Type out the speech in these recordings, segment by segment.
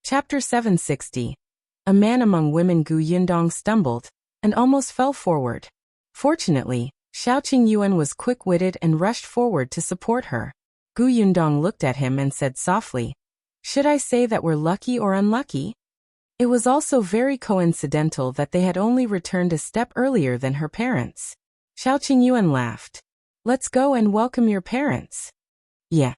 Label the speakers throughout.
Speaker 1: Chapter 760. A man among women. Yundong stumbled and almost fell forward. Fortunately, Qingyuan was quick-witted and rushed forward to support her. Yundong looked at him and said softly, "Should I say that we're lucky or unlucky?" It was also very coincidental that they had only returned a step earlier than her parents. Qingyuan laughed. "Let's go and welcome your parents." Yeah.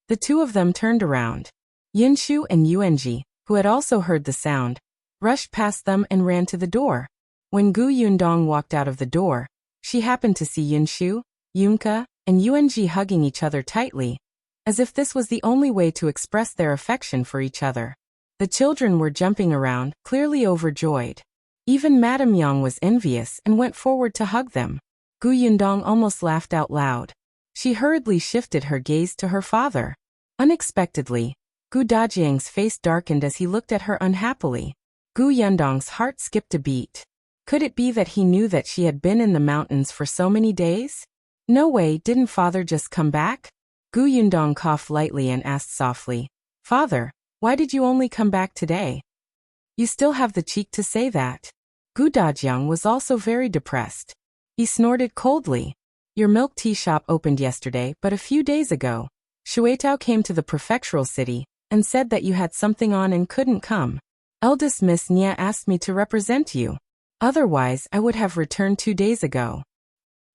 Speaker 1: The two of them turned around. Yinshu and Yuanji, who had also heard the sound, rushed past them and ran to the door. When Yundong walked out of the door, she happened to see Yinshu, Yunka, and Yuanji hugging each other tightly, as if this was the only way to express their affection for each other. The children were jumping around, clearly overjoyed. Even Madame Yang was envious and went forward to hug them. Yundong almost laughed out loud. She hurriedly shifted her gaze to her father. Unexpectedly, Dajiang's face darkened as he looked at her unhappily. Yundong's heart skipped a beat. Could it be that he knew that she had been in the mountains for so many days? No way, didn't father just come back? Yundong coughed lightly and asked softly, "Father, why did you only come back today? You still have the cheek to say that." Dajiang was also very depressed. He snorted coldly. "Your milk tea shop opened yesterday, but a few days ago, Shuetao came to the Prefectural city and said that you had something on and couldn't come. Eldest Miss Nia asked me to represent you. Otherwise, I would have returned 2 days ago."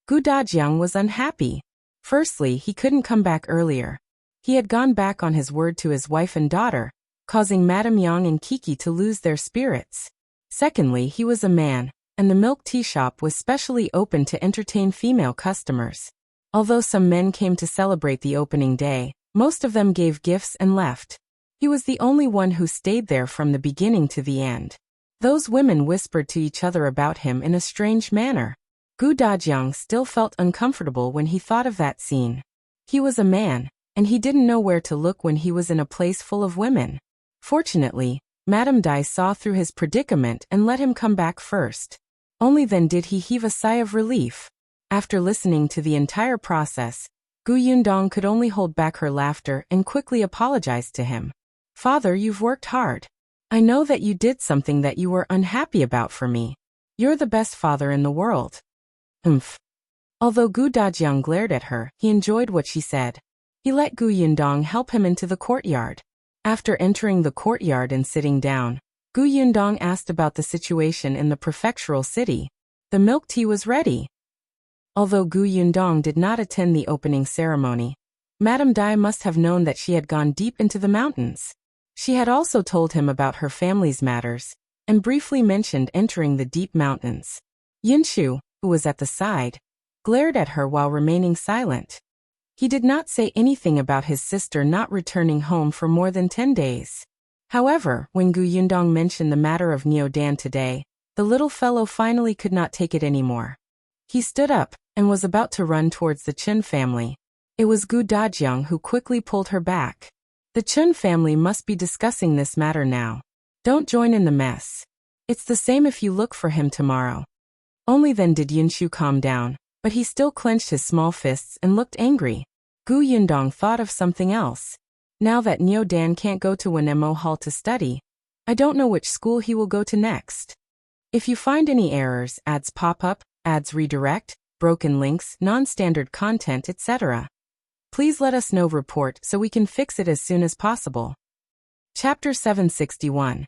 Speaker 1: Dajiang was unhappy. Firstly, he couldn't come back earlier. He had gone back on his word to his wife and daughter, causing Madame Yang and Kiki to lose their spirits. Secondly, he was a man, and the milk tea shop was specially open to entertain female customers. Although some men came to celebrate the opening day, most of them gave gifts and left. He was the only one who stayed there from the beginning to the end. Those women whispered to each other about him in a strange manner. Dajiang still felt uncomfortable when he thought of that scene. He was a man, and he didn't know where to look when he was in a place full of women. Fortunately, Madame Dai saw through his predicament and let him come back first. Only then did he heave a sigh of relief. After listening to the entire process, Yundong could only hold back her laughter and quickly apologized to him. "Father, you've worked hard. I know that you did something that you were unhappy about for me. You're the best father in the world." Although Dajiang glared at her, he enjoyed what she said. He let Yundong help him into the courtyard. After entering the courtyard and sitting down, Yundong asked about the situation in the prefectural city. The milk tea was ready. Although Yundong did not attend the opening ceremony, Madame Dai must have known that she had gone deep into the mountains. She had also told him about her family's matters, and briefly mentioned entering the deep mountains. Yinshu, who was at the side, glared at her while remaining silent. He did not say anything about his sister not returning home for more than 10 days. However, when Yundong mentioned the matter of Neodan today, the little fellow finally could not take it anymore. He stood up and was about to run towards the Chen family. It was Dajiang who quickly pulled her back. "The Chen family must be discussing this matter now. Don't join in the mess. It's the same if you look for him tomorrow." Only then did Yinshu calm down, but he still clenched his small fists and looked angry. Yundong thought of something else. Now that Neodan can't go to Wenhuo Hall to study, I don't know which school he will go to next. If you find any errors, ads pop up, ads redirect, broken links, non-standard content, etc., please let us know. Report so we can fix it as soon as possible. Chapter 761.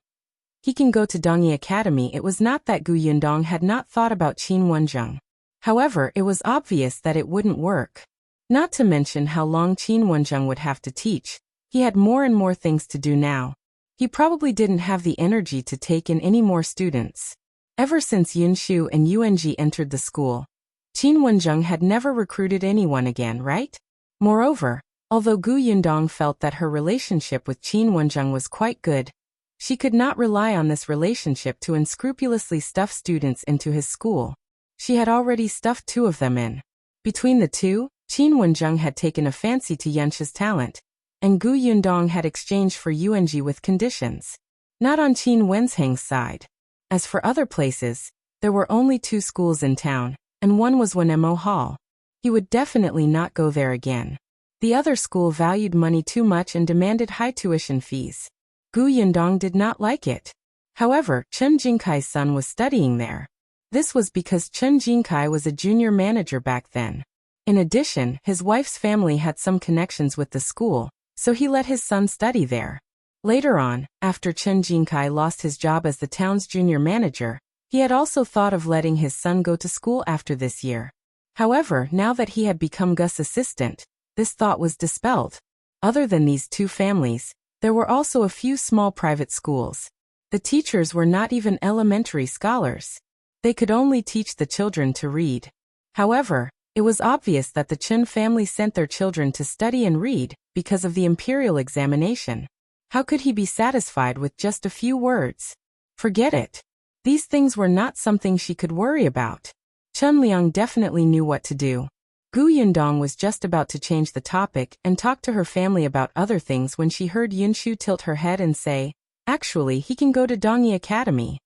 Speaker 1: He can go to Dongyi Academy. It was not that Yundong had not thought about Qingyuan. However, it was obvious that it wouldn't work. Not to mention how long Qingyuan would have to teach. He had more and more things to do now. He probably didn't have the energy to take in any more students. Ever since Yinshu and Yuanji entered the school, Qingyuan had never recruited anyone again, right? Moreover, although Yundong felt that her relationship with Qingyuan was quite good, she could not rely on this relationship to unscrupulously stuff students into his school. She had already stuffed 2 of them in. Between the two, Qingyuan had taken a fancy to Yunshi's talent, and Yundong had exchanged for Yuanji with conditions. Not on Qingyuan's side. As for other places, there were only 2 schools in town, and one was Wenhuo Hall. He would definitely not go there again. The other school valued money too much and demanded high tuition fees. Gu Yundong did not like it. However, Chen Jingkai's son was studying there. This was because Chen Jingkai was a junior manager back then. In addition, his wife's family had some connections with the school, so he let his son study there. Later on, after Chen Jingkai lost his job as the town's junior manager, he had also thought of letting his son go to school after this year. However, now that he had become Gus's assistant, this thought was dispelled. Other than these two families, there were also a few small private schools. The teachers were not even elementary scholars. They could only teach the children to read. However, it was obvious that the Chen family sent their children to study and read because of the imperial examination. How could he be satisfied with just a few words? Forget it. These things were not something she could worry about. Chen Liang definitely knew what to do. Gu Yundong was just about to change the topic and talk to her family about other things when she heard Yunshu tilt her head and say, "Actually, he can go to Dongyi Academy."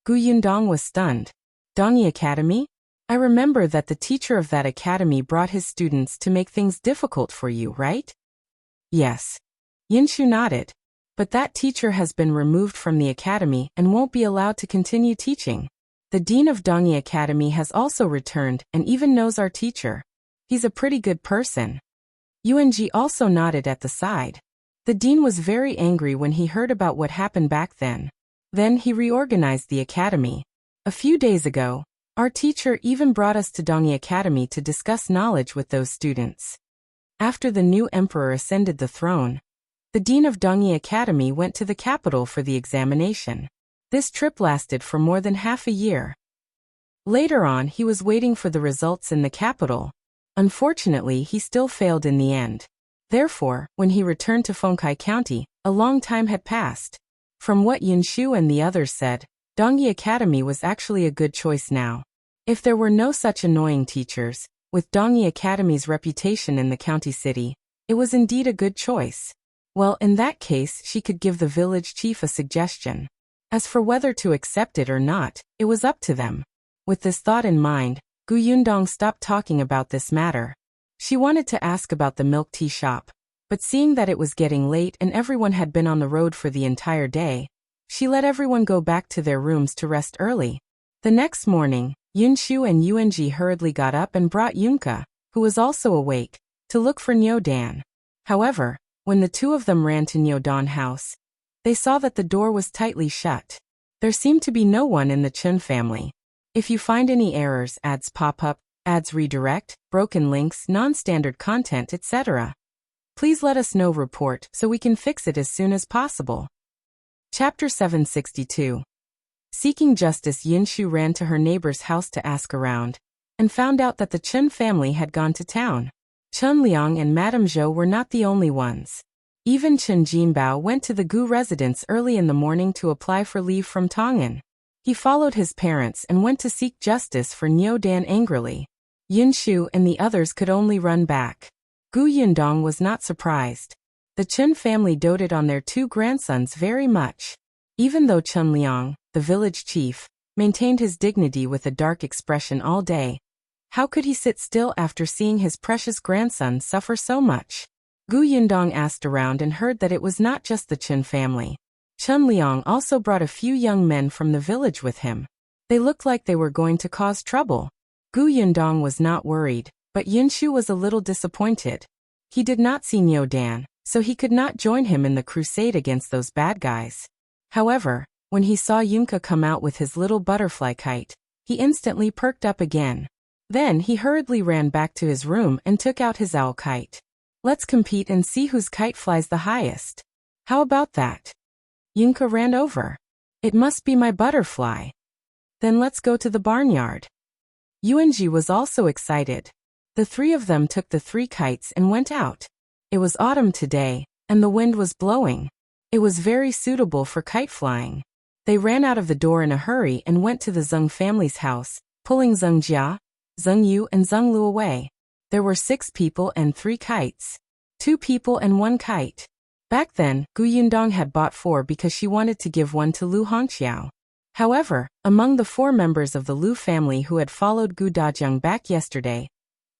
Speaker 1: Gu Yundong was stunned. Dongyi Academy? I remember that the teacher of that academy brought his students to make things difficult for you, right? Yes. Yunshu nodded. But that teacher has been removed from the academy and won't be allowed to continue teaching. The dean of Dongyi Academy has also returned and even knows our teacher. He's a pretty good person. Yuanji also nodded at the side. The dean was very angry when he heard about what happened back then. Then he reorganized the academy. A few days ago, our teacher even brought us to Dongyi Academy to discuss knowledge with those students. After the new emperor ascended the throne, the dean of Dongyi Academy went to the capital for the examination. This trip lasted for more than half a year. Later on, he was waiting for the results in the capital. Unfortunately, he still failed in the end. Therefore, when he returned to Fengkai County, a long time had passed. From what Yunshu and the others said, Dongyi Academy was actually a good choice now. If there were no such annoying teachers, with Dongyi Academy's reputation in the county city, it was indeed a good choice. Well, in that case, she could give the village chief a suggestion. As for whether to accept it or not, it was up to them. With this thought in mind, Gu Yundong stopped talking about this matter. She wanted to ask about the milk tea shop, but seeing that it was getting late and everyone had been on the road for the entire day, she let everyone go back to their rooms to rest early. The next morning, Yunshu and Yuanji hurriedly got up and brought Yunka, who was also awake, to look for Nyodan. However, when the two of them ran to Nyodan's house, they saw that the door was tightly shut. There seemed to be no one in the Chen family. If you find any errors, ads pop up, ads redirect, broken links, non-standard content, etc., please let us know. Report so we can fix it as soon as possible. Chapter 762. Seeking justice. Yunshu ran to her neighbor's house to ask around, and found out that the Chen family had gone to town. Chen Liang and Madame Zhou were not the only ones. Even Chen Jinbao went to the Gu residence early in the morning to apply for leave from Tongan. He followed his parents and went to seek justice for Nyodan angrily. Yunshu and the others could only run back. Gu Yundong was not surprised. The Chen family doted on their two grandsons very much. Even though Chen Liang, the village chief, maintained his dignity with a dark expression all day, how could he sit still after seeing his precious grandson suffer so much? Gu Yundong asked around and heard that it was not just the Chen family. Chen Liang also brought a few young men from the village with him. They looked like they were going to cause trouble. Gu Yundong was not worried, but Yunshu was a little disappointed. He did not see Nyodan, so he could not join him in the crusade against those bad guys. However, when he saw Yunka come out with his little butterfly kite, he instantly perked up again. Then he hurriedly ran back to his room and took out his owl kite. Let's compete and see whose kite flies the highest. How about that? Yunka ran over. It must be my butterfly. Then let's go to the barnyard. Yuanji was also excited. The three of them took the three kites and went out. It was autumn today, and the wind was blowing. It was very suitable for kite flying. They ran out of the door in a hurry and went to the Zheng family's house, pulling Zheng Jia, Zheng Yu and Zheng Lu away. There were 6 people and 3 kites. 2 people and 1 kite. Back then, Gu Yundong had bought 4 because she wanted to give one to Lu Hongxiao. However, among the 4 members of the Lu family who had followed Gu Dajiang back yesterday,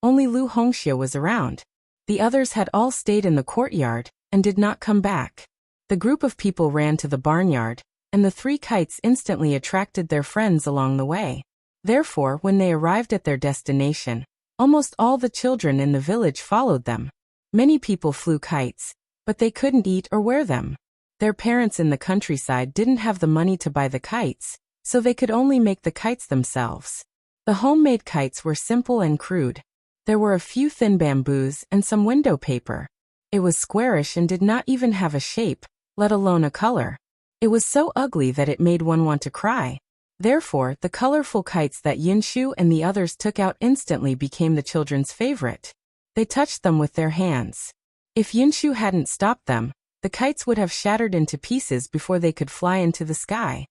Speaker 1: only Lu Hongxiao was around. The others had all stayed in the courtyard and did not come back. The group of people ran to the barnyard, and the 3 kites instantly attracted their friends along the way. Therefore, when they arrived at their destination, almost all the children in the village followed them. Many people flew kites, but they couldn't eat or wear them. Their parents in the countryside didn't have the money to buy the kites, so they could only make the kites themselves. The homemade kites were simple and crude. There were a few thin bamboos and some window paper. It was squarish and did not even have a shape, let alone a color. It was so ugly that it made one want to cry. Therefore, the colorful kites that Yunshu and the others took out instantly became the children's favorite. They touched them with their hands. If Yunshu hadn't stopped them, the kites would have shattered into pieces before they could fly into the sky.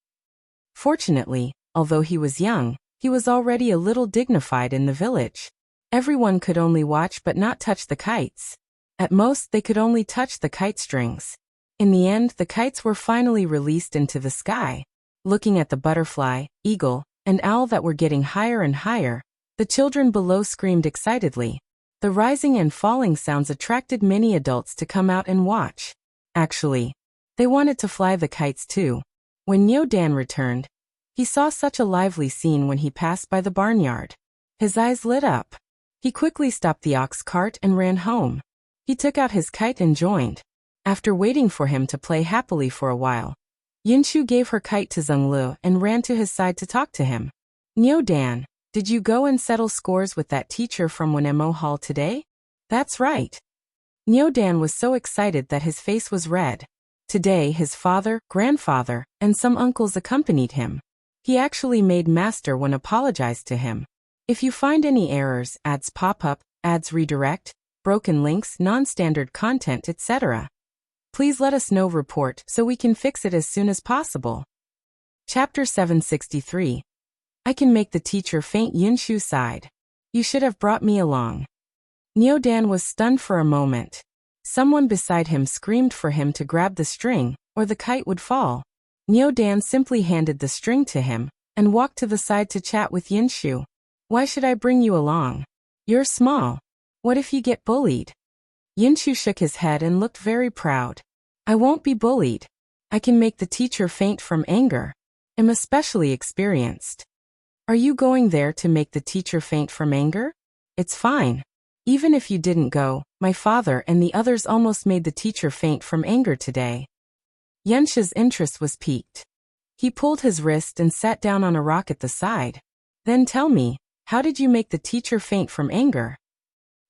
Speaker 1: Fortunately, although he was young, he was already a little dignified in the village. Everyone could only watch but not touch the kites. At most, they could only touch the kite strings. In the end, the kites were finally released into the sky. Looking at the butterfly, eagle, and owl that were getting higher and higher, the children below screamed excitedly. The rising and falling sounds attracted many adults to come out and watch. Actually, they wanted to fly the kites too. When Nyodan returned, he saw such a lively scene when he passed by the barnyard. His eyes lit up. He quickly stopped the ox cart and ran home. He took out his kite and joined. After waiting for him to play happily for a while, Yunshu gave her kite to Zhenglu and ran to his side to talk to him. Nyodan, did you go and settle scores with that teacher from Wenhuo Hall today? That's right. Nyodan was so excited that his face was red. Today his father, grandfather, and some uncles accompanied him. He actually made Master Wen apologize to him. If you find any errors, ads pop up, ads redirect, broken links, non-standard content, etc., please let us know report so we can fix it as soon as possible. Chapter 763. I can make the teacher faint. Yunshu sighed. You should have brought me along. Nyodan was stunned for a moment. Someone beside him screamed for him to grab the string, or the kite would fall. Nyodan simply handed the string to him, and walked to the side to chat with Yunshu. Why should I bring you along? You're small. What if you get bullied? Yunshu shook his head and looked very proud. I won't be bullied. I can make the teacher faint from anger. I'm especially experienced. Are you going there to make the teacher faint from anger? It's fine. Even if you didn't go, my father and the others almost made the teacher faint from anger today. Yunshu's interest was piqued. He pulled his wrist and sat down on a rock at the side. Then tell me, how did you make the teacher faint from anger?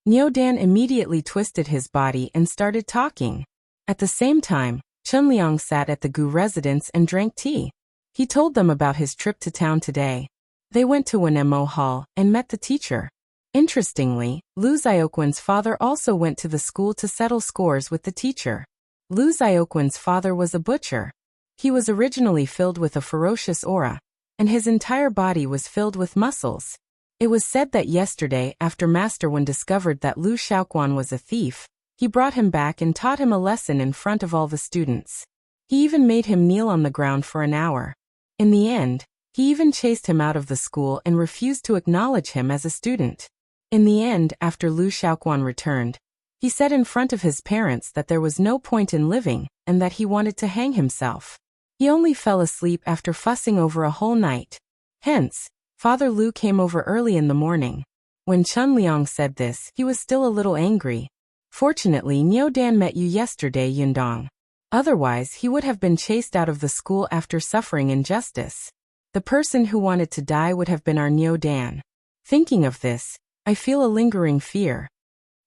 Speaker 1: Nyodan immediately twisted his body and started talking. At the same time, Chunliang sat at the Gu residence and drank tea. He told them about his trip to town today. They went to Wenhuo Hall and met the teacher. Interestingly, Lu Xiaoquan's father also went to the school to settle scores with the teacher. Lu Xiaoquan's father was a butcher. He was originally filled with a ferocious aura, and his entire body was filled with muscles. It was said that yesterday, after Master Wen discovered that Lu Xiaoquan was a thief, he brought him back and taught him a lesson in front of all the students. He even made him kneel on the ground for an hour. In the end, he even chased him out of the school and refused to acknowledge him as a student. In the end, after Lu Xiaoquan returned, he said in front of his parents that there was no point in living and that he wanted to hang himself. He only fell asleep after fussing over a whole night. Hence, Father Lu came over early in the morning. When Chunliang said this, he was still a little angry. Fortunately, Nyodan met you yesterday, Yundong. Otherwise, he would have been chased out of the school after suffering injustice. The person who wanted to die would have been our Nyodan. Thinking of this, I feel a lingering fear.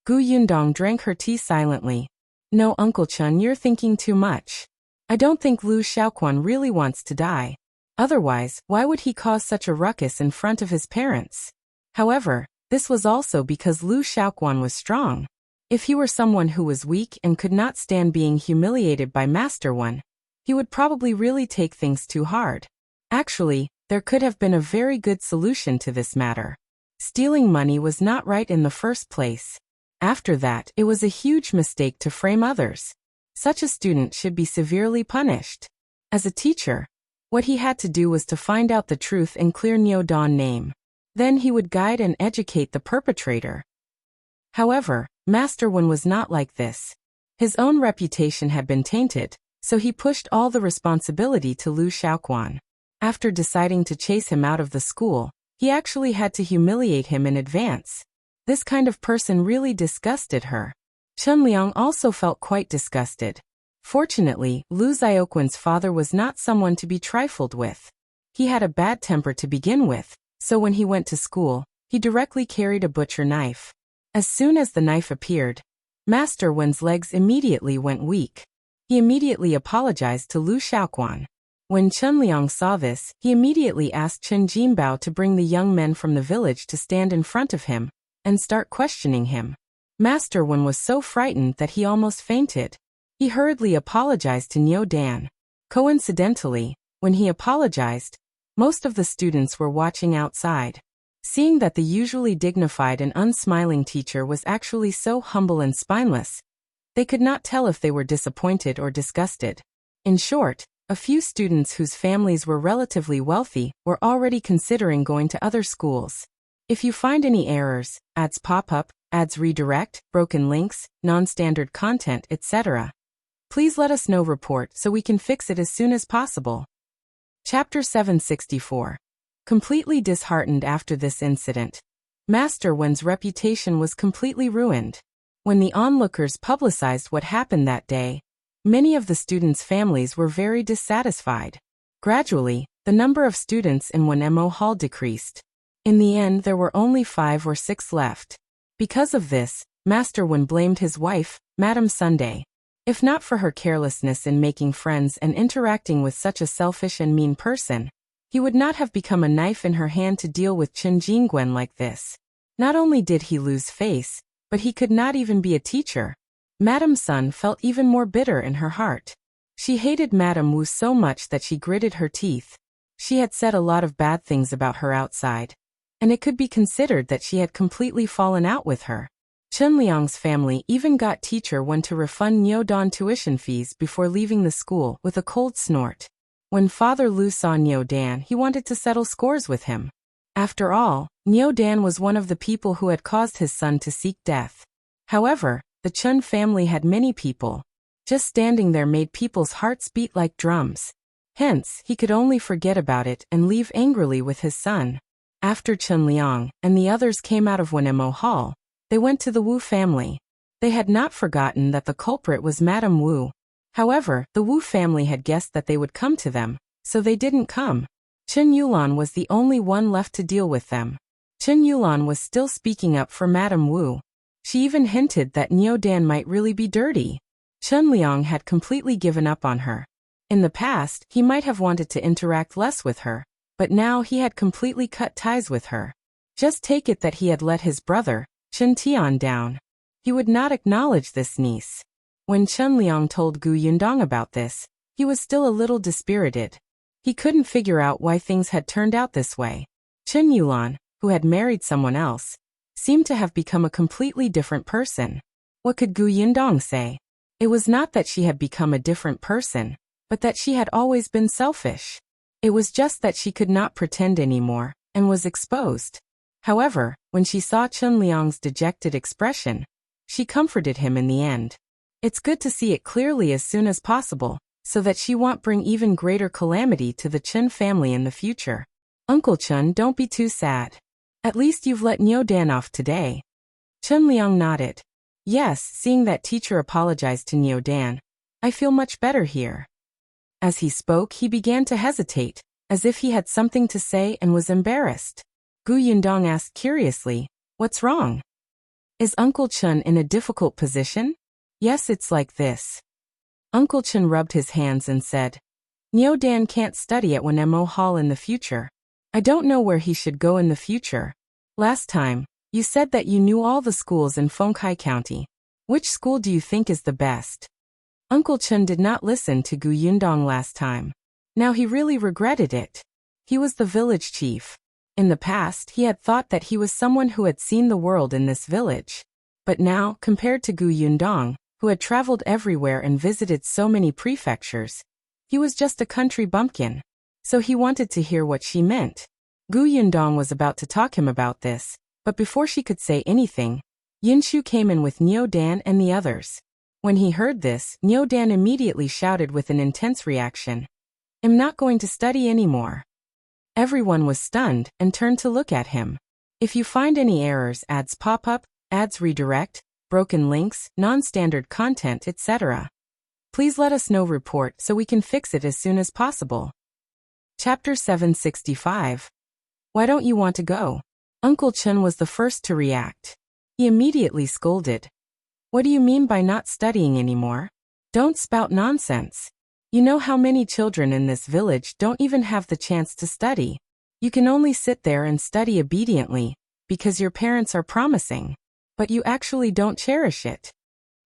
Speaker 1: Gu Yundong drank her tea silently. No, Uncle Chun, you're thinking too much. I don't think Lu Xiaoquan really wants to die. Otherwise, why would he cause such a ruckus in front of his parents? However, this was also because Lu Xiaoquan was strong. If he were someone who was weak and could not stand being humiliated by Master Wen, he would probably really take things too hard. Actually, there could have been a very good solution to this matter. Stealing money was not right in the first place. After that, it was a huge mistake to frame others. Such a student should be severely punished. As a teacher, what he had to do was to find out the truth and clear Nyodan's name. Then he would guide and educate the perpetrator. However, Master Wen was not like this. His own reputation had been tainted, so he pushed all the responsibility to Lu Shaoquan. After deciding to chase him out of the school, he actually had to humiliate him in advance. This kind of person really disgusted her. Chunliang also felt quite disgusted. Fortunately, Lu Xiaoquan's father was not someone to be trifled with. He had a bad temper to begin with, so when he went to school, he directly carried a butcher knife. As soon as the knife appeared, Master Wen's legs immediately went weak. He immediately apologized to Lu Shaoquan. When Chunliang saw this, he immediately asked Chen Jinbao to bring the young men from the village to stand in front of him and start questioning him. Master Wen was so frightened that he almost fainted. He hurriedly apologized to Niu Dan. Coincidentally, when he apologized, most of the students were watching outside. Seeing that the usually dignified and unsmiling teacher was actually so humble and spineless, they could not tell if they were disappointed or disgusted. In short, a few students whose families were relatively wealthy were already considering going to other schools. If you find any errors, ads pop up, ads redirect, broken links, non-standard content, etc., please let us know report so we can fix it as soon as possible. Chapter 764. Completely disheartened after this incident, Master Wen's reputation was completely ruined. When the onlookers publicized what happened that day, many of the students' families were very dissatisfied. Gradually, the number of students in Wenhuo Hall decreased. In the end, there were only 5 or 6 left. Because of this, Master Wen blamed his wife, Madame Sunday. If not for her carelessness in making friends and interacting with such a selfish and mean person, he would not have become a knife in her hand to deal with Chen Jingguan like this. Not only did he lose face, but he could not even be a teacher. Madame Sun felt even more bitter in her heart. She hated Madame Wu so much that she gritted her teeth. She had said a lot of bad things about her outside, and it could be considered that she had completely fallen out with her. Chunliang's family even got teacher Wen to refund Niu Dan tuition fees before leaving the school with a cold snort. When Father Lu saw Niu Dan, he wanted to settle scores with him. After all, Niu Dan was one of the people who had caused his son to seek death. However, the Chun family had many people. Just standing there made people's hearts beat like drums. Hence, he could only forget about it and leave angrily with his son. After Chunliang and the others came out of Wenhuo Hall, they went to the Wu family. They had not forgotten that the culprit was Madame Wu. However, the Wu family had guessed that they would come to them, so they didn't come. Chen Yulan was the only one left to deal with them. Chen Yulan was still speaking up for Madame Wu. She even hinted that Niu Dan might really be dirty. Chen Liang had completely given up on her. In the past, he might have wanted to interact less with her, but now he had completely cut ties with her. Just take it that he had let his brother, Chen Tian, down. He would not acknowledge this niece. When Chen Liang told Gu Yundong about this, he was still a little dispirited. He couldn't figure out why things had turned out this way. Chen Yulan, who had married someone else, seemed to have become a completely different person. What could Gu Yundong say? It was not that she had become a different person, but that she had always been selfish. It was just that she could not pretend anymore, and was exposed. However, when she saw Chen Liang's dejected expression, she comforted him in the end. It's good to see it clearly as soon as possible, so that she won't bring even greater calamity to the Chen family in the future. Uncle Chen, don't be too sad. At least you've let Niu Dan off today. Chen Liang nodded. Yes, seeing that teacher apologized to Niu Dan, I feel much better here. As he spoke, he began to hesitate, as if he had something to say and was embarrassed. Gu Yundong asked curiously, what's wrong? Is Uncle Chen in a difficult position? Yes, it's like this. Uncle Chen rubbed his hands and said, Niu Dan can't study at Wenhuo Hall in the future. I don't know where he should go in the future. Last time, you said that you knew all the schools in Fengkai County. Which school do you think is the best? Uncle Chen did not listen to Gu Yundong last time. Now he really regretted it. He was the village chief. In the past, he had thought that he was someone who had seen the world in this village. But now, compared to Gu Yundong, who had traveled everywhere and visited so many prefectures, he was just a country bumpkin. So he wanted to hear what she meant. Gu Yundong was about to talk him about this, but before she could say anything, Yinshu came in with Niu Dan and the others. When he heard this, Dan immediately shouted with an intense reaction. I'm not going to study anymore. Everyone was stunned and turned to look at him. If you find any errors, ads pop up, ads redirect, broken links, non-standard content, etc. Please let us know report so we can fix it as soon as possible. Chapter 765. Why don't you want to go? Uncle Chen was the first to react. He immediately scolded. What do you mean by not studying anymore? Don't spout nonsense. You know how many children in this village don't even have the chance to study. You can only sit there and study obediently, because your parents are promising. But you actually don't cherish it.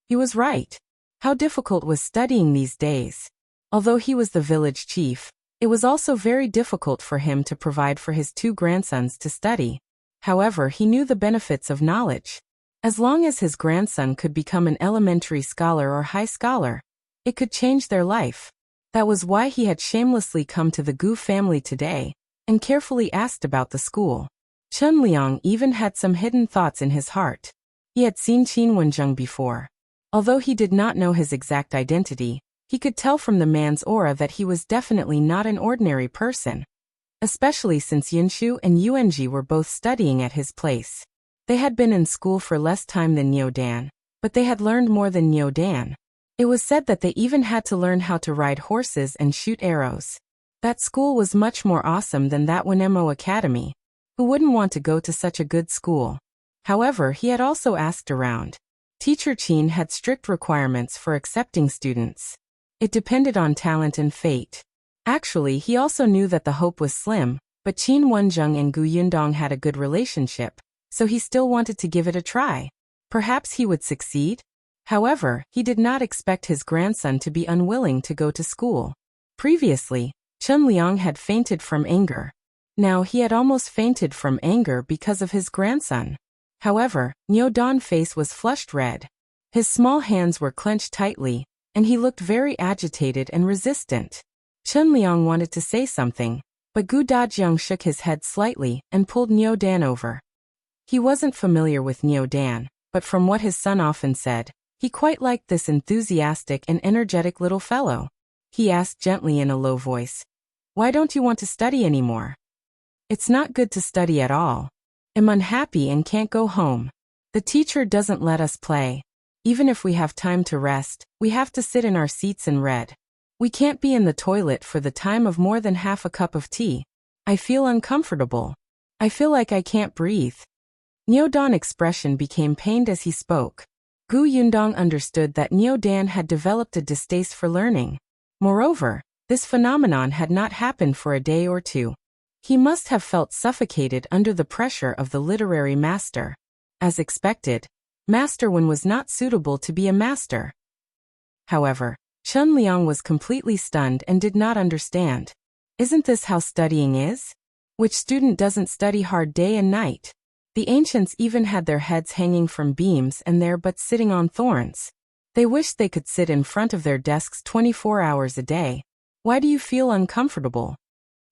Speaker 1: He was right. How difficult was studying these days? Although he was the village chief, it was also very difficult for him to provide for his 2 grandsons to study. However, he knew the benefits of knowledge. As long as his grandson could become an elementary scholar or high scholar, it could change their life. That was why he had shamelessly come to the Gu family today, and carefully asked about the school. Chen Liang even had some hidden thoughts in his heart. He had seen Qin Wenjung before. Although he did not know his exact identity, he could tell from the man's aura that he was definitely not an ordinary person. Especially since Yunshu and Yuanji were both studying at his place. They had been in school for less time than Dan, but they had learned more than Dan. It was said that they even had to learn how to ride horses and shoot arrows. That school was much more awesome than that Wenhuo Academy. Who wouldn't want to go to such a good school? However, he had also asked around. Teacher Qin had strict requirements for accepting students. It depended on talent and fate. Actually, he also knew that the hope was slim, but Qin Wenjung and Gu Yundong had a good relationship, so he still wanted to give it a try. Perhaps he would succeed? However, he did not expect his grandson to be unwilling to go to school. Previously, Chen Liang had fainted from anger. Now he had almost fainted from anger because of his grandson. However, Don's face was flushed red. His small hands were clenched tightly, and he looked very agitated and resistant. Chen Liang wanted to say something, but Gu Dajiang shook his head slightly and pulled Dan over. He wasn't familiar with Dan, but from what his son often said, he quite liked this enthusiastic and energetic little fellow. He asked gently in a low voice, "Why don't you want to study anymore?" "It's not good to study at all. I'm unhappy and can't go home. The teacher doesn't let us play. Even if we have time to rest, we have to sit in our seats and read. We can't be in the toilet for the time of more than half a cup of tea. I feel uncomfortable. I feel like I can't breathe." Don's expression became pained as he spoke. Gu Yundong understood that Dan had developed a distaste for learning. Moreover, this phenomenon had not happened for a day or two. He must have felt suffocated under the pressure of the literary master. As expected, Master Wen was not suitable to be a master. However, Chen Liang was completely stunned and did not understand. Isn't this how studying is? Which student doesn't study hard day and night? The ancients even had their heads hanging from beams and their butts sitting on thorns. They wished they could sit in front of their desks 24 hours a day. Why do you feel uncomfortable?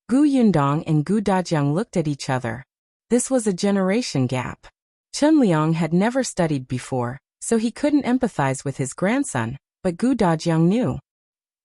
Speaker 1: Gu Yundong and Gu Dajiang looked at each other. This was a generation gap. Chen Liang had never studied before, so he couldn't empathize with his grandson, but Gu Dajiang knew.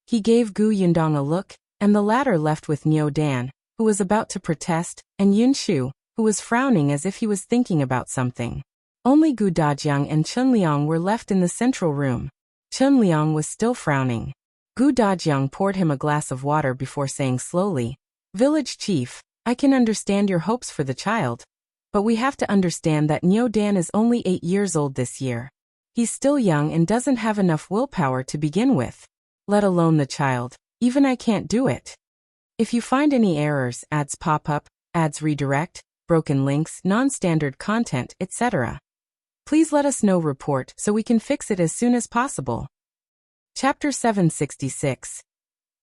Speaker 1: He gave Gu Yundong a look, and the latter left with Dan, who was about to protest, and Yunshu, who was frowning as if he was thinking about something. Only Gu Dajiang and Chen Liang were left in the central room. Chen Liang was still frowning. Gu Dajiang poured him a glass of water before saying slowly, "Village chief, I can understand your hopes for the child. But we have to understand that Dan is only 8 years old this year. He's still young and doesn't have enough willpower to begin with. Let alone the child. Even I can't do it. If you find any errors, ads pop up, ads redirect, broken links, non-standard content, etc. Please let us know report so we can fix it as soon as possible." Chapter 766.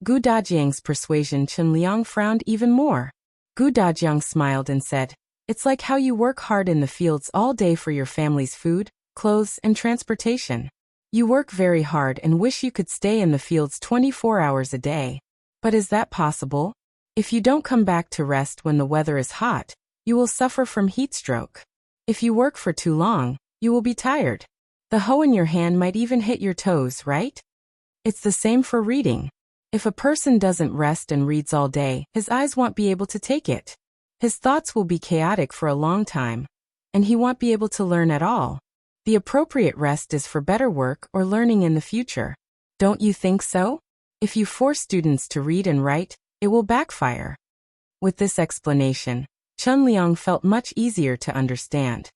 Speaker 1: Gu Dajiang's persuasion. Chen Liang frowned even more. Gu Dajiang smiled and said, "It's like how you work hard in the fields all day for your family's food, clothes, and transportation. You work very hard and wish you could stay in the fields 24 hours a day. But is that possible? If you don't come back to rest when the weather is hot, you will suffer from heat stroke. If you work for too long, you will be tired. The hoe in your hand might even hit your toes, right? It's the same for reading. If a person doesn't rest and reads all day, his eyes won't be able to take it. His thoughts will be chaotic for a long time, and he won't be able to learn at all. The appropriate rest is for better work or learning in the future. Don't you think so? If you force students to read and write, it will backfire. With this explanation, Chen Liang felt much easier to understand.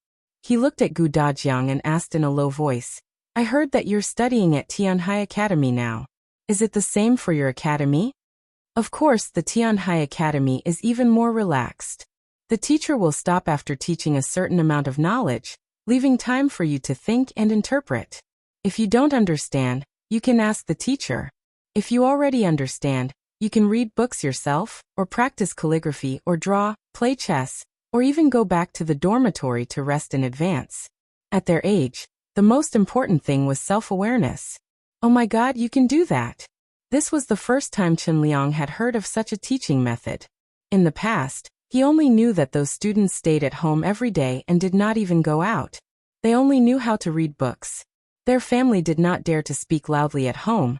Speaker 1: He looked at Gu Dajiang and asked in a low voice, I heard that you're studying at Tianhai Academy now. Is it the same for your academy? Of course, the Tianhai Academy is even more relaxed. The teacher will stop after teaching a certain amount of knowledge, leaving time for you to think and interpret. If you don't understand, you can ask the teacher. If you already understand, you can read books yourself, or practice calligraphy or draw, play chess, or even go back to the dormitory to rest in advance. At their age, the most important thing was self-awareness. Oh my God, you can do that! This was the first time Chen Liang had heard of such a teaching method. In the past, he only knew that those students stayed at home every day and did not even go out. They only knew how to read books. Their family did not dare to speak loudly at home,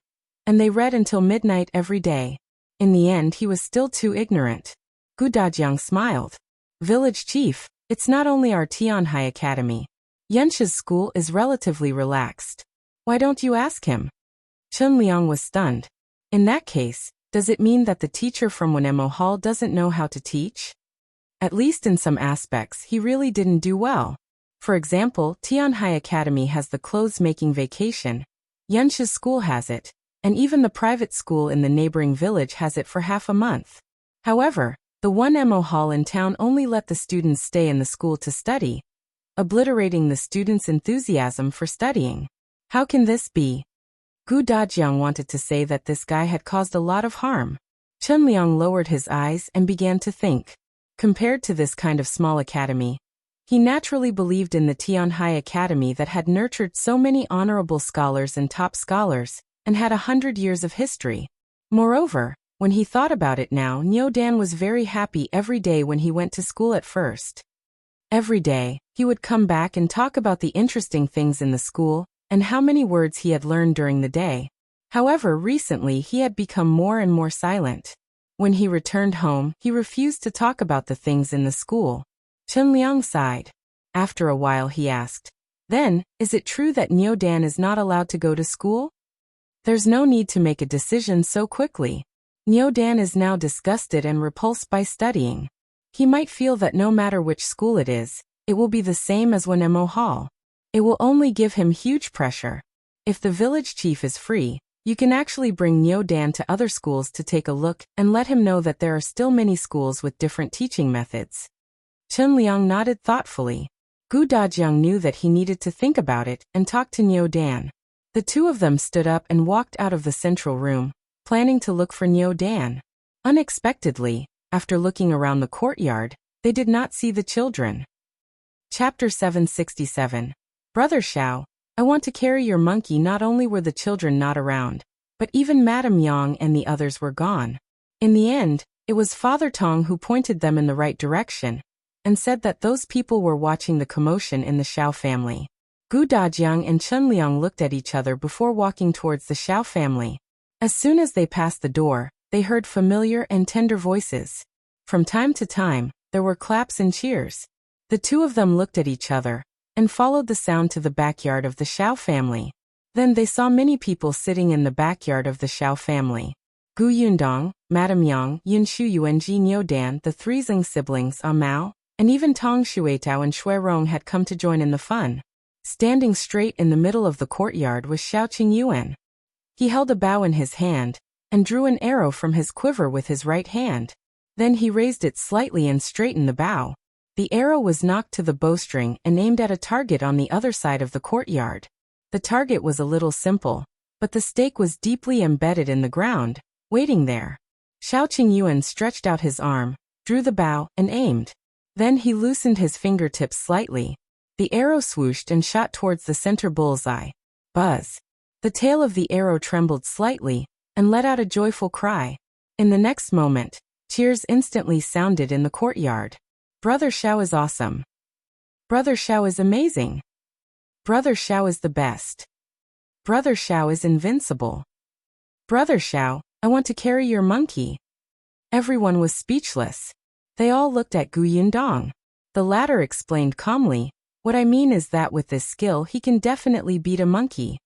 Speaker 1: and they read until midnight every day. In the end, he was still too ignorant. Gu Dajiang smiled. Village chief, it's not only our Tianhai Academy. Yensha's school is relatively relaxed. Why don't you ask him? Chen Liang was stunned. In that case, does it mean that the teacher from Wenhuo Hall doesn't know how to teach? At least in some aspects, he really didn't do well. For example, Tianhai Academy has the clothes-making vacation. Yensha's school has it, and even the private school in the neighboring village has it for half a month. However, the Wenhuo Hall in town only let the students stay in the school to study, obliterating the students' enthusiasm for studying. How can this be? Gu Dajiang wanted to say that this guy had caused a lot of harm. Chen Liang lowered his eyes and began to think. Compared to this kind of small academy, he naturally believed in the Tianhai Academy that had nurtured so many honorable scholars and top scholars, and had 100 years of history. Moreover, when he thought about it now, Niu Dan was very happy every day when he went to school at first. Every day, he would come back and talk about the interesting things in the school, and how many words he had learned during the day. However, recently he had become more and more silent. When he returned home, he refused to talk about the things in the school. Chen Liang sighed. After a while he asked, Then, is it true that Niu Dan is not allowed to go to school? There's no need to make a decision so quickly. Niu Dan is now disgusted and repulsed by studying. He might feel that no matter which school it is, it will be the same as Wenhuo Hall. It will only give him huge pressure. If the village chief is free, you can actually bring Niu Dan to other schools to take a look and let him know that there are still many schools with different teaching methods. Chen Liang nodded thoughtfully. Gu Dajiang knew that he needed to think about it and talk to Niu Dan. The two of them stood up and walked out of the central room, planning to look for Niu Dan. Unexpectedly, after looking around the courtyard, they did not see the children. Chapter 767. Brother Shao, I want to carry your monkey. Not only were the children not around, but even Madame Yang and the others were gone. In the end, it was Father Tong who pointed them in the right direction, and said that those people were watching the commotion in the Shao family. Gu Dajiang and Chen Liang looked at each other before walking towards the Shao family. As soon as they passed the door, they heard familiar and tender voices. From time to time, there were claps and cheers. The two of them looked at each other, and followed the sound to the backyard of the Shao family. Then they saw many people sitting in the backyard of the Shao family. Gu Yundong, Madame Yang, Yun Shu Yuanji Niu Dan, the three Zeng siblings, Mao, and even Tong Shuetao and Shui Rong had come to join in the fun. Standing straight in the middle of the courtyard was Shao Qingyuan. He held a bow in his hand, and drew an arrow from his quiver with his right hand. Then he raised it slightly and straightened the bow. The arrow was knocked to the bowstring and aimed at a target on the other side of the courtyard. The target was a little simple, but the stake was deeply embedded in the ground, waiting there. Shao Qingyuan stretched out his arm, drew the bow, and aimed. Then he loosened his fingertips slightly. The arrow swooshed and shot towards the center bullseye. Buzz! The tail of the arrow trembled slightly, and let out a joyful cry. In the next moment, cheers instantly sounded in the courtyard. Brother Shao is awesome. Brother Shao is amazing. Brother Shao is the best. Brother Shao is invincible. Brother Shao, I want to carry your monkey. Everyone was speechless. They all looked at Gu Yundong. The latter explained calmly, what I mean is that with this skill he can definitely beat a monkey.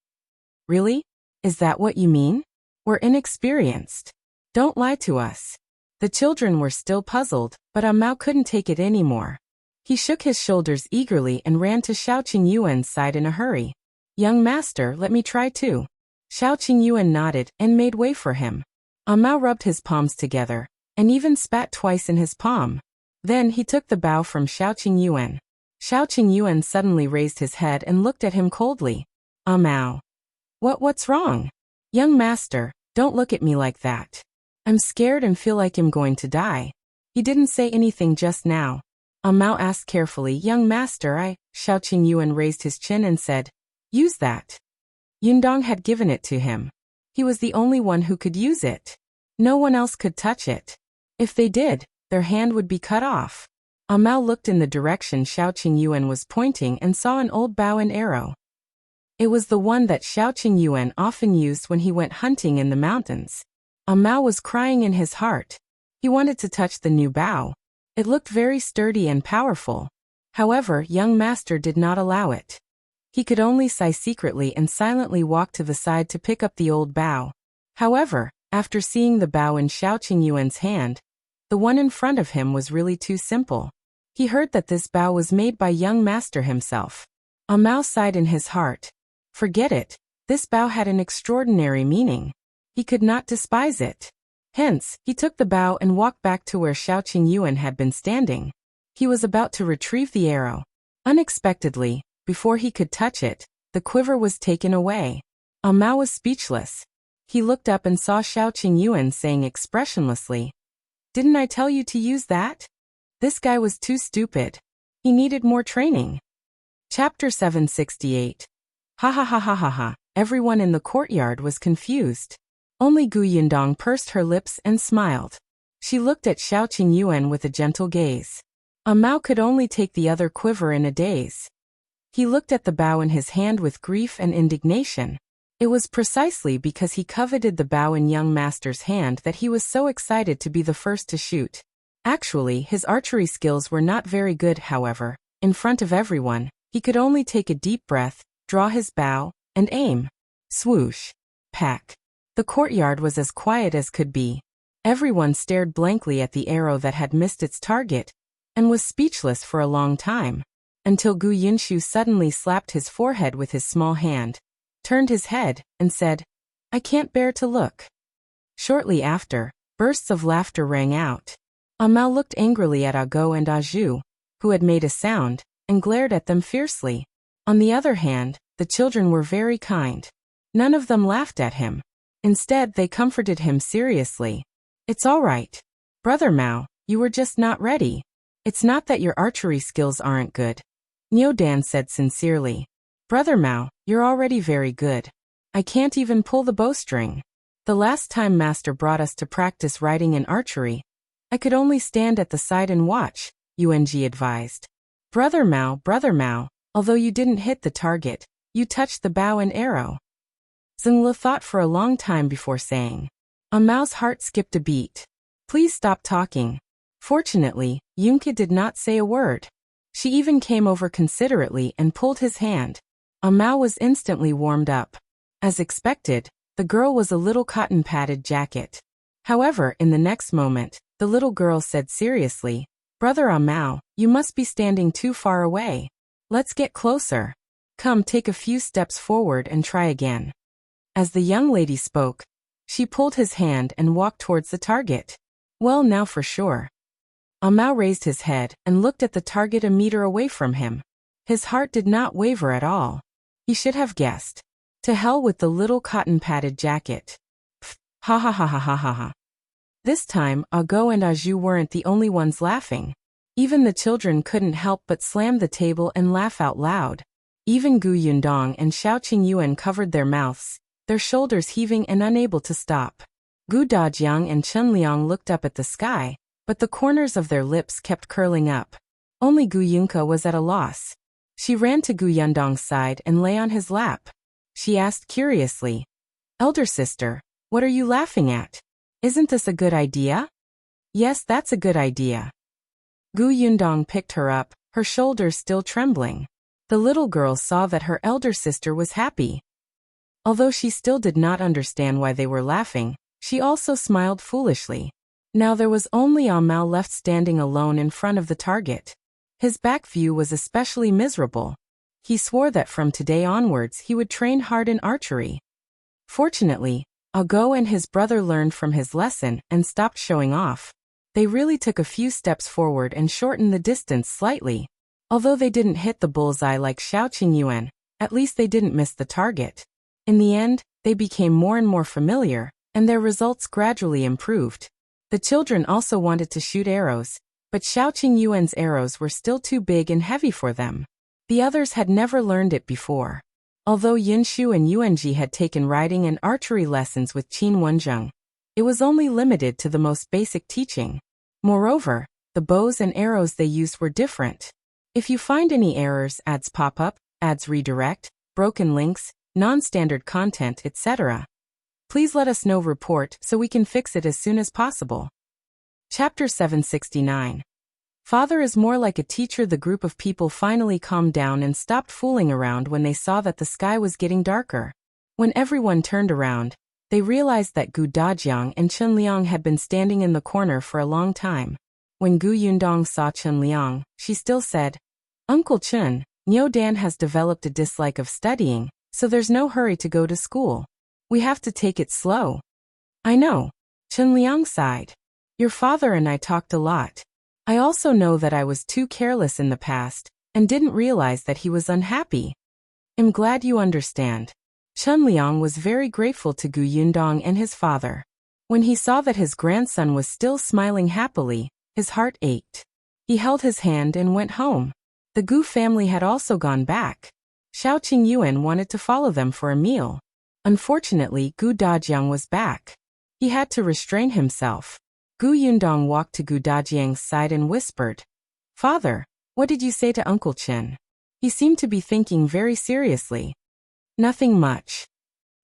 Speaker 1: Really? Is that what you mean? We're inexperienced. Don't lie to us. The children were still puzzled, but Mao couldn't take it anymore. He shook his shoulders eagerly and ran to Shao Qingyuan's side in a hurry. Young master, let me try too. Shao Qingyuan nodded and made way for him. Mao rubbed his palms together, and even spat twice in his palm. Then he took the bow from Shao Qingyuan. Shao Qingyuan suddenly raised his head and looked at him coldly. Mao. What's wrong? Young master, don't look at me like that. I'm scared and feel like I'm going to die. He didn't say anything just now. Mao asked carefully, young master, Shao Qingyuan raised his chin and said, use that. Yundong had given it to him. He was the only one who could use it. No one else could touch it. If they did, their hand would be cut off. Mao looked in the direction Shao Qingyuan was pointing and saw an old bow and arrow. It was the one that Shao Qingyuan often used when he went hunting in the mountains. Mao was crying in his heart. He wanted to touch the new bow. It looked very sturdy and powerful. However, young master did not allow it. He could only sigh secretly and silently walk to the side to pick up the old bow. However, after seeing the bow in Shao Qingyuan's hand, the one in front of him was really too simple. He heard that this bow was made by young master himself. Mao sighed in his heart. Forget it, this bow had an extraordinary meaning. He could not despise it. Hence, he took the bow and walked back to where Shao Qingyuan had been standing. He was about to retrieve the arrow. Unexpectedly, before he could touch it, the quiver was taken away. Mao was speechless. He looked up and saw Shao Qingyuan saying expressionlessly, "Didn't I tell you to use that?" This guy was too stupid. He needed more training. Chapter 768. Hahahahaha. Everyone in the courtyard was confused. Only Gu Yundong pursed her lips and smiled. She looked at Shao Qingyuan with a gentle gaze. Mao could only take the other quiver in a daze. He looked at the bow in his hand with grief and indignation. It was precisely because he coveted the bow in young master's hand that he was so excited to be the first to shoot. Actually, his archery skills were not very good, however. In front of everyone, he could only take a deep breath, draw his bow, and aim. Swoosh. Pack. The courtyard was as quiet as could be. Everyone stared blankly at the arrow that had missed its target, and was speechless for a long time, until Gu Yunshu suddenly slapped his forehead with his small hand, turned his head, and said, "I can't bear to look." Shortly after, bursts of laughter rang out. Mao looked angrily at Agou and Zhou, who had made a sound, and glared at them fiercely. On the other hand, the children were very kind. None of them laughed at him. Instead, they comforted him seriously. "It's all right. Brother Mao, you were just not ready. It's not that your archery skills aren't good," Nyodan said sincerely. "Brother Mao, you're already very good. I can't even pull the bowstring. The last time Master brought us to practice riding in archery, I could only stand at the side and watch," Yung advised. Brother Mao, although you didn't hit the target, you touched the bow and arrow." Zhengli thought for a long time before saying. Mao's heart skipped a beat. "Please stop talking." Fortunately, Yunke did not say a word. She even came over considerately and pulled his hand. Mao was instantly warmed up. As expected, the girl was a little cotton-padded jacket. However, in the next moment, the little girl said seriously, "Brother Mao, you must be standing too far away. Let's get closer. Come, take a few steps forward and try again." As the young lady spoke, she pulled his hand and walked towards the target. "Well, now for sure." Mao raised his head and looked at the target a meter away from him. His heart did not waver at all. He should have guessed. To hell with the little cotton-padded jacket. Pfft, ha. This time, Agou and Zhou weren't the only ones laughing. Even the children couldn't help but slam the table and laugh out loud. Even Gu Yundong and Shao Qingyuan covered their mouths, their shoulders heaving and unable to stop. Gu Dajiang and Chen Liang looked up at the sky, but the corners of their lips kept curling up. Only Gu Yunke was at a loss. She ran to Gu Yundong's side and lay on his lap. She asked curiously, "Elder sister, what are you laughing at? Isn't this a good idea?" "Yes, that's a good idea." Gu Yundong picked her up, her shoulders still trembling. The little girl saw that her elder sister was happy. Although she still did not understand why they were laughing, she also smiled foolishly. Now there was only Mao left standing alone in front of the target. His back view was especially miserable. He swore that from today onwards he would train hard in archery. Fortunately, Go and his brother learned from his lesson and stopped showing off. They really took a few steps forward and shortened the distance slightly. Although they didn't hit the bullseye like Shao Qingyuan, at least they didn't miss the target. In the end, they became more and more familiar, and their results gradually improved. The children also wanted to shoot arrows, but Shao Qingyuan's arrows were still too big and heavy for them. The others had never learned it before. Although Yunshu and Yuanji had taken riding and archery lessons with Qin Wenzheng, it was only limited to the most basic teaching. Moreover, the bows and arrows they used were different. If you find any errors, ads pop up, ads redirect, broken links, non-standard content, etc., please let us know report so we can fix it as soon as possible. Chapter 769. Father is more like a teacher. The group of people finally calmed down and stopped fooling around when they saw that the sky was getting darker. When everyone turned around, they realized that Gu Dajiang and Chen Liang had been standing in the corner for a long time. When Gu Yundong saw Chen Liang, she still said, "Uncle Chen, Niu Dan has developed a dislike of studying, so there's no hurry to go to school. We have to take it slow." "I know." Chen Liang sighed. "Your father and I talked a lot. I also know that I was too careless in the past, and didn't realize that he was unhappy. I'm glad you understand." Chen Liang was very grateful to Gu Yundong and his father. When he saw that his grandson was still smiling happily, his heart ached. He held his hand and went home. The Gu family had also gone back. Shao Qingyuan wanted to follow them for a meal. Unfortunately, Gu Dajiang was back. He had to restrain himself. Gu Yundong walked to Gu Dajiang's side and whispered, "Father, what did you say to Uncle Chen?" He seemed to be thinking very seriously. "Nothing much."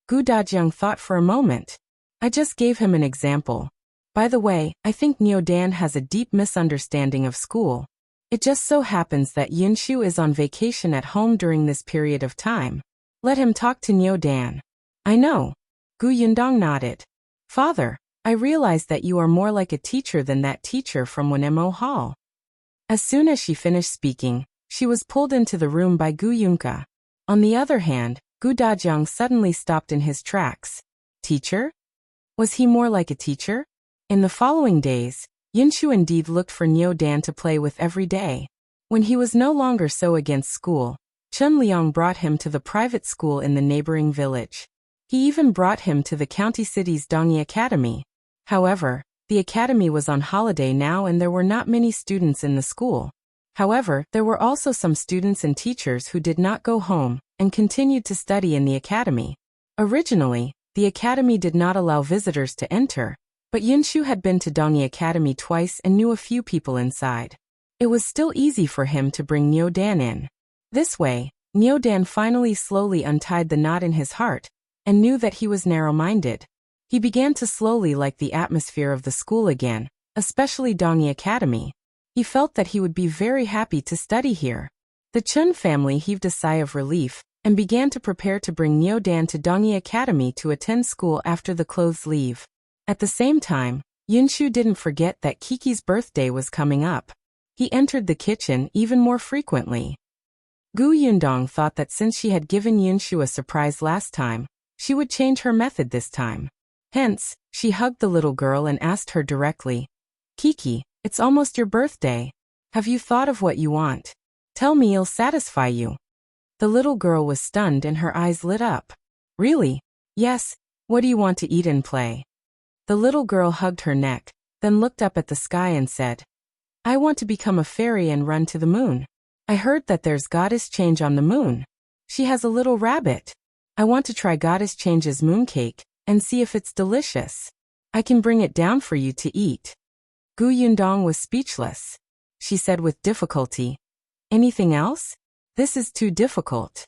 Speaker 1: Gu Dajiang thought for a moment. "I just gave him an example. By the way, I think Niu Dan has a deep misunderstanding of school. It just so happens that Yunshu is on vacation at home during this period of time. Let him talk to Niu Dan." "I know." Gu Yundong nodded. "Father, I realize that you are more like a teacher than that teacher from Wenhuo Hall." As soon as she finished speaking, she was pulled into the room by Gu Yunka. On the other hand, Gu Dajiang suddenly stopped in his tracks. Teacher? Was he more like a teacher? In the following days, Yunshu indeed looked for Niu Dan to play with every day. When he was no longer so against school, Chen Liang brought him to the private school in the neighboring village. He even brought him to the county city's Dongyi Academy. However, the academy was on holiday now and there were not many students in the school. However, there were also some students and teachers who did not go home and continued to study in the academy. Originally, the academy did not allow visitors to enter, but Yunshu had been to Dongyi Academy twice and knew a few people inside. It was still easy for him to bring Niu Dan in. This way, Niu Dan finally slowly untied the knot in his heart and knew that he was narrow-minded. He began to slowly like the atmosphere of the school again, especially Dongyi Academy. He felt that he would be very happy to study here. The Chen family heaved a sigh of relief and began to prepare to bring Niu Dan to Dongyi Academy to attend school after the clothes leave. At the same time, Yunshu didn't forget that Kiki's birthday was coming up. He entered the kitchen even more frequently. Gu Yundong thought that since she had given Yunshu a surprise last time, she would change her method this time. Hence, she hugged the little girl and asked her directly, "Kiki, it's almost your birthday. Have you thought of what you want? Tell me, it'll satisfy you." The little girl was stunned and her eyes lit up. "Really?" "Yes, what do you want to eat and play?" The little girl hugged her neck, then looked up at the sky and said, "I want to become a fairy and run to the moon. I heard that there's goddess change on the moon. She has a little rabbit. I want to try goddess change's mooncake and see if it's delicious. I can bring it down for you to eat." Gu Yundong was speechless. She said with difficulty, "Anything else?" This is too difficult.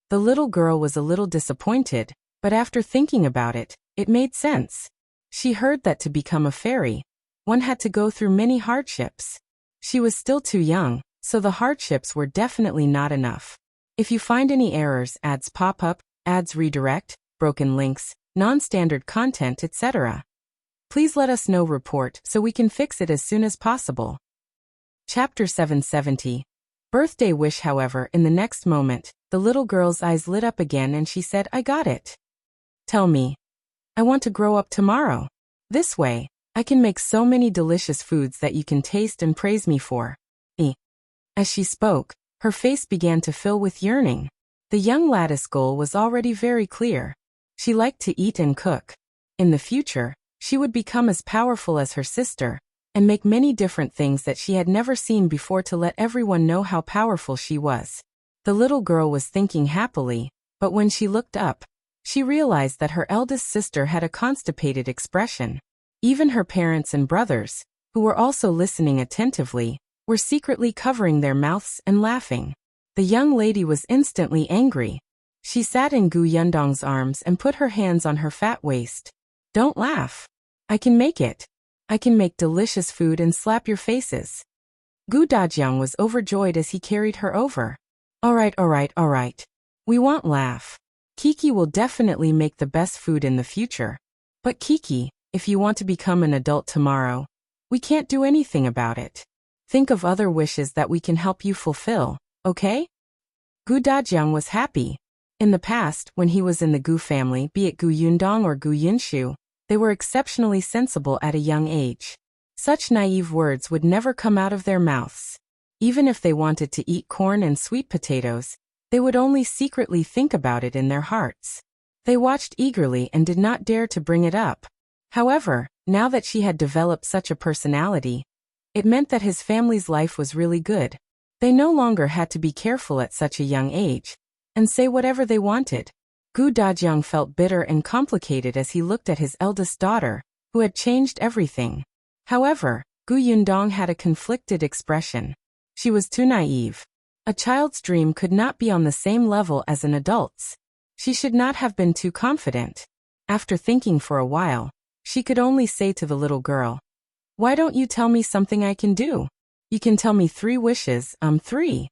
Speaker 1: The little girl was a little disappointed, but after thinking about it, it made sense. She heard that to become a fairy, one had to go through many hardships. She was still too young, so the hardships were definitely not enough. If you find any errors, ads pop up, ads redirect, broken links, non-standard content, etc., please let us know. Report so we can fix it as soon as possible. Chapter 770. Birthday wish. However, in the next moment, the little girl's eyes lit up again and she said, I got it. Tell me. I want to grow up tomorrow. This way, I can make so many delicious foods that you can taste and praise me for. As she spoke, her face began to fill with yearning. The young lattice goal was already very clear. She liked to eat and cook. In the future, she would become as powerful as her sister, and make many different things that she had never seen before to let everyone know how powerful she was. The little girl was thinking happily, but when she looked up, she realized that her eldest sister had a constipated expression. Even her parents and brothers, who were also listening attentively, were secretly covering their mouths and laughing. The young lady was instantly angry. She sat in Gu Yundong's arms and put her hands on her fat waist. Don't laugh. I can make it. I can make delicious food and slap your faces. Gu Dajiang was overjoyed as he carried her over. All right. We won't laugh. Kiki will definitely make the best food in the future. But Kiki, if you want to become an adult tomorrow, we can't do anything about it. Think of other wishes that we can help you fulfill, okay? Gu Dajiang was happy. In the past, when he was in the Gu family, be it Gu Yundong or Gu Yunshu, they were exceptionally sensible at a young age. Such naive words would never come out of their mouths. Even if they wanted to eat corn and sweet potatoes, they would only secretly think about it in their hearts. They watched eagerly and did not dare to bring it up. However, now that she had developed such a personality, it meant that his family's life was really good. They no longer had to be careful at such a young age, and say whatever they wanted. Gu Dajiang felt bitter and complicated as he looked at his eldest daughter, who had changed everything. However, Gu Yundong had a conflicted expression. She was too naive. A child's dream could not be on the same level as an adult's. She should not have been too confident. After thinking for a while, she could only say to the little girl, why don't you tell me something I can do? You can tell me 3 wishes, 3.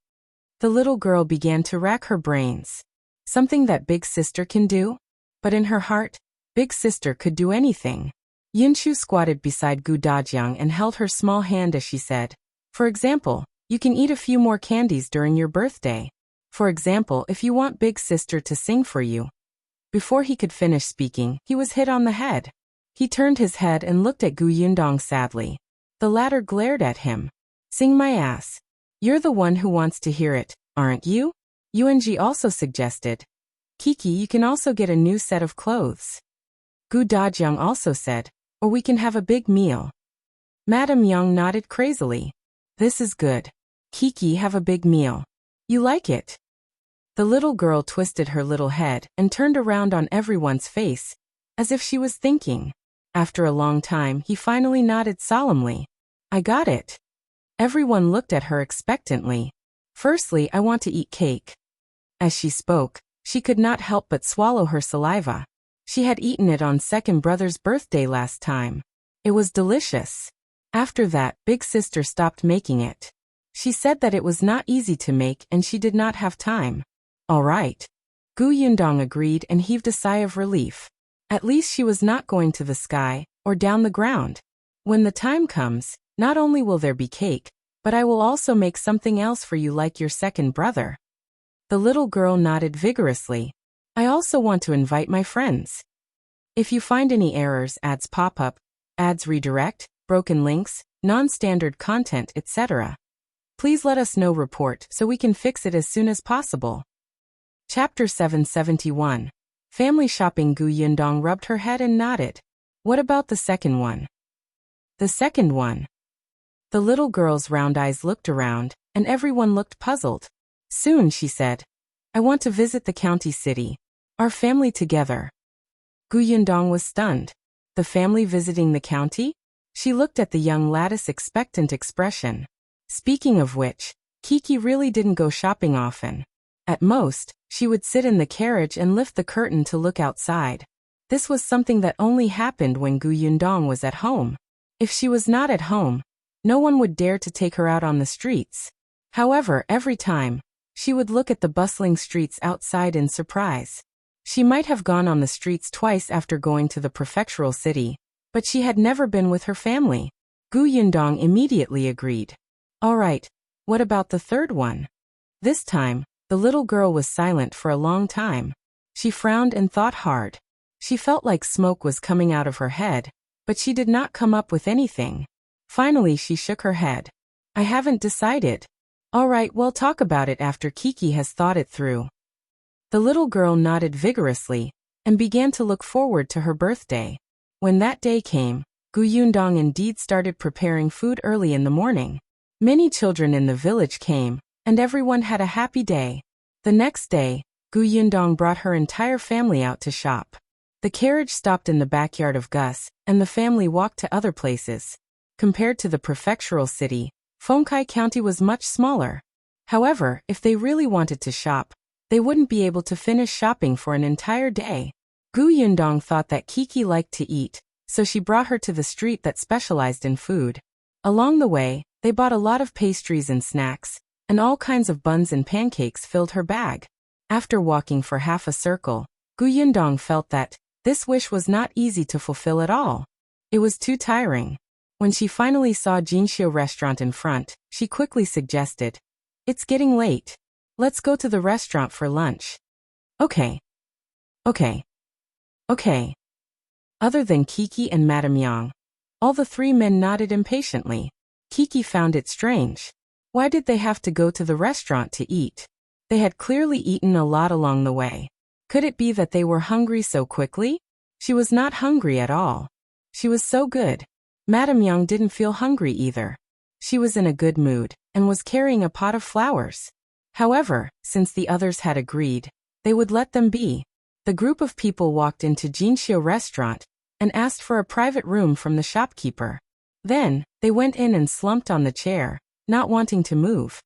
Speaker 1: The little girl began to rack her brains. Something that big sister can do? But in her heart, big sister could do anything. Yunshu squatted beside Gu Dajiang and held her small hand as she said, for example, you can eat a few more candies during your birthday. For example, if you want big sister to sing for you. Before he could finish speaking, he was hit on the head. He turned his head and looked at Gu Yundong sadly. The latter glared at him. Sing my ass. You're the one who wants to hear it, aren't you? Yuanji also suggested. Kiki, you can also get a new set of clothes. Gu Dajiang also said, or we can have a big meal. Madame Yang nodded crazily. This is good. Kiki, have a big meal. You like it? The little girl twisted her little head and turned around on everyone's face, as if she was thinking. After a long time, he finally nodded solemnly. I got it. Everyone looked at her expectantly. Firstly, I want to eat cake. As she spoke, she could not help but swallow her saliva. She had eaten it on second brother's birthday last time. It was delicious. After that, big sister stopped making it. She said that it was not easy to make and she did not have time. All right. Gu Yundong agreed and heaved a sigh of relief. At least she was not going to the sky, or down the ground. When the time comes, not only will there be cake, but I will also make something else for you like your second brother. The little girl nodded vigorously. I also want to invite my friends. If you find any errors, ads pop up, ads redirect, broken links, non-standard content, etc., please let us know. Report so we can fix it as soon as possible. Chapter 771. Family shopping. Gu Yundong rubbed her head and nodded. What about the second one? The second one. The little girl's round eyes looked around, and everyone looked puzzled. Soon, she said, I want to visit the county city. Our family together. Gu Yundong was stunned. The family visiting the county? She looked at the young lattice expectant expression. Speaking of which, Kiki really didn't go shopping often. At most, she would sit in the carriage and lift the curtain to look outside. This was something that only happened when Yundong was at home. If she was not at home, no one would dare to take her out on the streets. However, every time, she would look at the bustling streets outside in surprise. She might have gone on the streets twice after going to the prefectural city, but she had never been with her family. Yundong immediately agreed. All right, what about the third one? This time, the little girl was silent for a long time. She frowned and thought hard. She felt like smoke was coming out of her head, but she did not come up with anything. Finally, she shook her head. I haven't decided. All right, we'll talk about it after Kiki has thought it through. The little girl nodded vigorously and began to look forward to her birthday. When that day came, Yundong indeed started preparing food early in the morning. Many children in the village came, and everyone had a happy day. The next day, Yundong brought her entire family out to shop. The carriage stopped in the backyard of Gus, and the family walked to other places. Compared to the prefectural city, Feng County was much smaller. However, if they really wanted to shop, they wouldn't be able to finish shopping for an entire day. Yundong thought that Kiki liked to eat, so she brought her to the street that specialized in food. Along the way, they bought a lot of pastries and snacks, and all kinds of buns and pancakes filled her bag. After walking for half a circle, Yundong felt that this wish was not easy to fulfill at all. It was too tiring. When she finally saw Jinxiu restaurant in front, she quickly suggested, "It's getting late. Let's go to the restaurant for lunch." Okay. Other than Kiki and Madame Yang, all the three men nodded impatiently. Kiki found it strange. Why did they have to go to the restaurant to eat? They had clearly eaten a lot along the way. Could it be that they were hungry so quickly? She was not hungry at all. She was so good. Madame Yang didn't feel hungry either. She was in a good mood and was carrying a pot of flowers. However, since the others had agreed, they would let them be. The group of people walked into Jinxiu restaurant and asked for a private room from the shopkeeper. Then, they went in and slumped on the chair, not wanting to move.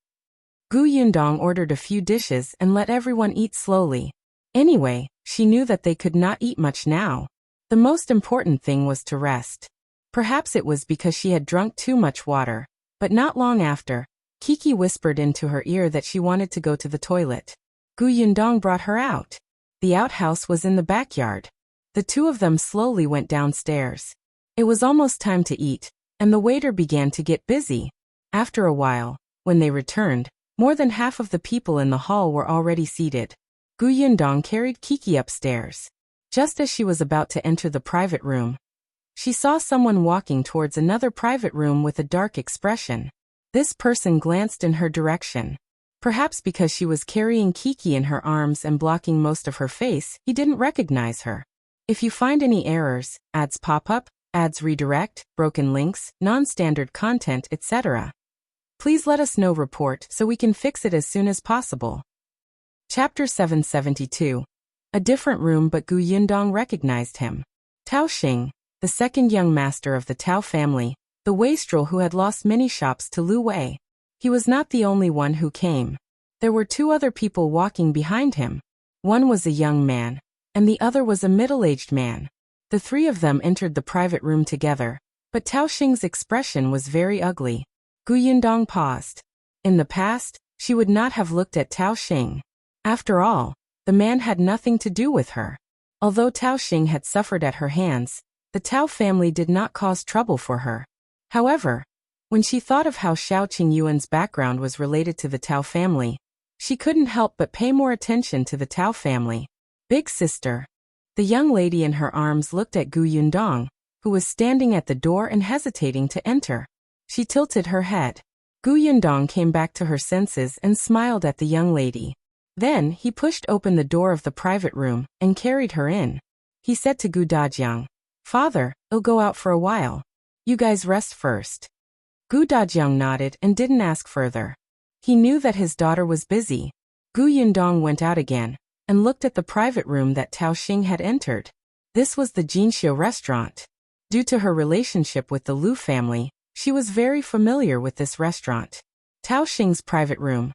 Speaker 1: Yundong ordered a few dishes and let everyone eat slowly. Anyway, she knew that they could not eat much now. The most important thing was to rest. Perhaps it was because she had drunk too much water, but not long after, Kiki whispered into her ear that she wanted to go to the toilet. Yundong brought her out. The outhouse was in the backyard. The two of them slowly went downstairs. It was almost time to eat, and the waiter began to get busy. After a while, when they returned, more than half of the people in the hall were already seated. Yundong carried Kiki upstairs. Just as she was about to enter the private room, she saw someone walking towards another private room with a dark expression. This person glanced in her direction. Perhaps because she was carrying Kiki in her arms and blocking most of her face, he didn't recognize her. If you find any errors, ads pop up, ads redirect, broken links, non-standard content, etc., please let us know report so we can fix it as soon as possible. Chapter 772. A different room, but Yundong recognized him. Tao Xing, the second young master of the Tao family, the wastrel who had lost many shops to Lu Wei. He was not the only one who came. There were two other people walking behind him. One was a young man, and the other was a middle-aged man. The three of them entered the private room together, but Tao Xing's expression was very ugly. Yundong paused. In the past, she would not have looked at Tao Xing. After all, the man had nothing to do with her. Although Tao Xing had suffered at her hands, the Tao family did not cause trouble for her. However, when she thought of how Shao Qingyuan's background was related to the Tao family, she couldn't help but pay more attention to the Tao family. Big sister. The young lady in her arms looked at Yundong, who was standing at the door and hesitating to enter. She tilted her head. Yundong came back to her senses and smiled at the young lady. Then, he pushed open the door of the private room and carried her in. He said to Dajiang, "Father, I'll go out for a while. You guys rest first." Dajiang nodded and didn't ask further. He knew that his daughter was busy. Yundong went out again and looked at the private room that Tao Xing had entered. This was the Jinxiu restaurant. Due to her relationship with the Lu family, she was very familiar with this restaurant. Tao Xing's private room.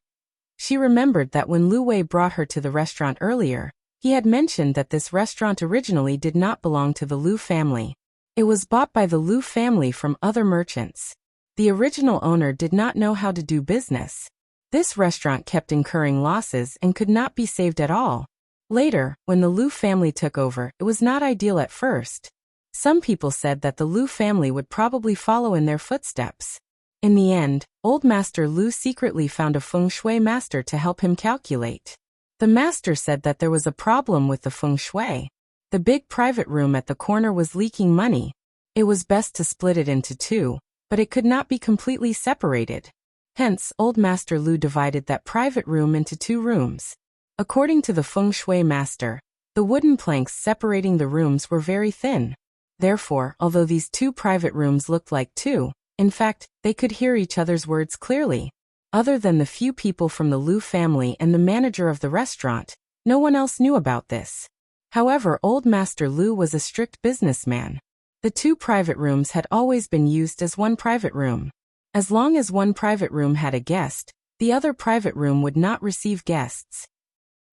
Speaker 1: She remembered that when Lu Wei brought her to the restaurant earlier, he had mentioned that this restaurant originally did not belong to the Lu family. It was bought by the Lu family from other merchants. The original owner did not know how to do business. This restaurant kept incurring losses and could not be saved at all. Later, when the Lu family took over, it was not ideal at first. Some people said that the Lu family would probably follow in their footsteps. In the end, old Master Lu secretly found a feng shui master to help him calculate. The master said that there was a problem with the feng shui. The big private room at the corner was leaking money. It was best to split it into two, but it could not be completely separated. Hence, old Master Lu divided that private room into 2 rooms. According to the feng shui master, the wooden planks separating the rooms were very thin. Therefore, although these 2 private rooms looked like 2, in fact, they could hear each other's words clearly. Other than the few people from the Lu family and the manager of the restaurant, no one else knew about this. However, old Master Lu was a strict businessman. The 2 private rooms had always been used as one private room. As long as one private room had a guest, the other private room would not receive guests.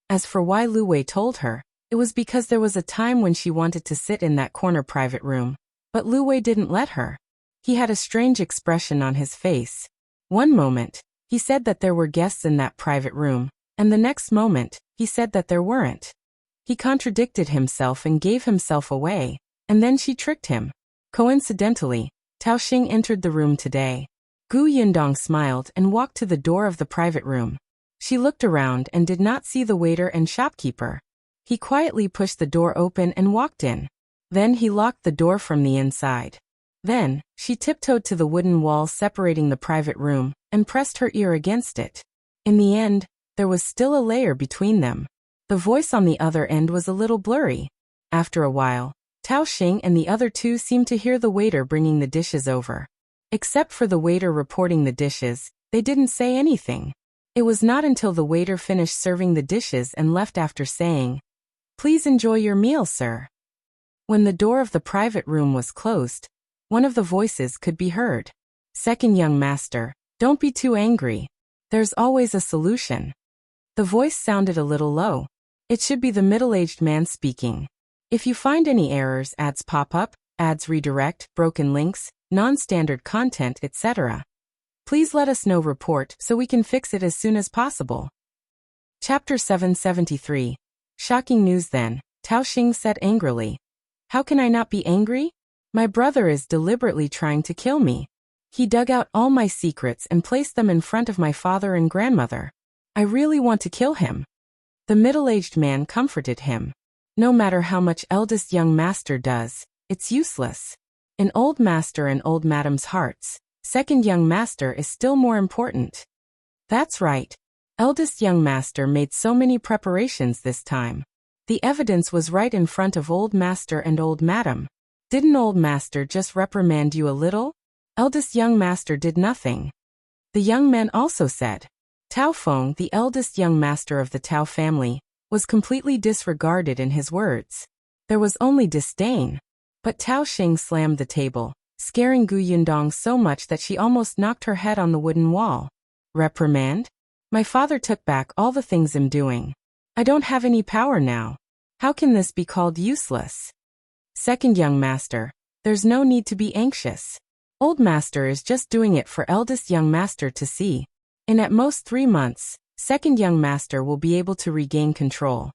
Speaker 1: As for why Lu Wei told her, it was because there was a time when she wanted to sit in that corner private room, but Lu Wei didn't let her. He had a strange expression on his face. One moment, he said that there were guests in that private room, and the next moment, he said that there weren't. He contradicted himself and gave himself away, and then she tricked him. Coincidentally, Tao Xing entered the room today. Gu Yundong smiled and walked to the door of the private room. She looked around and did not see the waiter and shopkeeper. He quietly pushed the door open and walked in. Then he locked the door from the inside. Then, she tiptoed to the wooden wall separating the private room and pressed her ear against it. In the end, there was still a layer between them. The voice on the other end was a little blurry. After a while, Tao Xing and the other 2 seemed to hear the waiter bringing the dishes over. Except for the waiter reporting the dishes, they didn't say anything. It was not until the waiter finished serving the dishes and left after saying, "Please enjoy your meal, sir." When the door of the private room was closed, one of the voices could be heard. "Second young master, don't be too angry. There's always a solution." The voice sounded a little low. It should be the middle-aged man speaking. If you find any errors, ads pop up, ads redirect, broken links, non-standard content, etc., please let us know report so we can fix it as soon as possible. Chapter 773. Shocking news then, Tao Xing said angrily. How can I not be angry? My brother is deliberately trying to kill me. He dug out all my secrets and placed them in front of my father and grandmother. I really want to kill him. The middle-aged man comforted him. No matter how much eldest young master does, it's useless. In old master and old madam's hearts, second young master is still more important. That's right. Eldest young master made so many preparations this time. The evidence was right in front of old master and old madam. Didn't old master just reprimand you a little? Eldest young master did nothing. The young man also said. Tao Feng, the eldest young master of the Tao family, was completely disregarded in his words. There was only disdain. But Tao Xing slammed the table, scaring Gu Yundong so much that she almost knocked her head on the wooden wall. Reprimand? My father took back all the things I'm doing. I don't have any power now. How can this be called useless? Second young master, there's no need to be anxious. Old master is just doing it for eldest young master to see. In at most 3 months, second young master will be able to regain control.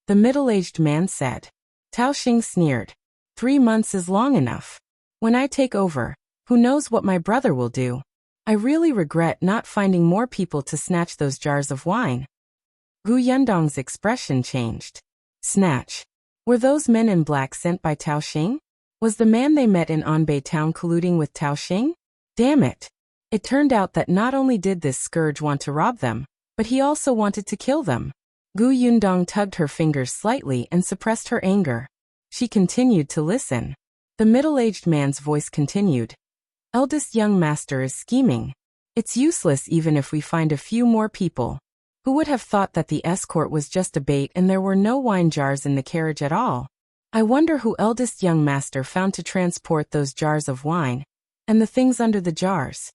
Speaker 1: The middle-aged man said. Tao Xing sneered. 3 months is long enough. When I take over, who knows what my brother will do? I really regret not finding more people to snatch those jars of wine. Gu Yundong's expression changed. Snatch. Were those men in black sent by Tao Xing? Was the man they met in Anbei town colluding with Tao Xing? Damn it. It turned out that not only did this scourge want to rob them, but he also wanted to kill them. Gu Yundong tugged her fingers slightly and suppressed her anger. She continued to listen. The middle-aged man's voice continued. Eldest young master is scheming. It's useless even if we find a few more people. Who would have thought that the escort was just a bait and there were no wine jars in the carriage at all? I wonder who eldest young master found to transport those jars of wine, and the things under the jars.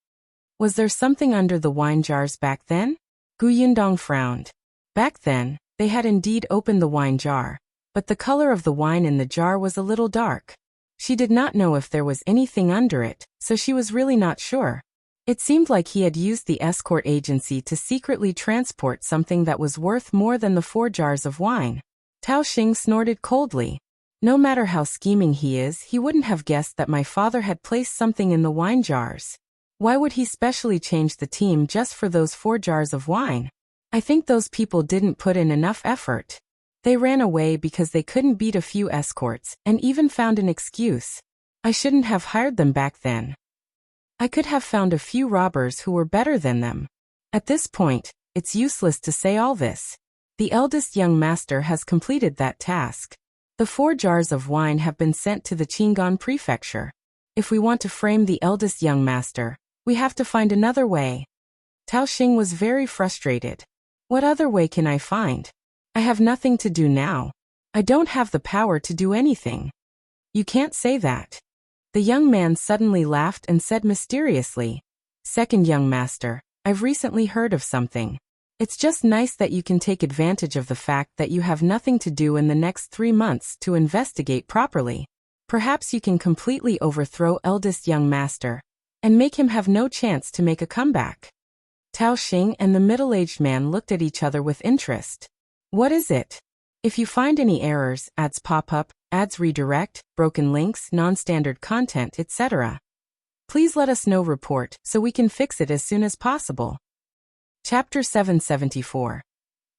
Speaker 1: Was there something under the wine jars back then? Gu Yundong frowned. Back then, they had indeed opened the wine jar, but the color of the wine in the jar was a little dark. She did not know if there was anything under it, so she was really not sure. It seemed like he had used the escort agency to secretly transport something that was worth more than the 4 jars of wine. Tao Xing snorted coldly. No matter how scheming he is, he wouldn't have guessed that my father had placed something in the wine jars. Why would he specially change the team just for those 4 jars of wine? I think those people didn't put in enough effort. They ran away because they couldn't beat a few escorts, and even found an excuse. I shouldn't have hired them back then. I could have found a few robbers who were better than them. At this point, it's useless to say all this. The eldest young master has completed that task. The 4 jars of wine have been sent to the Qingyuan Prefecture. If we want to frame the eldest young master, we have to find another way. Tao Xing was very frustrated. What other way can I find? I have nothing to do now. I don't have the power to do anything. You can't say that. The young man suddenly laughed and said mysteriously, "Second young master, I've recently heard of something. It's just nice that you can take advantage of the fact that you have nothing to do in the next 3 months to investigate properly. Perhaps you can completely overthrow eldest young master and make him have no chance to make a comeback." Tao Xing and the middle-aged man looked at each other with interest. What is it? If you find any errors, ads pop up, ads redirect, broken links, non-standard content, etc., please let us know report so we can fix it as soon as possible. Chapter 774.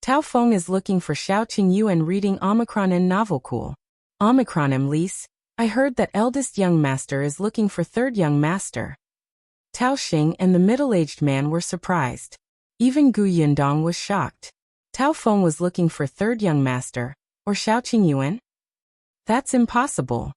Speaker 1: Tao Feng is looking for Shao Qingyuan reading Omicron and novel cool. Omicron Lise, I heard that eldest young master is looking for third young master. Tao Xing and the middle-aged man were surprised. Even Gu Yundong was shocked. Tao Feng was looking for third young master, or Shao Qingyuan? That's impossible.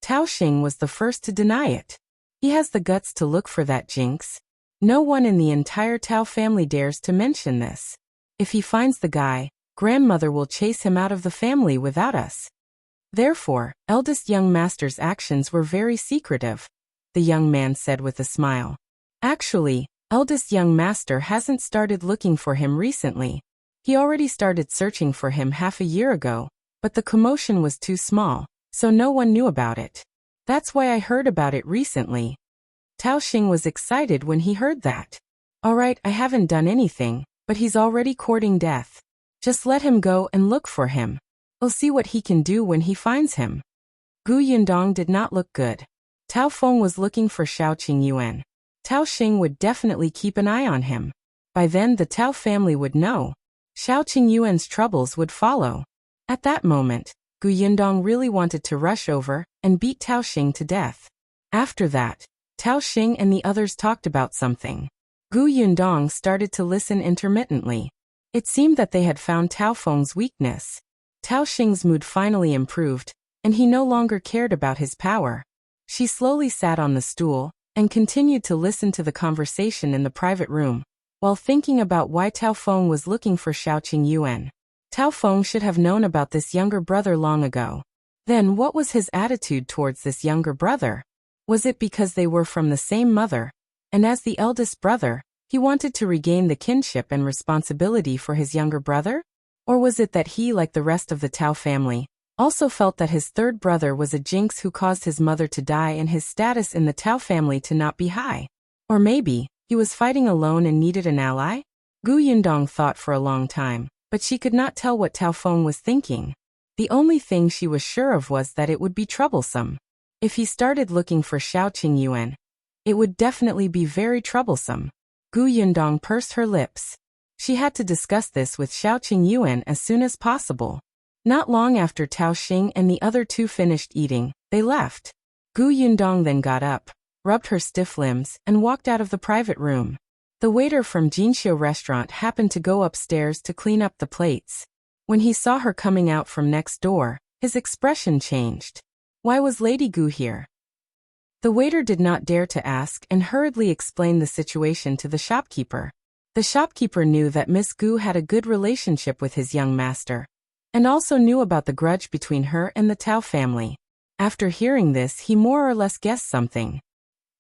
Speaker 1: Tao Xing was the first to deny it. He has the guts to look for that jinx. No one in the entire Tao family dares to mention this. If he finds the guy, grandmother will chase him out of the family without us. Therefore, eldest young master's actions were very secretive, the young man said with a smile. Actually, eldest young master hasn't started looking for him recently. He already started searching for him half a year ago, but the commotion was too small, so no one knew about it. That's why I heard about it recently. Tao Xing was excited when he heard that. Alright, I haven't done anything, but he's already courting death. Just let him go and look for him. We'll see what he can do when he finds him. Gu Yundong did not look good. Tao Feng was looking for Shao Qingyuan. Tao Xing would definitely keep an eye on him. By then the Tao family would know. Shao Qingyuan's troubles would follow. At that moment, Gu Yundong really wanted to rush over and beat Tao Xing to death. After that, Tao Xing and the others talked about something. Gu Yundong started to listen intermittently. It seemed that they had found Tao Feng's weakness. Tao Xing's mood finally improved, and he no longer cared about his power. She slowly sat on the stool and continued to listen to the conversation in the private room, while thinking about why Tao Feng was looking for Shao Qingyuan. Tao Feng should have known about this younger brother long ago. Then what was his attitude towards this younger brother? Was it because they were from the same mother, and as the eldest brother, he wanted to regain the kinship and responsibility for his younger brother? Or was it that he, like the rest of the Tao family, also felt that his third brother was a jinx who caused his mother to die and his status in the Tao family to not be high? Or maybe he was fighting alone and needed an ally? Gu Yundong thought for a long time, but she could not tell what Tao Feng was thinking. The only thing she was sure of was that it would be troublesome. If he started looking for Shao Qingyuan, it would definitely be very troublesome. Gu Yundong pursed her lips. She had to discuss this with Shao Qingyuan as soon as possible. Not long after Tao Xing and the other two finished eating, they left. Gu Yundong then got up, rubbed her stiff limbs, and walked out of the private room. The waiter from Jinxiu restaurant happened to go upstairs to clean up the plates. When he saw her coming out from next door, his expression changed. Why was Lady Gu here? The waiter did not dare to ask and hurriedly explained the situation to the shopkeeper. The shopkeeper knew that Miss Gu had a good relationship with his young master, and also knew about the grudge between her and the Tao family. After hearing this, he more or less guessed something.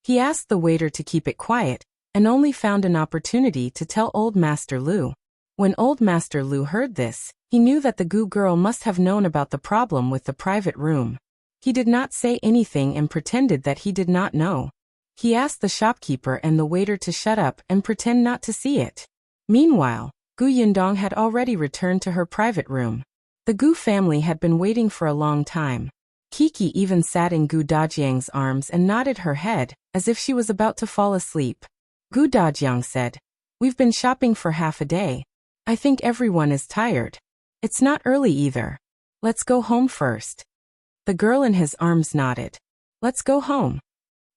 Speaker 1: He asked the waiter to keep it quiet, and only found an opportunity to tell Old Master Lu. When Old Master Lu heard this, he knew that the Gu girl must have known about the problem with the private room. He did not say anything and pretended that he did not know. He asked the shopkeeper and the waiter to shut up and pretend not to see it. Meanwhile, Gu Yundong had already returned to her private room. The Gu family had been waiting for a long time. Kiki even sat in Gu Dajiang's arms and nodded her head, as if she was about to fall asleep. Gu Dajiang said, "We've been shopping for half a day. I think everyone is tired. It's not early either. Let's go home first." The girl in his arms nodded. Let's go home.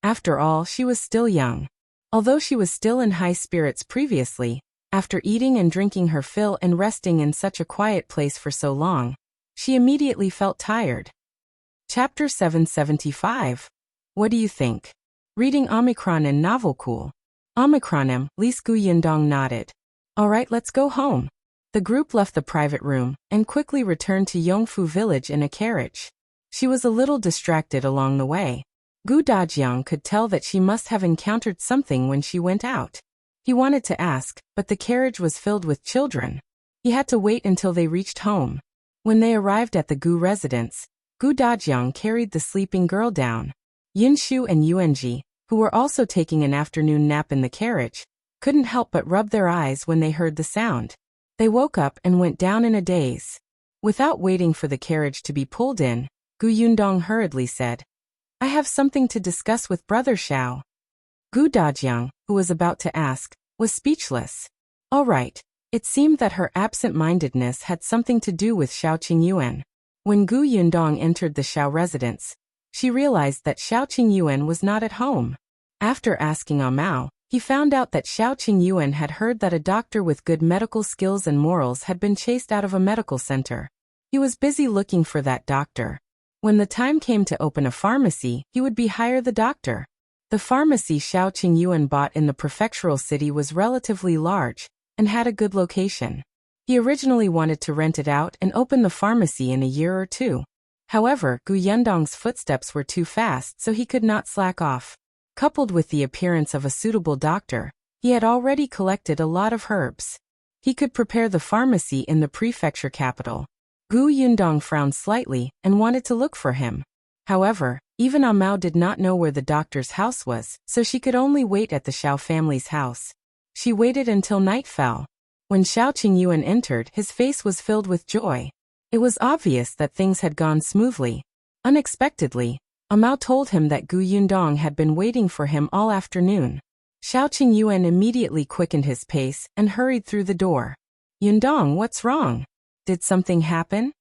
Speaker 1: After all, she was still young. Although she was still in high spirits previously, after eating and drinking her fill and resting in such a quiet place for so long, she immediately felt tired. Chapter 775. What do you think? Reading Omicron and Novel Cool. Omicronem, Lis Gu Yundong nodded. Alright, let's go home. The group left the private room and quickly returned to Yongfu village in a carriage. She was a little distracted along the way. Gu Dajiang could tell that she must have encountered something when she went out. He wanted to ask, but the carriage was filled with children. He had to wait until they reached home. When they arrived at the Gu residence, Gu Dajiang carried the sleeping girl down. Yinshu and Yuanji, who were also taking an afternoon nap in the carriage, couldn't help but rub their eyes when they heard the sound. They woke up and went down in a daze. Without waiting for the carriage to be pulled in, Gu Yundong hurriedly said, I have something to discuss with Brother Shao. Gu Dajiang, who was about to ask, was speechless. All right, it seemed that her absent-mindedness had something to do with Shao Qingyuan. When Gu Yundong entered the Shao residence, she realized that Shao Qingyuan was not at home. After asking Mao, he found out that Shao Qingyuan had heard that a doctor with good medical skills and morals had been chased out of a medical center. He was busy looking for that doctor. When the time came to open a pharmacy, he would be hire the doctor. The pharmacy Shao Qingyuan bought in the prefectural city was relatively large and had a good location. He originally wanted to rent it out and open the pharmacy in a year or two. However, Gu Yundong's footsteps were too fast, so he could not slack off. Coupled with the appearance of a suitable doctor, he had already collected a lot of herbs. He could prepare the pharmacy in the prefecture capital. Gu Yundong frowned slightly and wanted to look for him. However, even Mao did not know where the doctor's house was, so she could only wait at the Shao family's house. She waited until night fell. When Shao Qingyuan entered, his face was filled with joy. It was obvious that things had gone smoothly. Unexpectedly, Mao told him that Gu Yundong had been waiting for him all afternoon. Shao Qingyuan immediately quickened his pace and hurried through the door. Yundong, what's wrong? Did something happen?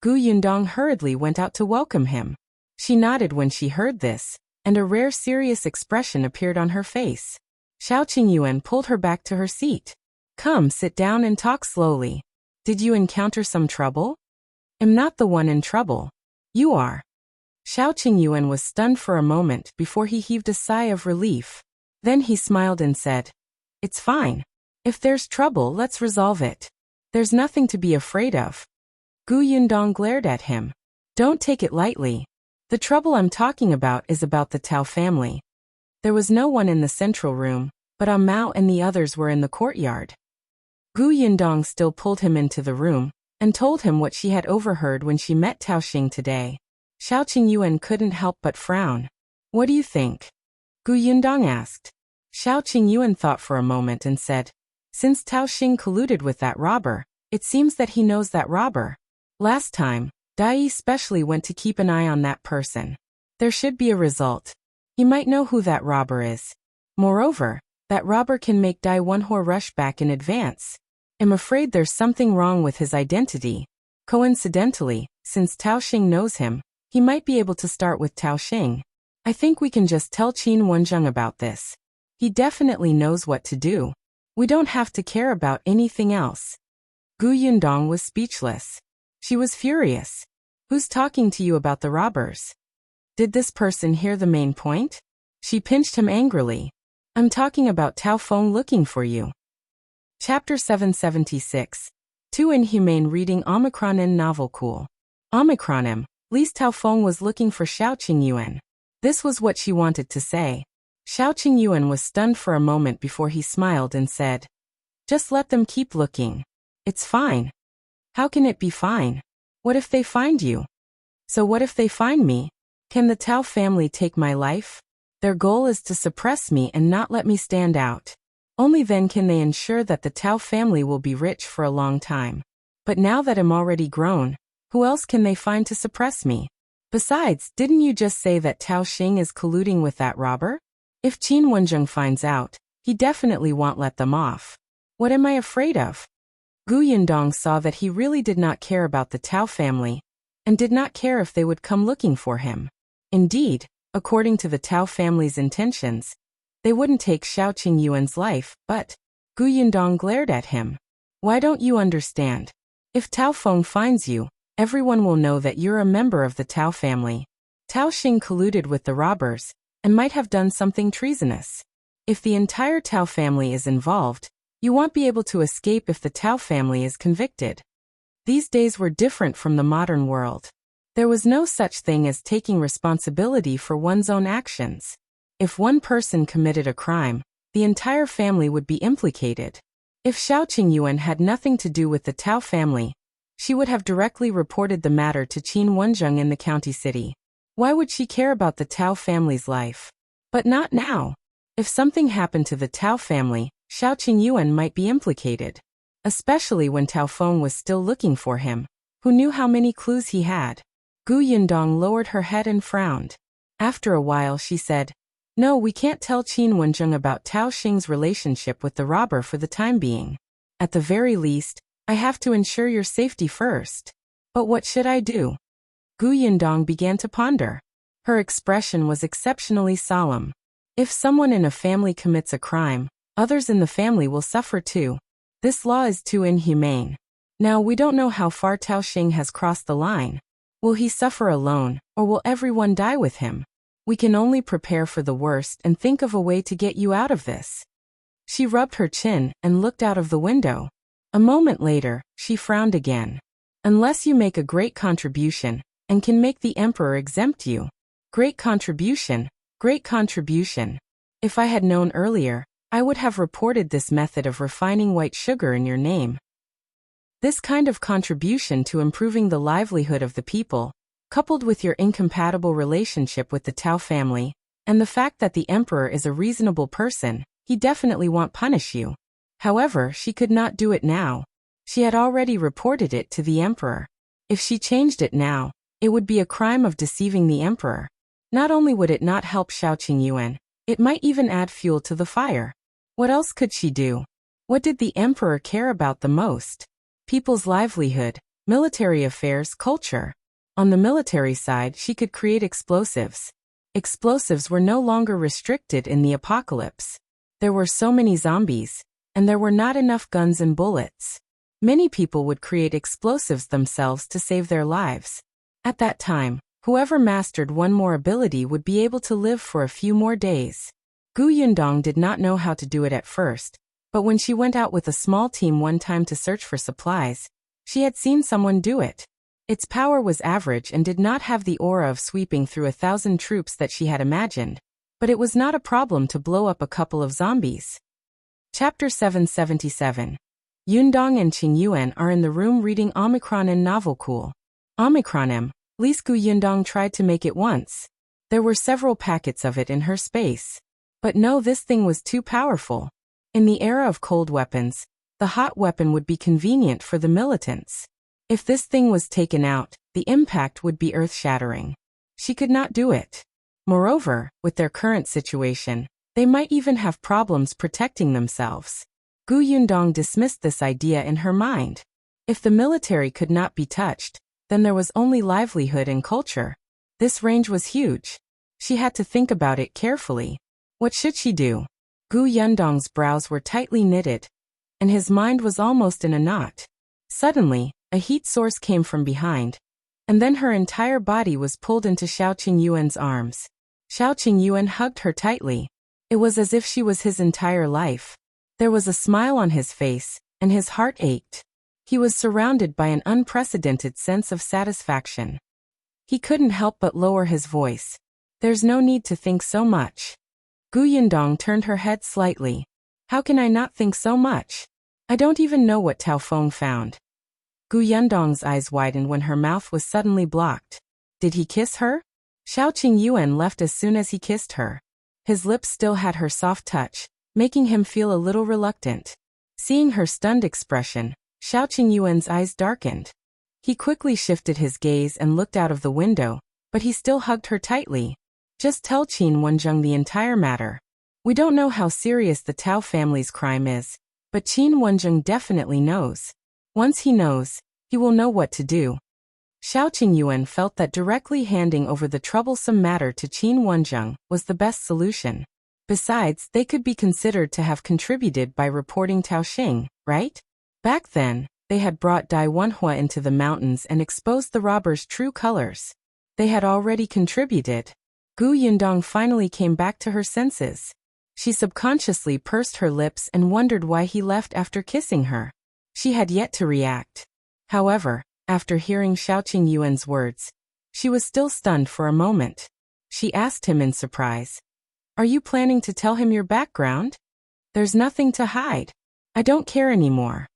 Speaker 1: Gu Yundong hurriedly went out to welcome him. She nodded when she heard this, and a rare serious expression appeared on her face. Shao Qingyuan pulled her back to her seat. Come, sit down and talk slowly. Did you encounter some trouble? I'm not the one in trouble. You are. Shao Qingyuan was stunned for a moment before he heaved a sigh of relief. Then he smiled and said, It's fine. If there's trouble, let's resolve it. There's nothing to be afraid of. Gu Yundong glared at him. Don't take it lightly. The trouble I'm talking about is about the Tao family. There was no one in the central room, but Mao and the others were in the courtyard. Gu Yundong still pulled him into the room and told him what she had overheard when she met Tao Xing today. Shao Qingyuan couldn't help but frown. What do you think? Gu Yundong asked. Shao Qingyuan thought for a moment and said, Since Tao Xing colluded with that robber, it seems that he knows that robber. Last time, Dai specially went to keep an eye on that person. There should be a result. He might know who that robber is. Moreover, that robber can make Dai Wenhuo rush back in advance. I'm afraid there's something wrong with his identity. Coincidentally, since Tao Xing knows him, he might be able to start with Tao Xing. I think we can just tell Qin Wenzheng about this. He definitely knows what to do. We don't have to care about anything else. Gu Yundong was speechless. She was furious. Who's talking to you about the robbers? Did this person hear the main point? She pinched him angrily. I'm talking about Tao Feng looking for you. Chapter 776. 2 Inhumane reading Omicron and Novel Cool. Omicronem, Lis Tao Feng was looking for Shao Qingyuan. This was what she wanted to say. Shao Qingyuan was stunned for a moment before he smiled and said, "Just let them keep looking. It's fine." "How can it be fine? What if they find you?" "So what if they find me? Can the Tao family take my life? Their goal is to suppress me and not let me stand out. Only then can they ensure that the Tao family will be rich for a long time. But now that I'm already grown, who else can they find to suppress me? Besides, didn't you just say that Tao Xing is colluding with that robber? If Qin Wenjing finds out, he definitely won't let them off. What am I afraid of?" Gu Yundong saw that he really did not care about the Tao family, and did not care if they would come looking for him. Indeed, according to the Tao family's intentions, they wouldn't take Shao Qingyuan's life, but Gu Yundong glared at him. "Why don't you understand? If Tao Feng finds you, everyone will know that you're a member of the Tao family. Tao Xing colluded with the robbers, and might have done something treasonous. If the entire Tao family is involved, you won't be able to escape if the Tao family is convicted." These days were different from the modern world. There was no such thing as taking responsibility for one's own actions. If one person committed a crime, the entire family would be implicated. If Shao Qingyuan had nothing to do with the Tao family, she would have directly reported the matter to Qin Wenjing in the county city. Why would she care about the Tao family's life? But not now. If something happened to the Tao family, Shao Qingyuan might be implicated. Especially when Tao Feng was still looking for him. Who knew how many clues he had? Gu Yundong lowered her head and frowned. After a while she said, "No, we can't tell Qin Wenjing about Tao Xing's relationship with the robber for the time being. At the very least, I have to ensure your safety first. But what should I do?" Gu Yundong began to ponder. Her expression was exceptionally solemn. If someone in a family commits a crime, others in the family will suffer too. This law is too inhumane. Now we don't know how far Tao Xing has crossed the line. Will he suffer alone, or will everyone die with him? We can only prepare for the worst and think of a way to get you out of this. She rubbed her chin and looked out of the window. A moment later, she frowned again. "Unless you make a great contribution, and can make the emperor exempt you." Great contribution, great contribution. If I had known earlier, I would have reported this method of refining white sugar in your name. This kind of contribution to improving the livelihood of the people, coupled with your incompatible relationship with the Tao family, and the fact that the emperor is a reasonable person, he definitely won't punish you. However, she could not do it now. She had already reported it to the emperor. If she changed it now, it would be a crime of deceiving the emperor. Not only would it not help Shao Qingyuan, it might even add fuel to the fire. What else could she do? What did the emperor care about the most? People's livelihood, military affairs, culture. On the military side, she could create explosives. Explosives were no longer restricted in the apocalypse. There were so many zombies, and there were not enough guns and bullets. Many people would create explosives themselves to save their lives. At that time, whoever mastered one more ability would be able to live for a few more days. Gu Yundong did not know how to do it at first, but when she went out with a small team one time to search for supplies, she had seen someone do it. Its power was average and did not have the aura of sweeping through 1,000 troops that she had imagined, but it was not a problem to blow up a couple of zombies. Chapter 777. Yundong and Qingyuan are in the room reading Omicron and novel Cool. Omicron Gu Yundong tried to make it once. There were several packets of it in her space. But no, this thing was too powerful. In the era of cold weapons, the hot weapon would be convenient for the militants. If this thing was taken out, the impact would be earth-shattering. She could not do it. Moreover, with their current situation, they might even have problems protecting themselves. Gu Yundong dismissed this idea in her mind. If the military could not be touched, then there was only livelihood and culture. This range was huge. She had to think about it carefully. What should she do? Gu Yundong's brows were tightly knitted, and his mind was almost in a knot. Suddenly, a heat source came from behind, and then her entire body was pulled into Shao Qingyuan's arms. Shao Qingyuan hugged her tightly. It was as if she was his entire life. There was a smile on his face, and his heart ached. He was surrounded by an unprecedented sense of satisfaction. He couldn't help but lower his voice. "There's no need to think so much." Gu Yundong turned her head slightly. How can I not think so much? I don't even know what Tao Feng found. Gu Yundong's eyes widened when her mouth was suddenly blocked. Did he kiss her? Shao Qingyuan left as soon as he kissed her. His lips still had her soft touch, making him feel a little reluctant. Seeing her stunned expression, Shao Qingyuan's eyes darkened. He quickly shifted his gaze and looked out of the window, but he still hugged her tightly. Just tell Qin Wenjung the entire matter. We don't know how serious the Tao family's crime is, but Qin Wenjung definitely knows. Once he knows, he will know what to do. Shao Qingyuan felt that directly handing over the troublesome matter to Qin Wenjung was the best solution. Besides, they could be considered to have contributed by reporting Tao Xing, right? Back then, they had brought Wenhuo into the mountains and exposed the robbers' true colors. They had already contributed. Gu Yundong finally came back to her senses. She subconsciously pursed her lips and wondered why he left after kissing her. She had yet to react. However, after hearing Shao Qingyuan's words, she was still stunned for a moment. She asked him in surprise, "Are you planning to tell him your background?" "There's nothing to hide. I don't care anymore."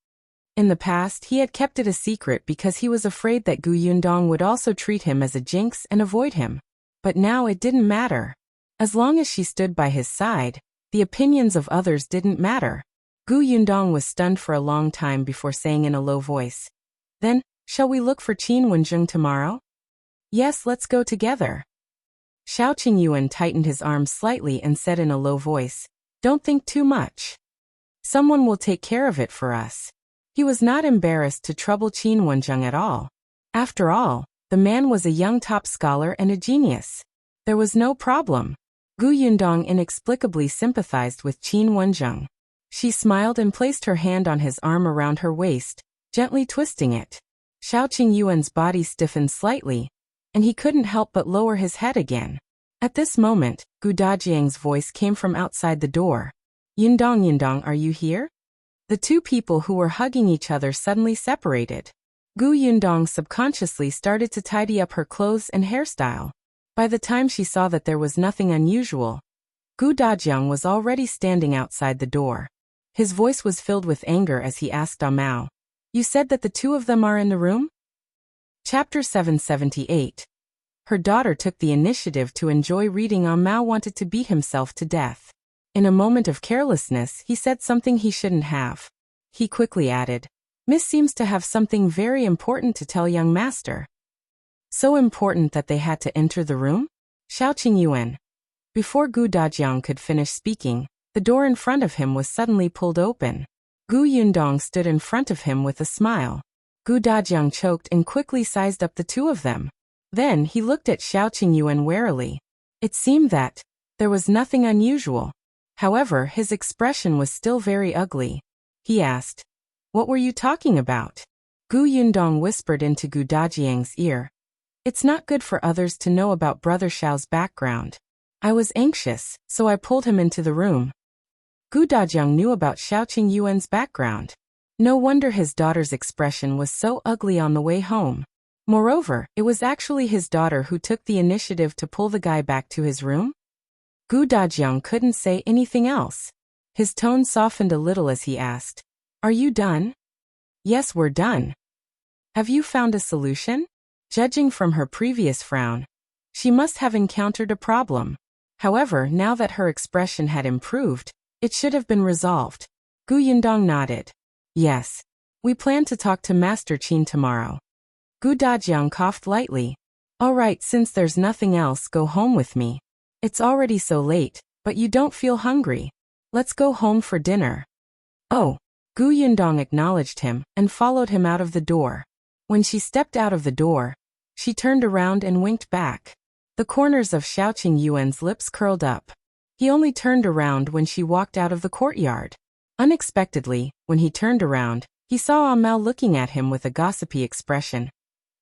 Speaker 1: In the past, he had kept it a secret because he was afraid that Gu Yundong would also treat him as a jinx and avoid him. But now it didn't matter. As long as she stood by his side, the opinions of others didn't matter. Gu Yundong was stunned for a long time before saying in a low voice, "Then, shall we look for Qin Wenjung tomorrow?" "Yes, let's go together." Shao Qingyuan tightened his arms slightly and said in a low voice, "Don't think too much. Someone will take care of it for us." He was not embarrassed to trouble Qin Wenjung at all. After all, the man was a young top scholar and a genius. There was no problem. Gu Yundong inexplicably sympathized with Qin Wenjung. She smiled and placed her hand on his arm around her waist, gently twisting it. Shao Qingyuan's body stiffened slightly, and he couldn't help but lower his head again. At this moment, Gu Dajiang's voice came from outside the door. Yundong, are you here?" The two people who were hugging each other suddenly separated. Gu Yundong subconsciously started to tidy up her clothes and hairstyle. By the time she saw that there was nothing unusual, Gu Dajiang was already standing outside the door. His voice was filled with anger as he asked Mao, "You said that the two of them are in the room?" Chapter 778. Her daughter took the initiative to enjoy reading. Mao wanted to beat himself to death. In a moment of carelessness, he said something he shouldn't have. He quickly added, "Miss seems to have something very important to tell young master." So important that they had to enter the room? Shao Qingyuan. Before Gu Dajiang could finish speaking, the door in front of him was suddenly pulled open. Gu Yundong stood in front of him with a smile. Gu Dajiang choked and quickly sized up the two of them. Then he looked at Shao Qingyuan warily. It seemed that there was nothing unusual. However, his expression was still very ugly. He asked, "What were you talking about?" Gu Yundong whispered into Gu Dajiang's ear, "It's not good for others to know about Brother Shao's background. I was anxious, so I pulled him into the room." Gu Dajiang knew about Shao Qingyuan's background. No wonder his daughter's expression was so ugly on the way home. Moreover, it was actually his daughter who took the initiative to pull the guy back to his room. Gu Dajiang couldn't say anything else. His tone softened a little as he asked, "Are you done?" "Yes, we're done." "Have you found a solution?" Judging from her previous frown, she must have encountered a problem. However, now that her expression had improved, it should have been resolved. Gu Yundong nodded. "Yes. We plan to talk to Master Qin tomorrow." Gu Dajiang coughed lightly. "All right, since there's nothing else, go home with me. It's already so late, but you don't feel hungry. Let's go home for dinner." "Oh." Gu Yundong acknowledged him and followed him out of the door. When she stepped out of the door, she turned around and winked back. The corners of Shao Qingyuan's lips curled up. He only turned around when she walked out of the courtyard. Unexpectedly, when he turned around, he saw Mao looking at him with a gossipy expression,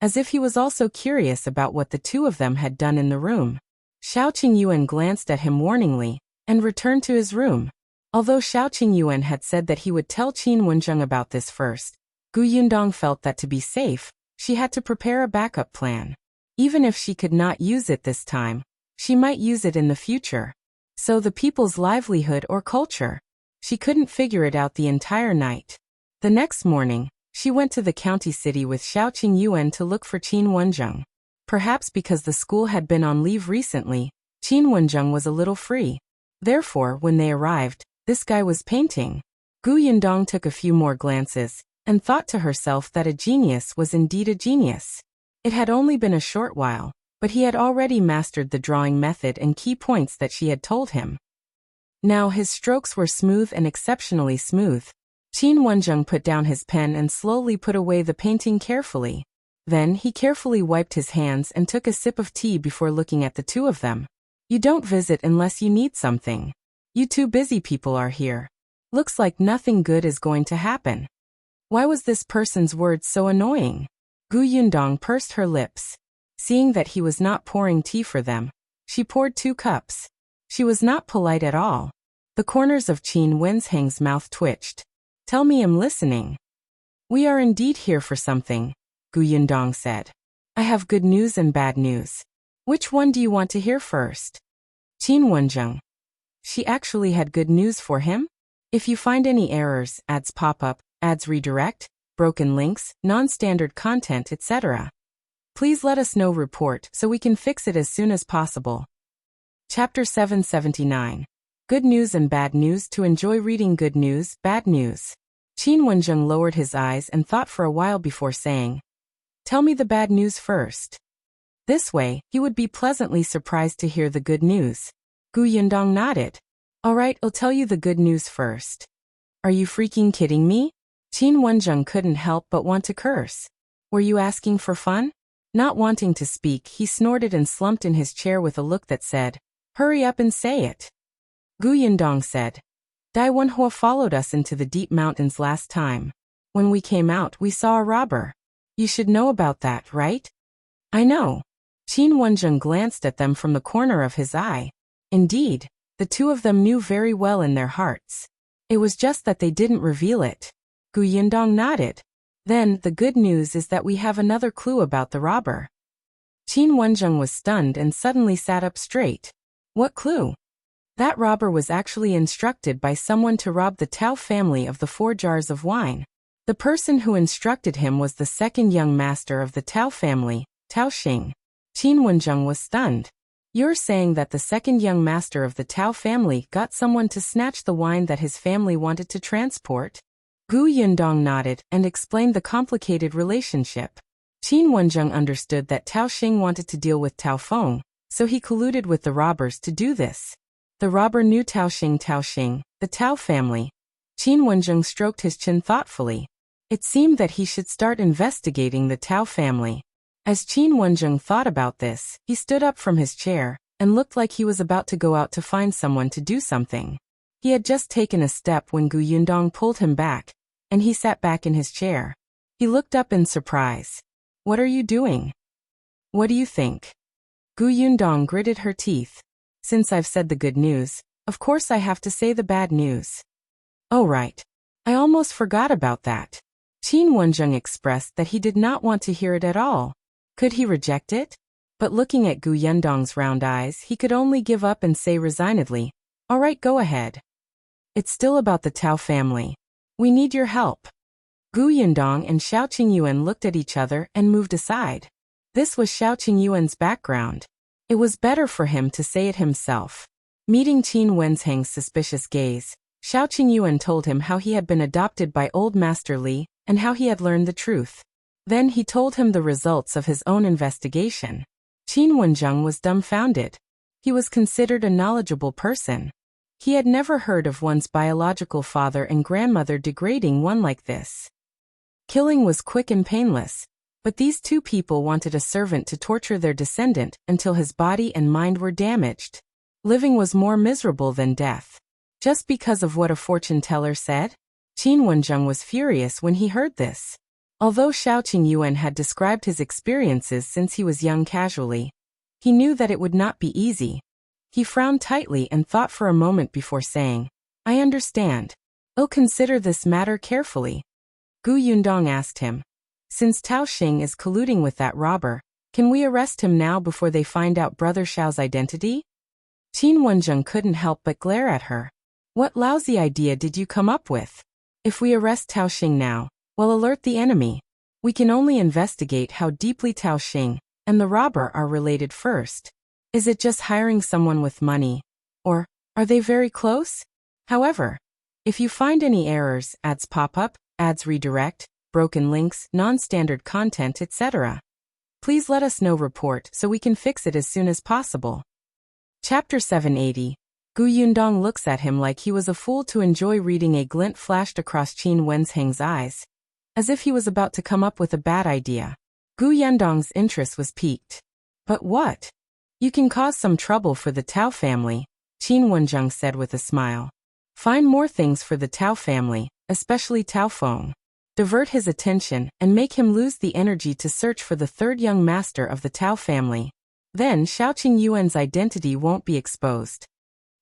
Speaker 1: as if he was also curious about what the two of them had done in the room. Shao Qingyuan glanced at him warningly and returned to his room. Although Shao Qingyuan had said that he would tell Qin Wenjung about this first, Gu Yundong felt that to be safe, she had to prepare a backup plan. Even if she could not use it this time, she might use it in the future. So the people's livelihood or culture? She couldn't figure it out the entire night. The next morning, she went to the county city with Shao Qingyuan to look for Qin Wenjung. Perhaps because the school had been on leave recently, Qin Wenjung was a little free. Therefore, when they arrived, this guy was painting. Yundong took a few more glances, and thought to herself that a genius was indeed a genius. It had only been a short while, but he had already mastered the drawing method and key points that she had told him. Now his strokes were smooth and exceptionally smooth. Qin Wenjung put down his pen and slowly put away the painting carefully. Then he carefully wiped his hands and took a sip of tea before looking at the two of them. You don't visit unless you need something. You two busy people are here. Looks like nothing good is going to happen. Why was this person's words so annoying? Yundong pursed her lips. Seeing that he was not pouring tea for them, she poured 2 cups. She was not polite at all. The corners of Qin Wenheng's mouth twitched. Tell me, I'm listening. We are indeed here for something, Yundong said. I have good news and bad news. Which one do you want to hear first? Qin Wenjung. She actually had good news for him? If you find any errors, ads pop up, ads redirect, broken links, non-standard content, etc., please let us know. Report so we can fix it as soon as possible. Chapter 779. Good news and bad news. To enjoy reading good news, bad news. Qin Wenjung lowered his eyes and thought for a while before saying, Tell me the bad news first. This way, he would be pleasantly surprised to hear the good news. Yundong nodded. All right, I'll tell you the good news first. Are you freaking kidding me? Qin Wenjung couldn't help but want to curse. Were you asking for fun? Not wanting to speak, he snorted and slumped in his chair with a look that said, Hurry up and say it. Yundong said, Wenhuo followed us into the deep mountains last time. When we came out, we saw a robber. You should know about that, right? I know. Qin Wenjung glanced at them from the corner of his eye. Indeed, the two of them knew very well in their hearts. It was just that they didn't reveal it. Yundong nodded. Then, the good news is that we have another clue about the robber. Qin Wenjung was stunned and suddenly sat up straight. What clue? That robber was actually instructed by someone to rob the Tao family of the 4 jars of wine. The person who instructed him was the second young master of the Tao family, Tao Xing. Qin Wenjung was stunned. You're saying that the second young master of the Tao family got someone to snatch the wine that his family wanted to transport? Yundong nodded and explained the complicated relationship. Qin Wenjung understood that Tao Xing wanted to deal with Tao Feng, so he colluded with the robbers to do this. The robber knew Tao Xing, the Tao family. Qin Wenjung stroked his chin thoughtfully. It seemed that he should start investigating the Tao family. As Qin Wenjung thought about this, he stood up from his chair and looked like he was about to go out to find someone to do something. He had just taken a step when Yundong pulled him back, and he sat back in his chair. He looked up in surprise. What are you doing? What do you think? Yundong gritted her teeth. Since I've said the good news, of course I have to say the bad news. Oh right. I almost forgot about that. Qin Wenjung expressed that he did not want to hear it at all. Could he reject it? But looking at Yundong's round eyes, he could only give up and say resignedly, All right, go ahead. It's still about the Tao family. We need your help. Yundong and Shao Qingyuan looked at each other and moved aside. This was Shao Qingyuan's background. It was better for him to say it himself. Meeting Qin Wenheng's suspicious gaze, Shao Qingyuan told him how he had been adopted by old Master Li, and how he had learned the truth. Then he told him the results of his own investigation. Qin Wenjung was dumbfounded. He was considered a knowledgeable person. He had never heard of one's biological father and grandmother degrading one like this. Killing was quick and painless, but these two people wanted a servant to torture their descendant until his body and mind were damaged. Living was more miserable than death. Just because of what a fortune teller said? Qin Wenjung was furious when he heard this. Although Shao Qingyuan had described his experiences since he was young casually, he knew that it would not be easy. He frowned tightly and thought for a moment before saying, I understand. I'll consider this matter carefully. Yundong asked him, Since Tao Xing is colluding with that robber, can we arrest him now before they find out Brother Shao's identity? Qin Wenjing couldn't help but glare at her. What lousy idea did you come up with? If we arrest Tao Xing now, we'll alert the enemy. We can only investigate how deeply Tao Xing and the robber are related first. Is it just hiring someone with money? Or are they very close? However, if you find any errors, ads pop up, ads redirect, broken links, non-standard content, etc., please let us know report so we can fix it as soon as possible. Chapter 780. Gu Yundong looks at him like he was a fool to enjoy reading. A glint flashed across Qin Wenheng's eyes, as if he was about to come up with a bad idea. Gu Yundong's interest was piqued. But what? You can cause some trouble for the Tao family, Qin Wenjing said with a smile. Find more things for the Tao family, especially Tao Feng. Divert his attention and make him lose the energy to search for the third young master of the Tao family. Then Shao Qingyuan's identity won't be exposed.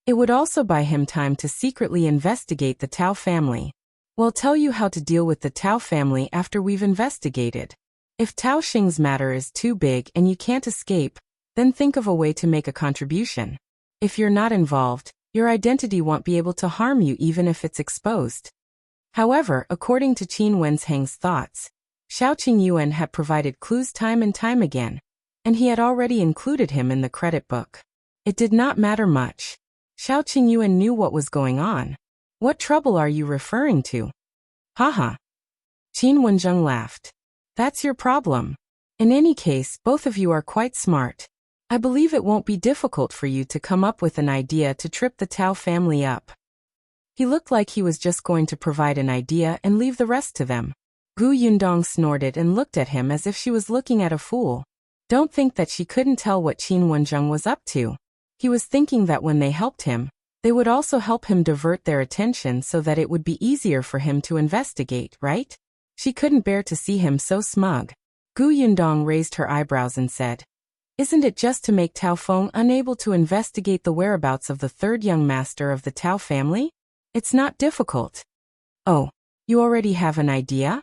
Speaker 1: It would also buy him time to secretly investigate the Tao family. We'll tell you how to deal with the Tao family after we've investigated. If Tao Xing's matter is too big and you can't escape, then think of a way to make a contribution. If you're not involved, your identity won't be able to harm you even if it's exposed. However, according to Qin Wenheng's thoughts, Shao Qingyuan had provided clues time and time again, and he had already included him in the credit book. It did not matter much. Shao Qingyuan knew what was going on. What trouble are you referring to? Haha. Qin Wenjing laughed. That's your problem. In any case, both of you are quite smart. I believe it won't be difficult for you to come up with an idea to trip the Tao family up. He looked like he was just going to provide an idea and leave the rest to them. Gu Yundong snorted and looked at him as if she was looking at a fool. Don't think that she couldn't tell what Qin Wenjing was up to. He was thinking that when they helped him, they would also help him divert their attention so that it would be easier for him to investigate, right? She couldn't bear to see him so smug. Gu Yundong raised her eyebrows and said, Isn't it just to make Tao Feng unable to investigate the whereabouts of the third young master of the Tao family? It's not difficult. Oh, you already have an idea?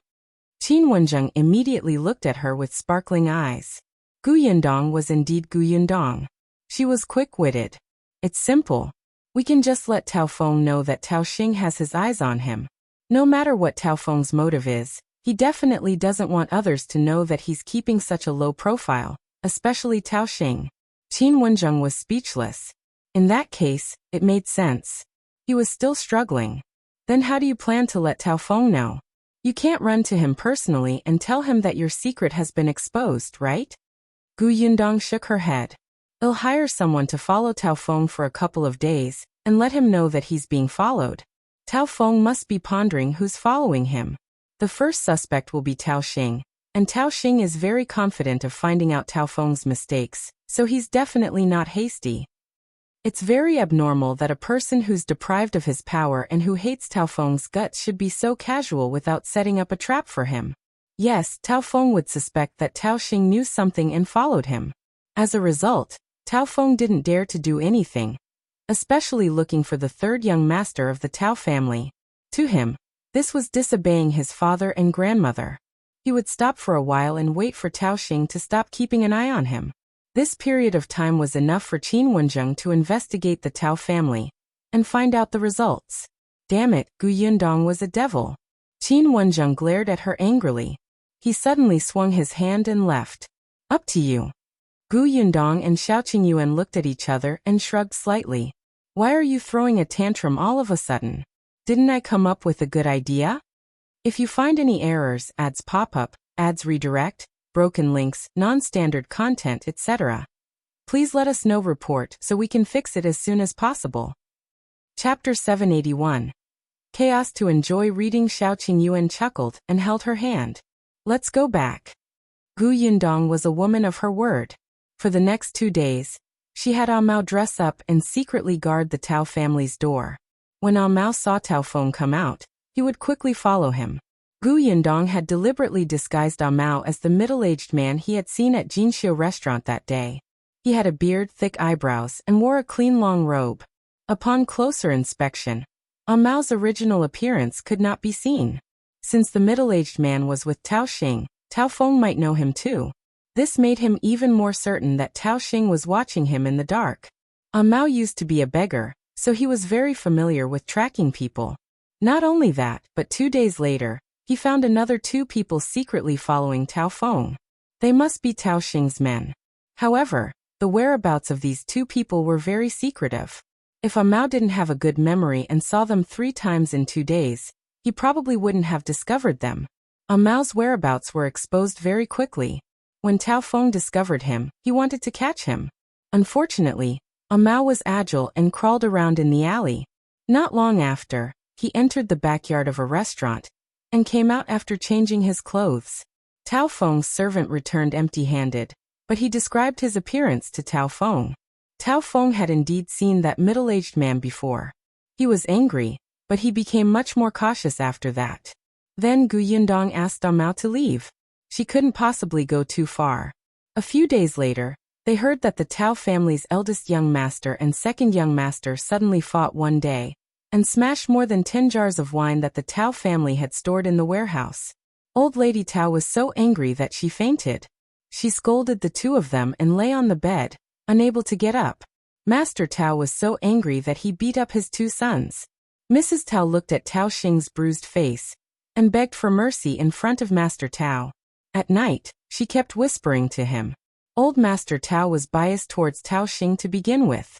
Speaker 1: Qin Wenjing immediately looked at her with sparkling eyes. Gu Yundong was indeed Gu Yundong. She was quick-witted. It's simple. We can just let Tao Feng know that Tao Xing has his eyes on him. No matter what Tao Feng's motive is, he definitely doesn't want others to know that he's keeping such a low profile, especially Tao Xing. Qin Wenjing was speechless. In that case, it made sense. He was still struggling. Then how do you plan to let Tao Feng know? You can't run to him personally and tell him that your secret has been exposed, right? Gu Yundong shook her head. I'll hire someone to follow Tao Feng for a couple of days, and let him know that he's being followed. Tao Feng must be pondering who's following him. The first suspect will be Tao Xing, and Tao Xing is very confident of finding out Tao Feng's mistakes, so he's definitely not hasty. It's very abnormal that a person who's deprived of his power and who hates Tao Feng's guts should be so casual without setting up a trap for him. Yes, Tao Feng would suspect that Tao Xing knew something and followed him. As a result, Tao Feng didn't dare to do anything, especially looking for the third young master of the Tao family. To him, this was disobeying his father and grandmother. He would stop for a while and wait for Tao Xing to stop keeping an eye on him. This period of time was enough for Qin Wenjing to investigate the Tao family and find out the results. Damn it, Gu Yundong was a devil. Qin Wenjing glared at her angrily. He suddenly swung his hand and left. Up to you. Gu Yundong and Shao Qingyuan looked at each other and shrugged slightly. Why are you throwing a tantrum all of a sudden? Didn't I come up with a good idea? If you find any errors, ads pop up, ads redirect, broken links, non-standard content, etc., please let us know report so we can fix it as soon as possible. Chapter 781. Chaos. To enjoy reading, Shao Qingyuan chuckled and held her hand. Let's go back. Gu Yundong was a woman of her word. For the next 2 days, she had Mao dress up and secretly guard the Tao family's door. When Mao saw Tao Feng come out, he would quickly follow him. Gu Yundong had deliberately disguised Mao as the middle-aged man he had seen at Jinxiu restaurant that day. He had a beard, thick eyebrows, and wore a clean long robe. Upon closer inspection, Mao's original appearance could not be seen. Since the middle-aged man was with Tao Xing, Tao Feng might know him too. This made him even more certain that Tao Xing was watching him in the dark. Mao used to be a beggar, so he was very familiar with tracking people. Not only that, but 2 days later, he found another 2 people secretly following Tao Feng. They must be Tao Xing's men. However, the whereabouts of these 2 people were very secretive. If Mao didn't have a good memory and saw them 3 times in 2 days, he probably wouldn't have discovered them. Mao's whereabouts were exposed very quickly. When Tao Feng discovered him, he wanted to catch him. Unfortunately, Mao was agile and crawled around in the alley. Not long after, he entered the backyard of a restaurant and came out after changing his clothes. Tao Feng's servant returned empty-handed, but he described his appearance to Tao Feng. Tao Feng had indeed seen that middle-aged man before. He was angry, but he became much more cautious after that. Then Yundong asked Mao to leave. She couldn't possibly go too far. A few days later, they heard that the Tao family's eldest young master and second young master suddenly fought one day and smashed more than 10 jars of wine that the Tao family had stored in the warehouse. Old Lady Tao was so angry that she fainted. She scolded the 2 of them and lay on the bed, unable to get up. Master Tao was so angry that he beat up his 2 sons. Mrs. Tao looked at Tao Xing's bruised face and begged for mercy in front of Master Tao. At night, she kept whispering to him. Old Master Tao was biased towards Tao Xing to begin with.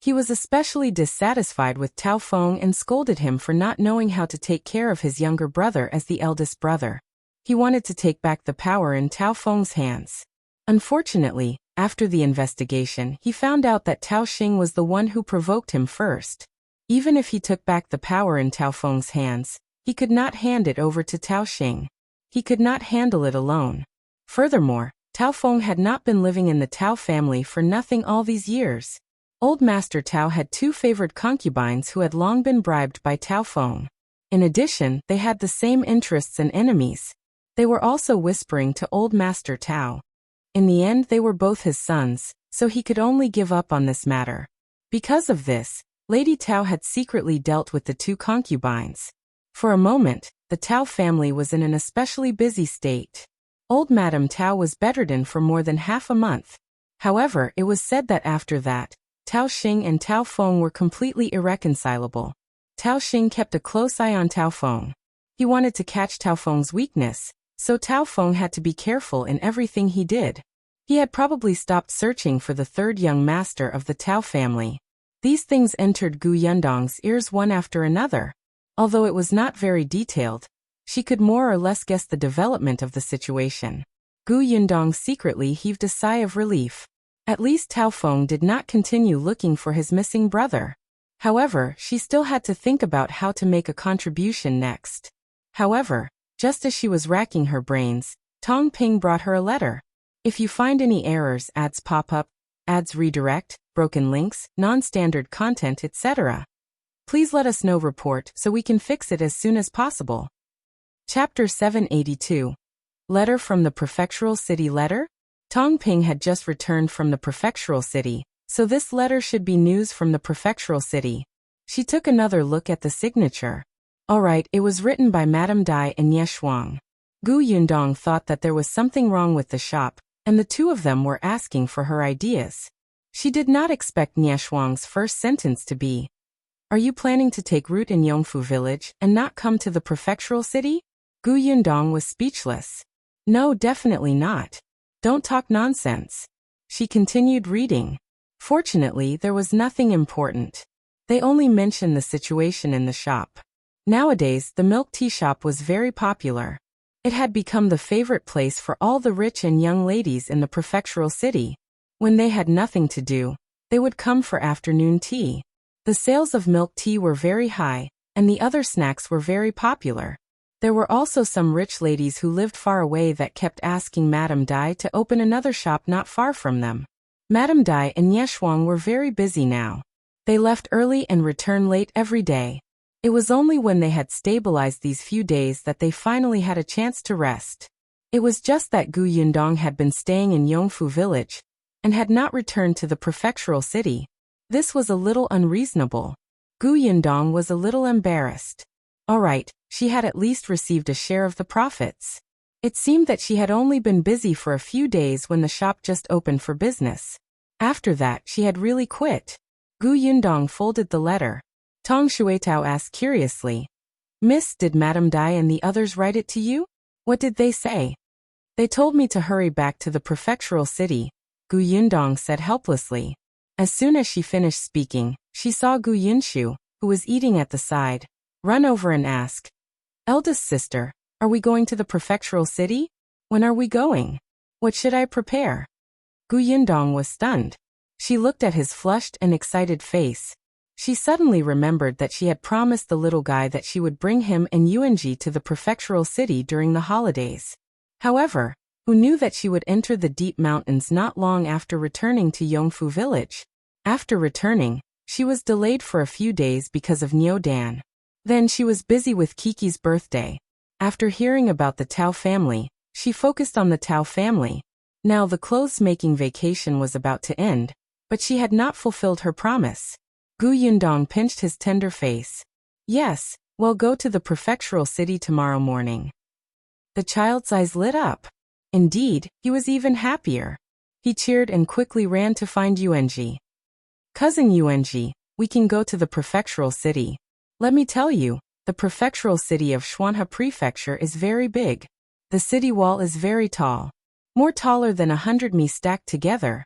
Speaker 1: He was especially dissatisfied with Tao Feng and scolded him for not knowing how to take care of his younger brother as the eldest brother. He wanted to take back the power in Tao Feng's hands. Unfortunately, after the investigation, he found out that Tao Xing was the one who provoked him first. Even if he took back the power in Tao Feng's hands, he could not hand it over to Tao Xing. He could not handle it alone. Furthermore, Tao Feng had not been living in the Tao family for nothing all these years. Old Master Tao had 2 favored concubines who had long been bribed by Tao Feng. In addition, they had the same interests and enemies. They were also whispering to Old Master Tao. In the end, they were both his sons, so he could only give up on this matter. Because of this, Lady Tao had secretly dealt with the 2 concubines. For a moment, the Tao family was in an especially busy state. Old Madame Tao was bedridden for more than half a month. However, it was said that after that, Tao Xing and Tao Feng were completely irreconcilable. Tao Xing kept a close eye on Tao Feng. He wanted to catch Tao Feng's weakness, so Tao Feng had to be careful in everything he did. He had probably stopped searching for the 3rd young master of the Tao family. These things entered Yundong's ears one after another. Although it was not very detailed, she could more or less guess the development of the situation. Yundong secretly heaved a sigh of relief. At least Tao Feng did not continue looking for his missing brother. However, she still had to think about how to make a contribution next. However, just as she was racking her brains, Tong Ping brought her a letter. If you find any errors, ads pop up, ads redirect, broken links, non-standard content, etc., please let us know report so we can fix it as soon as possible. Chapter 782. Letter from the Prefectural City. Letter? Tong Ping had just returned from the Prefectural City, so this letter should be news from the Prefectural City. She took another look at the signature. Alright, it was written by Madame Dai and Ye Shuang. Yundong thought that there was something wrong with the shop, and the 2 of them were asking for her ideas. She did not expect Ye Shuang's first sentence to be, "Are you planning to take root in Yongfu village and not come to the Prefectural City?" Yundong was speechless. No, definitely not. Don't talk nonsense. She continued reading. Fortunately, there was nothing important. They only mentioned the situation in the shop. Nowadays, the milk tea shop was very popular. It had become the favorite place for all the rich and young ladies in the Prefectural City. When they had nothing to do, they would come for afternoon tea. The sales of milk tea were very high, and the other snacks were very popular. There were also some rich ladies who lived far away that kept asking Madame Dai to open another shop not far from them. Madame Dai and Ye Shuang were very busy now. They left early and returned late every day. It was only when they had stabilized these few days that they finally had a chance to rest. It was just that Yundong had been staying in Yongfu village and had not returned to the Prefectural City. This was a little unreasonable. Yundong was a little embarrassed. Alright, she had at least received a share of the profits. It seemed that she had only been busy for a few days when the shop just opened for business. After that, she had really quit. Gu Yundong folded the letter. Tong Shuetao asked curiously, "Miss, did Madame Dai and the others write it to you? What did they say?" "They told me to hurry back to the prefectural city," Gu Yundong said helplessly. As soon as she finished speaking, she saw Gu Yunshu, who was eating at the side, run over and ask, "Eldest sister, are we going to the prefectural city? When are we going? What should I prepare?" Gu Yundong was stunned. She looked at his flushed and excited face. She suddenly remembered that she had promised the little guy that she would bring him and Yuanji to the prefectural city during the holidays. However, who knew that she would enter the deep mountains not long after returning to Yongfu village? After returning, she was delayed for a few days because of Niu Dan. Then she was busy with Kiki's birthday. After hearing about the Tao family, she focused on the Tao family. Now the clothes-making vacation was about to end, but she had not fulfilled her promise. Gu Yundong pinched his tender face. "Yes, we'll go to the prefectural city tomorrow morning." The child's eyes lit up. Indeed, he was even happier. He cheered and quickly ran to find Yuanji. "Cousin Yuanji, we can go to the prefectural city. Let me tell you, the prefectural city of Xuanhe Prefecture is very big. The city wall is very tall. More taller than 100 mi stacked together."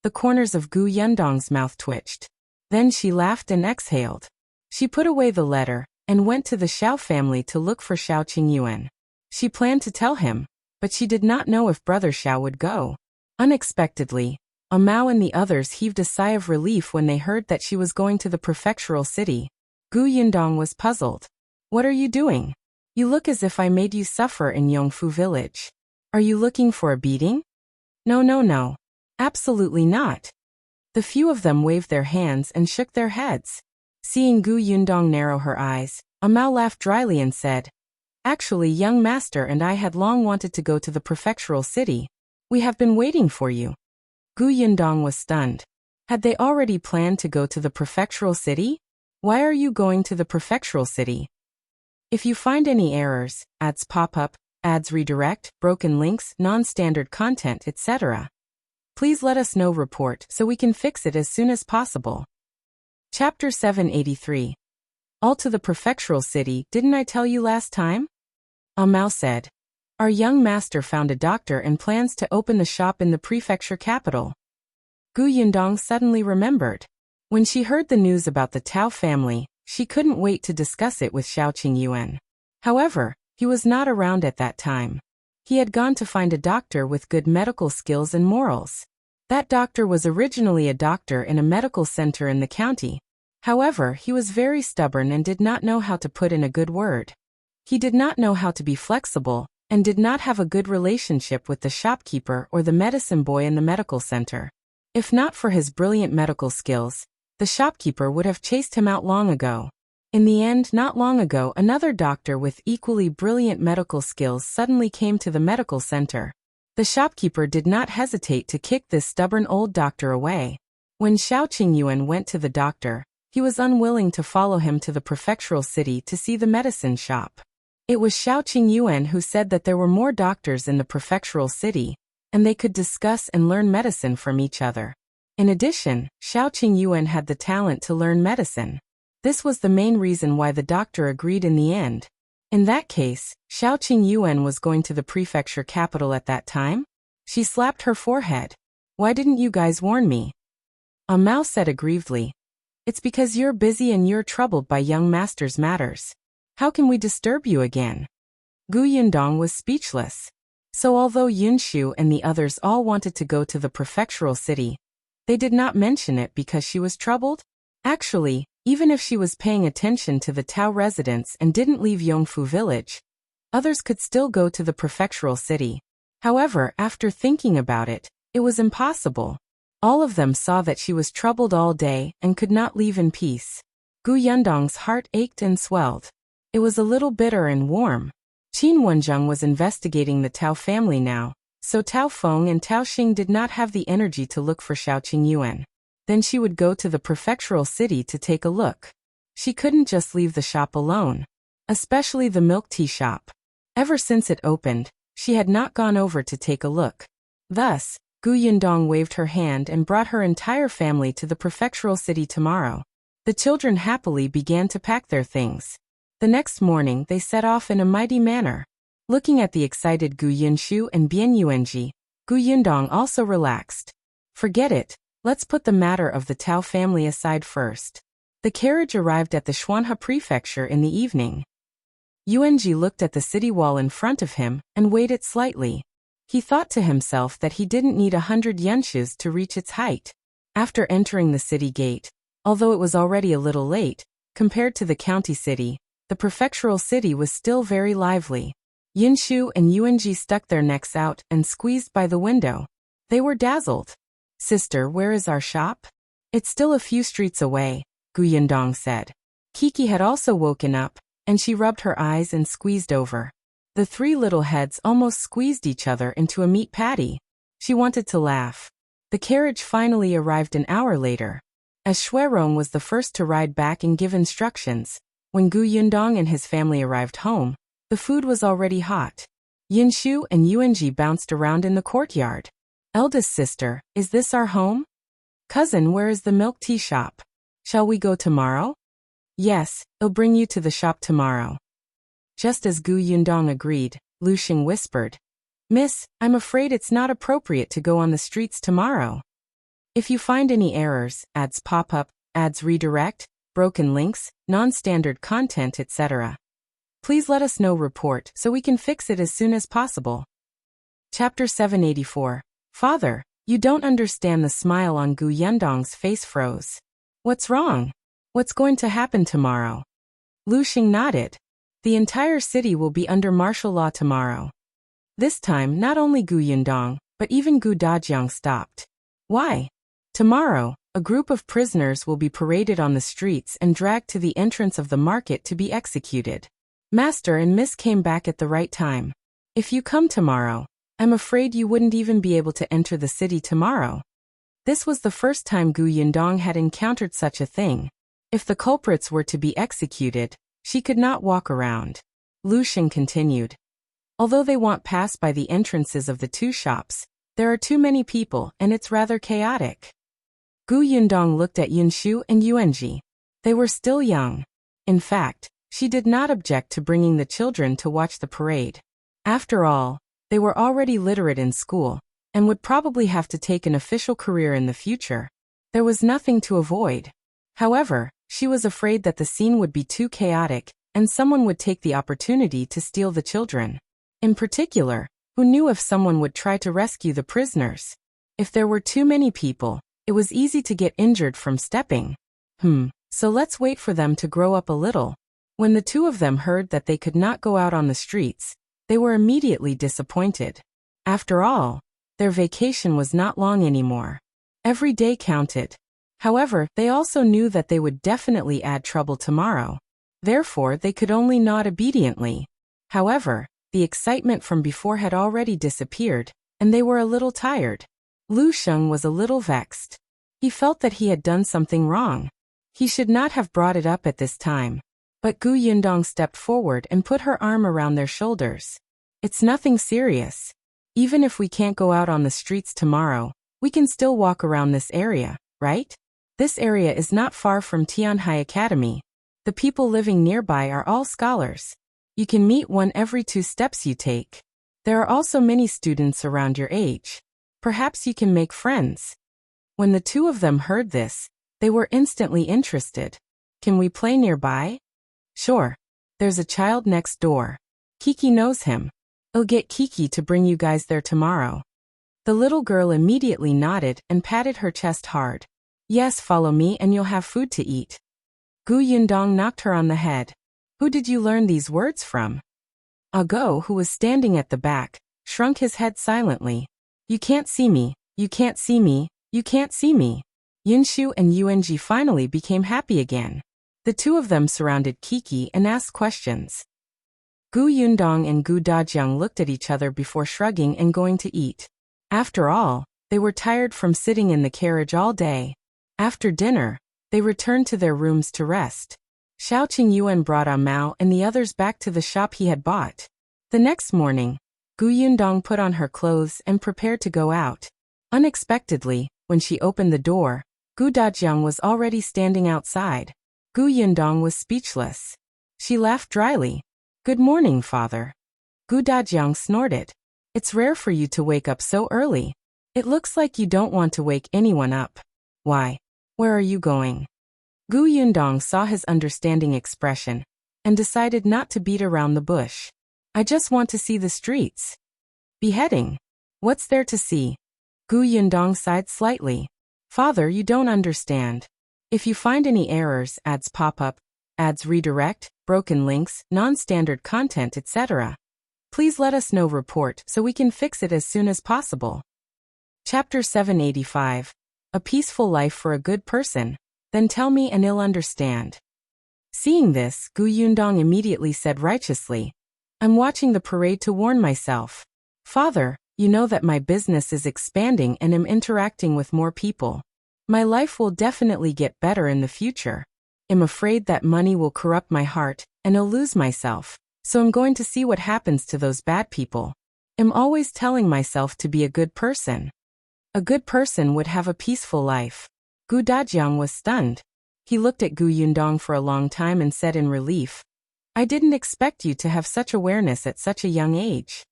Speaker 1: The corners of Gu Yundong's mouth twitched. Then she laughed and exhaled. She put away the letter and went to the Shao family to look for Shao Qingyuan. She planned to tell him, but she did not know if brother Shao would go. Unexpectedly, Mao and the others heaved a sigh of relief when they heard that she was going to the prefectural city. Gu Yundong was puzzled. "What are you doing? You look as if I made you suffer in Yongfu village. Are you looking for a beating?" No. Absolutely not." The few of them waved their hands and shook their heads. Seeing Gu Yundong narrow her eyes, Mao laughed dryly and said, "Actually, young master and I had long wanted to go to the prefectural city. We have been waiting for you." Gu Yundong was stunned. Had they already planned to go to the prefectural city? "Why are you going to the prefectural city?" If you find any errors, ads pop up, ads redirect, broken links, non-standard content, etc., please let us know report so we can fix it as soon as possible. Chapter 783. All to the prefectural city, didn't I tell you last time? Mao said. Our young master found a doctor and plans to open the shop in the prefecture capital. Gu Yundong suddenly remembered. When she heard the news about the Tao family, she couldn't wait to discuss it with Shao Qingyuan. However, he was not around at that time. He had gone to find a doctor with good medical skills and morals. That doctor was originally a doctor in a medical center in the county. However, he was very stubborn and did not know how to put in a good word. He did not know how to be flexible, and did not have a good relationship with the shopkeeper or the medicine boy in the medical center. If not for his brilliant medical skills, the shopkeeper would have chased him out long ago. In the end, not long ago, another doctor with equally brilliant medical skills suddenly came to the medical center. The shopkeeper did not hesitate to kick this stubborn old doctor away. When Shao Qingyuan went to the doctor, he was unwilling to follow him to the prefectural city to see the medicine shop. It was Shao Qingyuan who said that there were more doctors in the prefectural city, and they could discuss and learn medicine from each other. In addition, Shao Qingyuan had the talent to learn medicine. This was the main reason why the doctor agreed in the end. In that case, Shao Qingyuan was going to the prefecture capital at that time? She slapped her forehead. Why didn't you guys warn me? Mao said aggrievedly. It's because you're busy and you're troubled by young master's matters. How can we disturb you again? Gu Yundong was speechless. So although Yunshu and the others all wanted to go to the prefectural city, they did not mention it because she was troubled? Actually, even if she was paying attention to the Tao residents and didn't leave Yongfu village, others could still go to the prefectural city. However, after thinking about it, it was impossible. All of them saw that she was troubled all day and could not leave in peace. Gu Yundong's heart ached and swelled. It was a little bitter and warm. Qin Wenjung was investigating the Tao family now, so Tao Feng and Tao Xing did not have the energy to look for Shao Qingyuan. Then she would go to the prefectural city to take a look. She couldn't just leave the shop alone. Especially the milk tea shop. Ever since it opened, she had not gone over to take a look. Thus, Gu Yundong waved her hand and brought her entire family to the prefectural city tomorrow. The children happily began to pack their things. The next morning they set off in a mighty manner. Looking at the excited Gu Yunshu and Bian Yuanji, Gu Yundong also relaxed. Forget it, let's put the matter of the Tao family aside first. The carriage arrived at the Xuanhe prefecture in the evening. Yuanji looked at the city wall in front of him and waited slightly. He thought to himself that he didn't need 100 yunshus to reach its height. After entering the city gate, although it was already a little late, compared to the county city, the prefectural city was still very lively. Yunshu and Yuanji stuck their necks out and squeezed by the window. They were dazzled. Sister, where is our shop? It's still a few streets away, Gu Yundong said. Kiki had also woken up, and she rubbed her eyes and squeezed over. The three little heads almost squeezed each other into a meat patty. She wanted to laugh. The carriage finally arrived an hour later. As Shuirong was the first to ride back and give instructions, when Gu Yundong and his family arrived home, the food was already hot. Yunshu and Yuanji bounced around in the courtyard. Eldest sister, is this our home? Cousin, where is the milk tea shop? Shall we go tomorrow? Yes, I'll bring you to the shop tomorrow. Just as Gu Yundong agreed, Lu Xing whispered, Miss, I'm afraid it's not appropriate to go on the streets tomorrow. If you find any errors, ads pop up, ads redirect, broken links, non-standard content, etc., please let us know. Report so we can fix it as soon as possible. Chapter 784. Father, you don't understand. The smile on Gu Yundong's face froze. What's wrong? What's going to happen tomorrow? Lu Xing nodded. The entire city will be under martial law tomorrow. This time not only Gu Yundong, but even Gu Dajiang stopped. Why? Tomorrow, a group of prisoners will be paraded on the streets and dragged to the entrance of the market to be executed. Master and Miss came back at the right time. If you come tomorrow, I'm afraid you wouldn't even be able to enter the city tomorrow. This was the first time Gu Yundong had encountered such a thing. If the culprits were to be executed, she could not walk around. Lu Xing continued. Although they want pass by the entrances of the two shops, there are too many people and it's rather chaotic. Gu Yundong looked at Yunshu and Yuanji. They were still young. In fact, she did not object to bringing the children to watch the parade. After all, they were already literate in school, and would probably have to take an official career in the future. There was nothing to avoid. However, she was afraid that the scene would be too chaotic, and someone would take the opportunity to steal the children. In particular, who knew if someone would try to rescue the prisoners? If there were too many people, it was easy to get injured from stepping. So let's wait for them to grow up a little. When the two of them heard that they could not go out on the streets, they were immediately disappointed. After all, their vacation was not long anymore. Every day counted. However, they also knew that they would definitely add trouble tomorrow. Therefore, they could only nod obediently. However, the excitement from before had already disappeared, and they were a little tired. Lu Xing was a little vexed. He felt that he had done something wrong. He should not have brought it up at this time. But Gu Yundong stepped forward and put her arm around their shoulders. It's nothing serious. Even if we can't go out on the streets tomorrow, we can still walk around this area, right? This area is not far from Tianhai Academy. The people living nearby are all scholars. You can meet one every 2 steps you take. There are also many students around your age. Perhaps you can make friends. When the two of them heard this, they were instantly interested. Can we play nearby? Sure. There's a child next door. Kiki knows him. I'll get Kiki to bring you guys there tomorrow. The little girl immediately nodded and patted her chest hard. Yes, follow me and you'll have food to eat. Gu Yundong knocked her on the head. Who did you learn these words from? Ago, who was standing at the back, shrunk his head silently. You can't see me, you can't see me, you can't see me. Yunshu and Yuanji finally became happy again. The two of them surrounded Kiki and asked questions. Gu Yundong and Gu Dajiang looked at each other before shrugging and going to eat. After all, they were tired from sitting in the carriage all day. After dinner, they returned to their rooms to rest. Shao Qingyuan brought Mao and the others back to the shop he had bought. The next morning, Gu Yundong put on her clothes and prepared to go out. Unexpectedly, when she opened the door, Dajiang was already standing outside. Yundong was speechless. She laughed dryly. "Good morning, father." Dajiang snorted. "It's rare for you to wake up so early. It looks like you don't want to wake anyone up. Why? Where are you going?" Yundong saw his understanding expression and decided not to beat around the bush. "I just want to see the streets." "Beheading? What's there to see?" Yundong sighed slightly. "Father, you don't understand. If you find any errors, ads pop up, ads redirect, broken links, non-standard content, etc., please let us know report so we can fix it as soon as possible." Chapter 785. A peaceful life for a good person. Then tell me and I'll understand. Seeing this, Yundong immediately said righteously, "I'm watching the parade to warn myself. Father, you know that my business is expanding and am interacting with more people. My life will definitely get better in the future. I'm afraid that money will corrupt my heart and I'll lose myself, so I'm going to see what happens to those bad people. I'm always telling myself to be a good person. A good person would have a peaceful life." Dajiang was stunned. He looked at Yundong for a long time and said in relief, "I didn't expect you to have such awareness at such a young age."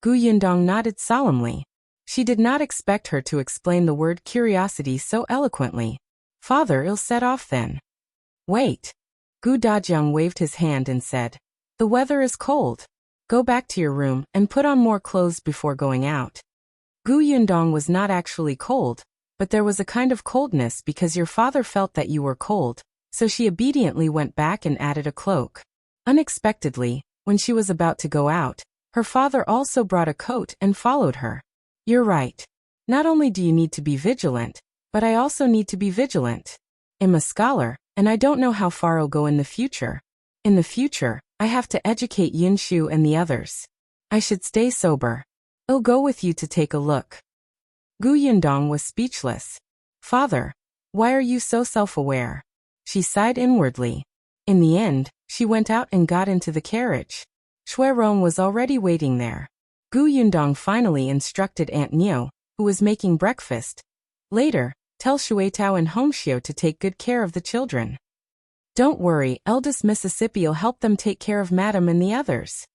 Speaker 1: Yundong nodded solemnly. She did not expect her to explain the word curiosity so eloquently. "Father, I'll set off then." "Wait." Dajiang waved his hand and said, "The weather is cold. Go back to your room and put on more clothes before going out." Yundong was not actually cold, but there was a kind of coldness because your father felt that you were cold, so she obediently went back and added a cloak. Unexpectedly, when she was about to go out, her father also brought a coat and followed her. "You're right. Not only do you need to be vigilant, but I also need to be vigilant. I'm a scholar, and I don't know how far I'll go in the future. In the future, I have to educate Yunshu and the others. I should stay sober. I'll go with you to take a look." Yundong was speechless. "Father, why are you so self-aware?" She sighed inwardly. In the end, she went out and got into the carriage. Shuirong was already waiting there. Yundong finally instructed Aunt Neo, who was making breakfast. "Later, tell Shuetao and Hongxiu to take good care of the children. Don't worry, eldest Mississippi'll help them take care of Madam and the others."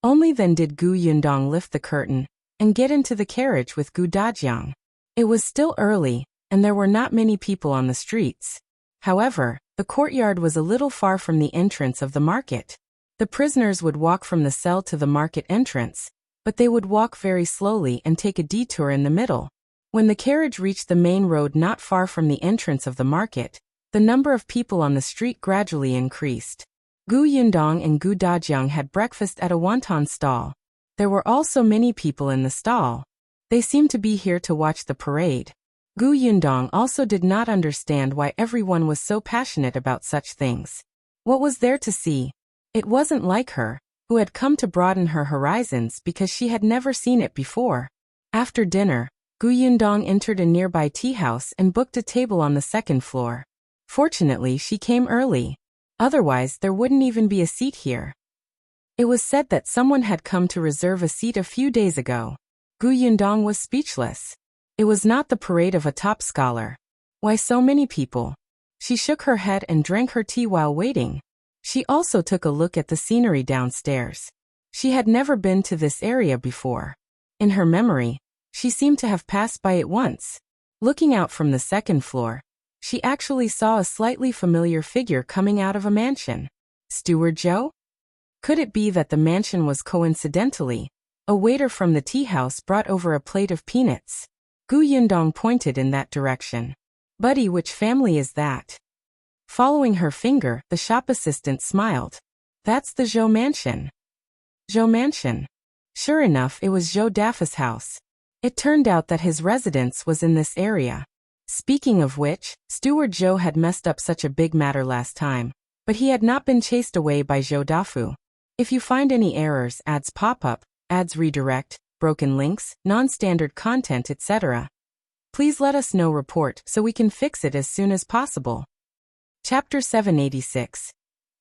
Speaker 1: Only then did Yundong lift the curtain and get into the carriage with Dajiang. It was still early, and there were not many people on the streets. However, the courtyard was a little far from the entrance of the market. The prisoners would walk from the cell to the market entrance, but they would walk very slowly and take a detour in the middle. When the carriage reached the main road not far from the entrance of the market, the number of people on the street gradually increased. Yundong and Dajiang had breakfast at a wonton stall. There were also many people in the stall. They seemed to be here to watch the parade. Yundong also did not understand why everyone was so passionate about such things. What was there to see? It wasn't like her, who had come to broaden her horizons because she had never seen it before. After dinner, Yundong entered a nearby tea house and booked a table on the second floor. Fortunately, she came early. Otherwise, there wouldn't even be a seat here. It was said that someone had come to reserve a seat a few days ago. Yundong was speechless. It was not the parade of a top scholar. Why so many people? She shook her head and drank her tea while waiting. She also took a look at the scenery downstairs. She had never been to this area before. In her memory, she seemed to have passed by it once. Looking out from the second floor, she actually saw a slightly familiar figure coming out of a mansion. Steward Zhou? Could it be that the mansion was coincidentally a waiter from the tea house brought over a plate of peanuts? Yundong pointed in that direction. "Buddy, which family is that?" Following her finger, the shop assistant smiled. "That's the Zhou mansion." Zhou mansion. Sure enough, it was Zhou Dafa's house. It turned out that his residence was in this area. Speaking of which, Steward Zhou had messed up such a big matter last time, but he had not been chased away by Zhou Dafu. If you find any errors, ads pop up, ads redirect, broken links, non-standard content, etc., please let us know report so we can fix it as soon as possible. Chapter 786.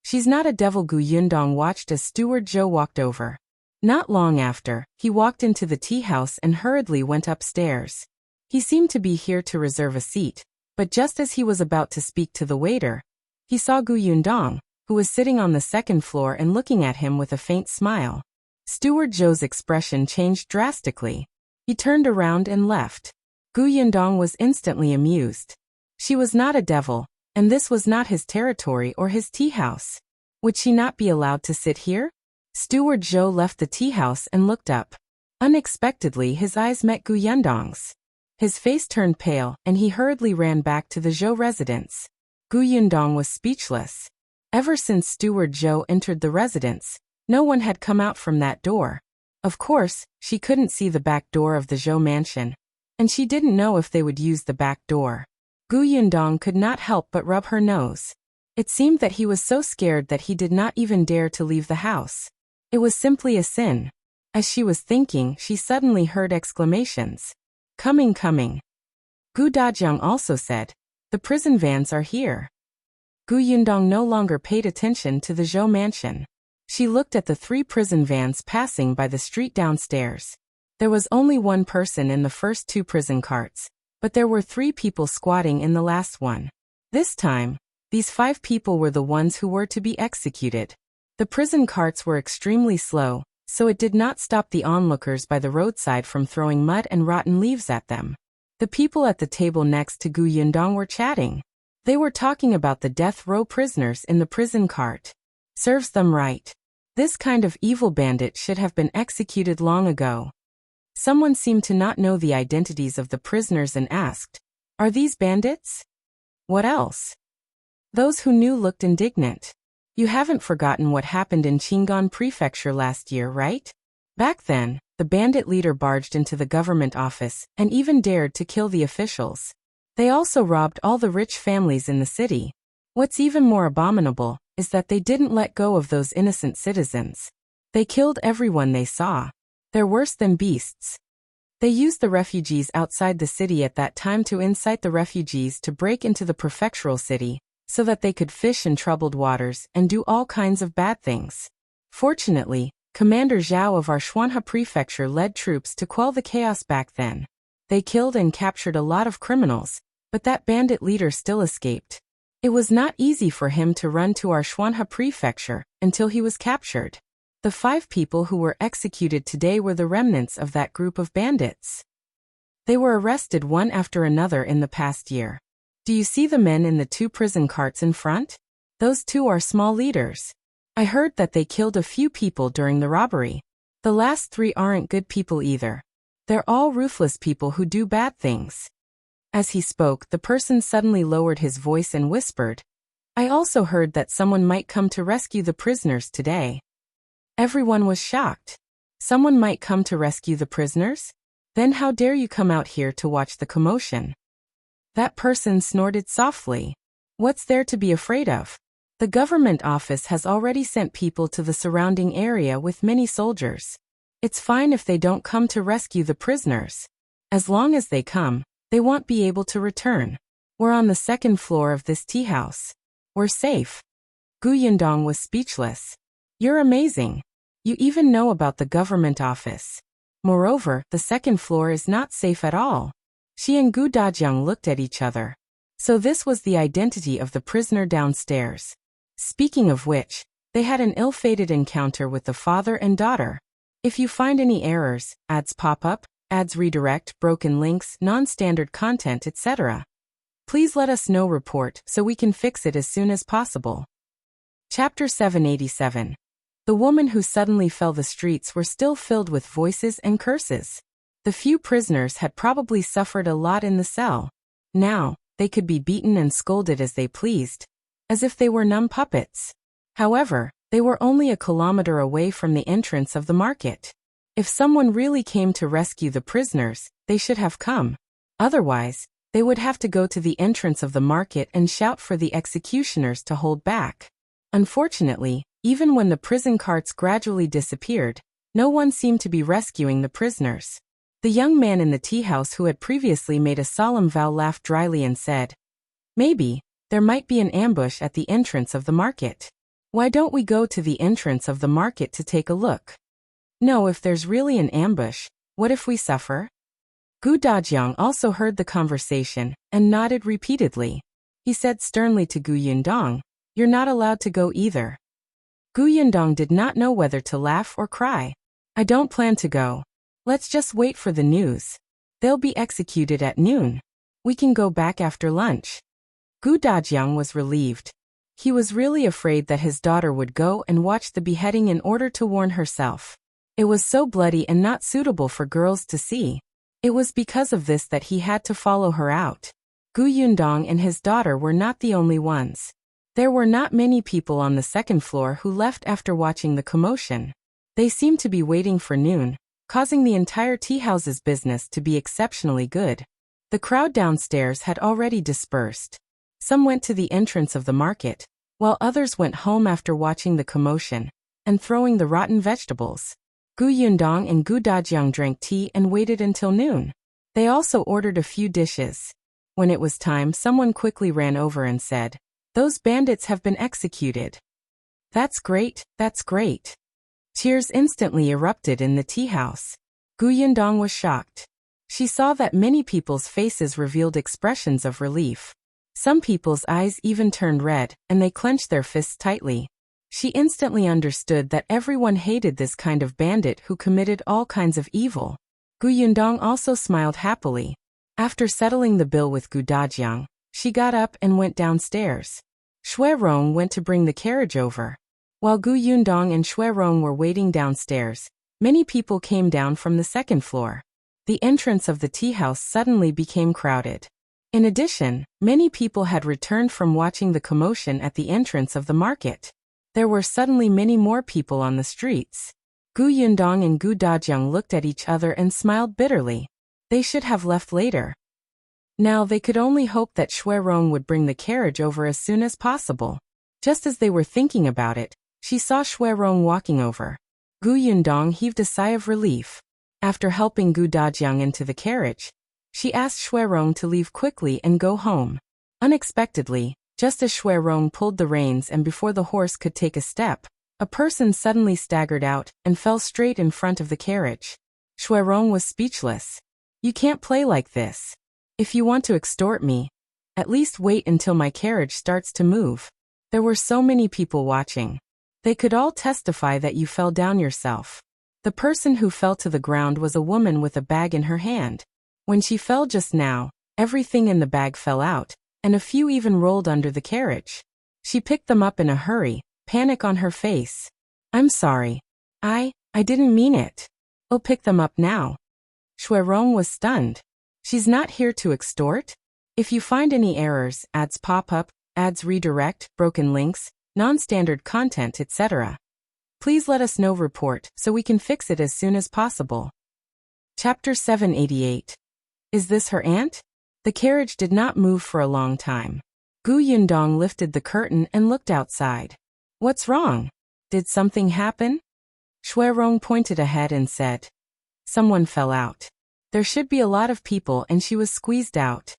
Speaker 1: She's not a devil. Yundong watched as Steward Zhou walked over. Not long after, he walked into the tea house and hurriedly went upstairs. He seemed to be here to reserve a seat, but just as he was about to speak to the waiter, he saw Yundong, who was sitting on the second floor and looking at him with a faint smile. Steward Zhou's expression changed drastically. He turned around and left. Yundong was instantly amused. She was not a devil, and this was not his territory or his tea house. Would she not be allowed to sit here? Steward Zhou left the tea house and looked up. Unexpectedly, his eyes met Yundong's. His face turned pale, and he hurriedly ran back to the Zhou residence. Yundong was speechless. Ever since Steward Zhou entered the residence, no one had come out from that door. Of course, she couldn't see the back door of the Zhou mansion, and she didn't know if they would use the back door. Yundong could not help but rub her nose. It seemed that he was so scared that he did not even dare to leave the house. It was simply a sin. As she was thinking, she suddenly heard exclamations. Coming, coming. Dajiang also said, the prison vans are here. Yundong no longer paid attention to the Zhou mansion. She looked at the 3 prison vans passing by the street downstairs. There was only one person in the first 2 prison carts, but there were 3 people squatting in the last one. This time, these 5 people were the ones who were to be executed. The prison carts were extremely slow, so it did not stop the onlookers by the roadside from throwing mud and rotten leaves at them. The people at the table next to Yundong were chatting. They were talking about the death row prisoners in the prison cart. Serves them right. This kind of evil bandit should have been executed long ago. Someone seemed to not know the identities of the prisoners and asked, are these bandits? What else? Those who knew looked indignant. You haven't forgotten what happened in Qingyuan Prefecture last year, right? Back then, the bandit leader barged into the government office and even dared to kill the officials. They also robbed all the rich families in the city. What's even more abominable is that they didn't let go of those innocent citizens. They killed everyone they saw. They're worse than beasts. They used the refugees outside the city at that time to incite the refugees to break into the Prefectural city, so that they could fish in troubled waters and do all kinds of bad things. Fortunately, Commander Zhao of our Shuanhe Prefecture led troops to quell the chaos back then. They killed and captured a lot of criminals, but that bandit leader still escaped. It was not easy for him to run to our Shuanhe Prefecture until he was captured. The 5 people who were executed today were the remnants of that group of bandits. They were arrested one after another in the past year. Do you see the men in the 2 prison carts in front? Those 2 are small leaders. I heard that they killed a few people during the robbery. The last 3 aren't good people either. They're all ruthless people who do bad things. As he spoke, the person suddenly lowered his voice and whispered, I also heard that someone might come to rescue the prisoners today. Everyone was shocked. Someone might come to rescue the prisoners? Then how dare you come out here to watch the commotion? That person snorted softly. What's there to be afraid of? The government office has already sent people to the surrounding area with many soldiers. It's fine if they don't come to rescue the prisoners. As long as they come, they won't be able to return. We're on the 2nd floor of this tea house. We're safe. Yundong was speechless. You're amazing. You even know about the government office. Moreover, the 2nd floor is not safe at all. She and Dajiang looked at each other. So this was the identity of the prisoner downstairs. Speaking of which, they had an ill-fated encounter with the father and daughter. If you find any errors, ads pop up, ads redirect, broken links, non-standard content, etc., please let us know report so we can fix it as soon as possible. Chapter 787. The woman who suddenly fell. The streets were still filled with voices and curses. The few prisoners had probably suffered a lot in the cell. Now, they could be beaten and scolded as they pleased, as if they were numb puppets. However, they were only a kilometer away from the entrance of the market. If someone really came to rescue the prisoners, they should have come. Otherwise, they would have to go to the entrance of the market and shout for the executioners to hold back. Unfortunately, even when the prison carts gradually disappeared, no one seemed to be rescuing the prisoners. The young man in the tea house who had previously made a solemn vow laughed dryly and said, Maybe there might be an ambush at the entrance of the market. Why don't we go to the entrance of the market to take a look? No, if there's really an ambush, what if we suffer? Gu Dajiang also heard the conversation and nodded repeatedly. He said sternly to Gu Yundong, "You're not allowed to go either." Gu Yundong did not know whether to laugh or cry. "I don't plan to go. Let's just wait for the news. They'll be executed at noon. We can go back after lunch." Gu Dajiang was relieved. He was really afraid that his daughter would go and watch the beheading in order to warn herself. It was so bloody and not suitable for girls to see. It was because of this that he had to follow her out. Gu Yundong and his daughter were not the only ones. There were not many people on the second floor who left after watching the commotion. They seemed to be waiting for noon, causing the entire tea house's business to be exceptionally good. The crowd downstairs had already dispersed. Some went to the entrance of the market, while others went home after watching the commotion and throwing the rotten vegetables. Gu Yundong and Gu Dajiang drank tea and waited until noon. They also ordered a few dishes. When it was time, someone quickly ran over and said, "Those bandits have been executed." "That's great, that's great." Cheers instantly erupted in the tea house. Gu Yundong was shocked. She saw that many people's faces revealed expressions of relief. Some people's eyes even turned red, and they clenched their fists tightly. She instantly understood that everyone hated this kind of bandit who committed all kinds of evil. Gu Yundong also smiled happily. After settling the bill with Gu Dajiang, she got up and went downstairs. Shui Rong went to bring the carriage over. While Gu Yundong and Shui Rong were waiting downstairs, many people came down from the second floor. The entrance of the tea house suddenly became crowded. In addition, many people had returned from watching the commotion at the entrance of the market. There were suddenly many more people on the streets. Gu Yundong and Gu Dajiang looked at each other and smiled bitterly. They should have left later. Now they could only hope that Shui Rong would bring the carriage over as soon as possible. Just as they were thinking about it, she saw Shui Rong walking over. Gu Yundong heaved a sigh of relief. After helping Gu Dajiang into the carriage, she asked Shui Rong to leave quickly and go home. Unexpectedly, just as Shui Rong pulled the reins and before the horse could take a step, a person suddenly staggered out and fell straight in front of the carriage. Shui Rong was speechless. "You can't play like this. If you want to extort me, at least wait until my carriage starts to move." There were so many people watching. They could all testify that you fell down yourself. The person who fell to the ground was a woman with a bag in her hand. When she fell just now, everything in the bag fell out, and a few even rolled under the carriage. She picked them up in a hurry, panic on her face. "I'm sorry. I didn't mean it. I'll pick them up now." Shui Rong was stunned. She's not here to extort? If you find any errors, ads pop up, ads redirect, broken links, non-standard content, etc., please let us know. Report so we can fix it as soon as possible. Chapter 788. Is this her aunt? The carriage did not move for a long time. Gu Yundong lifted the curtain and looked outside. "What's wrong? Did something happen?" Shui Rong pointed ahead and said, "Someone fell out. There should be a lot of people and she was squeezed out."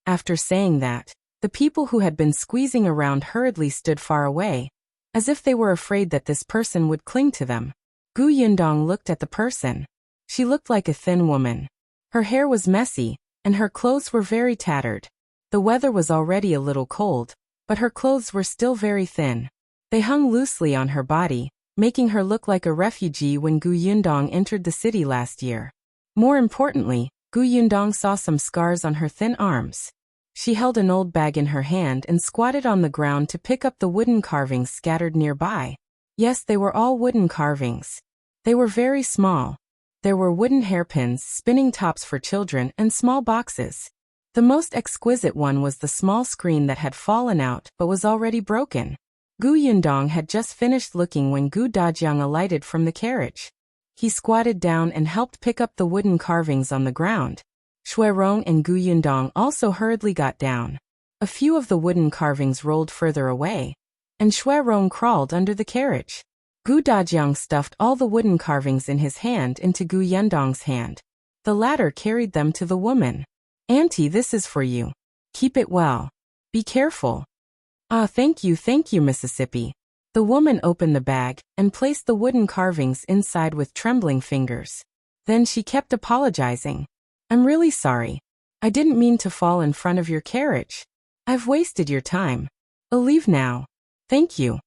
Speaker 1: After saying that, the people who had been squeezing around hurriedly stood far away, as if they were afraid that this person would cling to them. Gu Yundong looked at the person. She looked like a thin woman. Her hair was messy, and her clothes were very tattered. The weather was already a little cold, but her clothes were still very thin. They hung loosely on her body, making her look like a refugee when Gu Yundong entered the city last year. More importantly, Gu Yundong saw some scars on her thin arms. She held an old bag in her hand and squatted on the ground to pick up the wooden carvings scattered nearby. Yes, they were all wooden carvings. They were very small. There were wooden hairpins, spinning tops for children, and small boxes. The most exquisite one was the small screen that had fallen out but was already broken. Gu Yundong had just finished looking when Gu Dajiang alighted from the carriage. He squatted down and helped pick up the wooden carvings on the ground. Shui Rong and Gu Yundong also hurriedly got down. A few of the wooden carvings rolled further away, and Shui Rong crawled under the carriage. Gu Dajiang stuffed all the wooden carvings in his hand into Gu Yundong's hand. The latter carried them to the woman. "Auntie, this is for you. Keep it well. Be careful." "Ah, thank you, Mississippi." The woman opened the bag and placed the wooden carvings inside with trembling fingers. Then she kept apologizing. I'm really sorry. I didn't mean to fall in front of your carriage. I've wasted your time. I'll leave now. Thank you.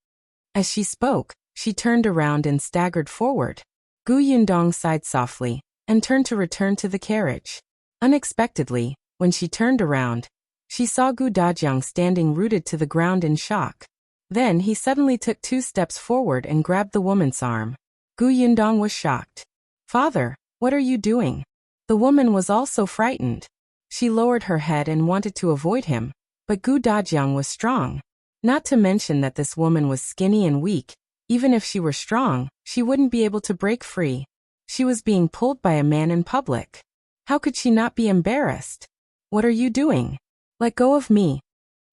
Speaker 1: As she spoke, she turned around and staggered forward. Gu Yundong sighed softly and turned to return to the carriage. Unexpectedly, when she turned around, she saw Gu Dajiang standing rooted to the ground in shock. Then he suddenly took 2 steps forward and grabbed the woman's arm. Gu Yundong was shocked. Father, what are you doing? The woman was also frightened. She lowered her head and wanted to avoid him, but Gu Dajiang was strong. Not to mention that this woman was skinny and weak. Even if she were strong, she wouldn't be able to break free. She was being pulled by a man in public. How could she not be embarrassed? What are you doing? Let go of me.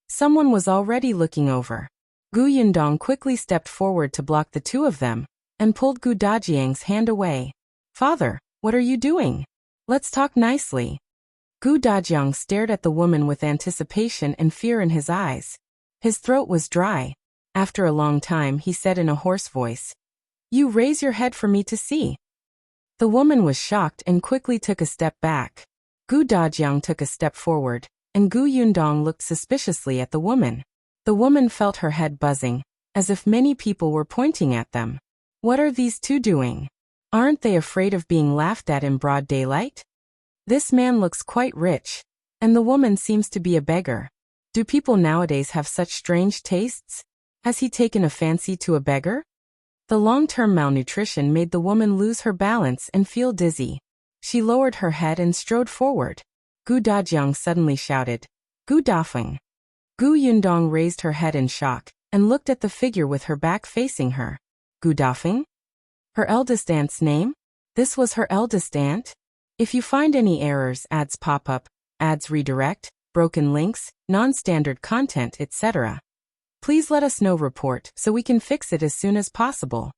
Speaker 1: Someone was already looking over. Gu Yundong quickly stepped forward to block the 2 of them and pulled Gu Dajiang's hand away. Father, what are you doing? Let's talk nicely. Gu Dajiang stared at the woman with anticipation and fear in his eyes. His throat was dry. After a long time, he said in a hoarse voice, "You raise your head for me to see." The woman was shocked and quickly took a step back. Gu Dajiang took a step forward, and Gu Yundong looked suspiciously at the woman. The woman felt her head buzzing, as if many people were pointing at them. What are these 2 doing? Aren't they afraid of being laughed at in broad daylight? This man looks quite rich, and the woman seems to be a beggar. Do people nowadays have such strange tastes? Has he taken a fancy to a beggar? The long-term malnutrition made the woman lose her balance and feel dizzy. She lowered her head and strode forward. Gu Dajiang suddenly shouted, "Gu Dafeng." Gu Yundong raised her head in shock and looked at the figure with her back facing her. Gu Dafeng? Her eldest aunt's name? This was her eldest aunt? If you find any errors, ads pop up, ads redirect, broken links, non-standard content, etc., please let us know. Report so we can fix it as soon as possible.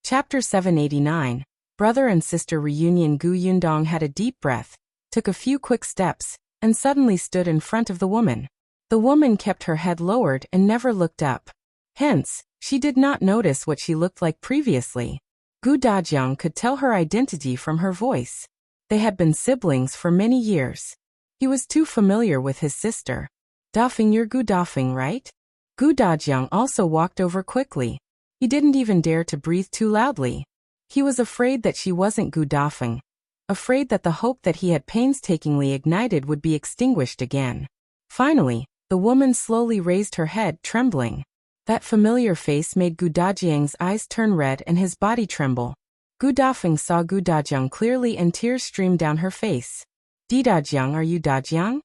Speaker 1: Chapter 789. Brother and Sister Reunion. Gu Yundong had a deep breath, took a few quick steps, and suddenly stood in front of the woman. The woman kept her head lowered and never looked up. Hence, she did not notice what she looked like previously. Gu Dajiang could tell her identity from her voice. They had been siblings for many years. He was too familiar with his sister. Dafeng, you're Gu Dafeng, right? Gu Dajiang also walked over quickly. He didn't even dare to breathe too loudly. He was afraid that she wasn't Gu Dafeng, afraid that the hope that he had painstakingly ignited would be extinguished again. Finally, the woman slowly raised her head, trembling. That familiar face made Gu Dajiang's eyes turn red and his body tremble. Gu Dafeng saw Gu Dajiang clearly and tears streamed down her face. Dajiang, are you Dajiang?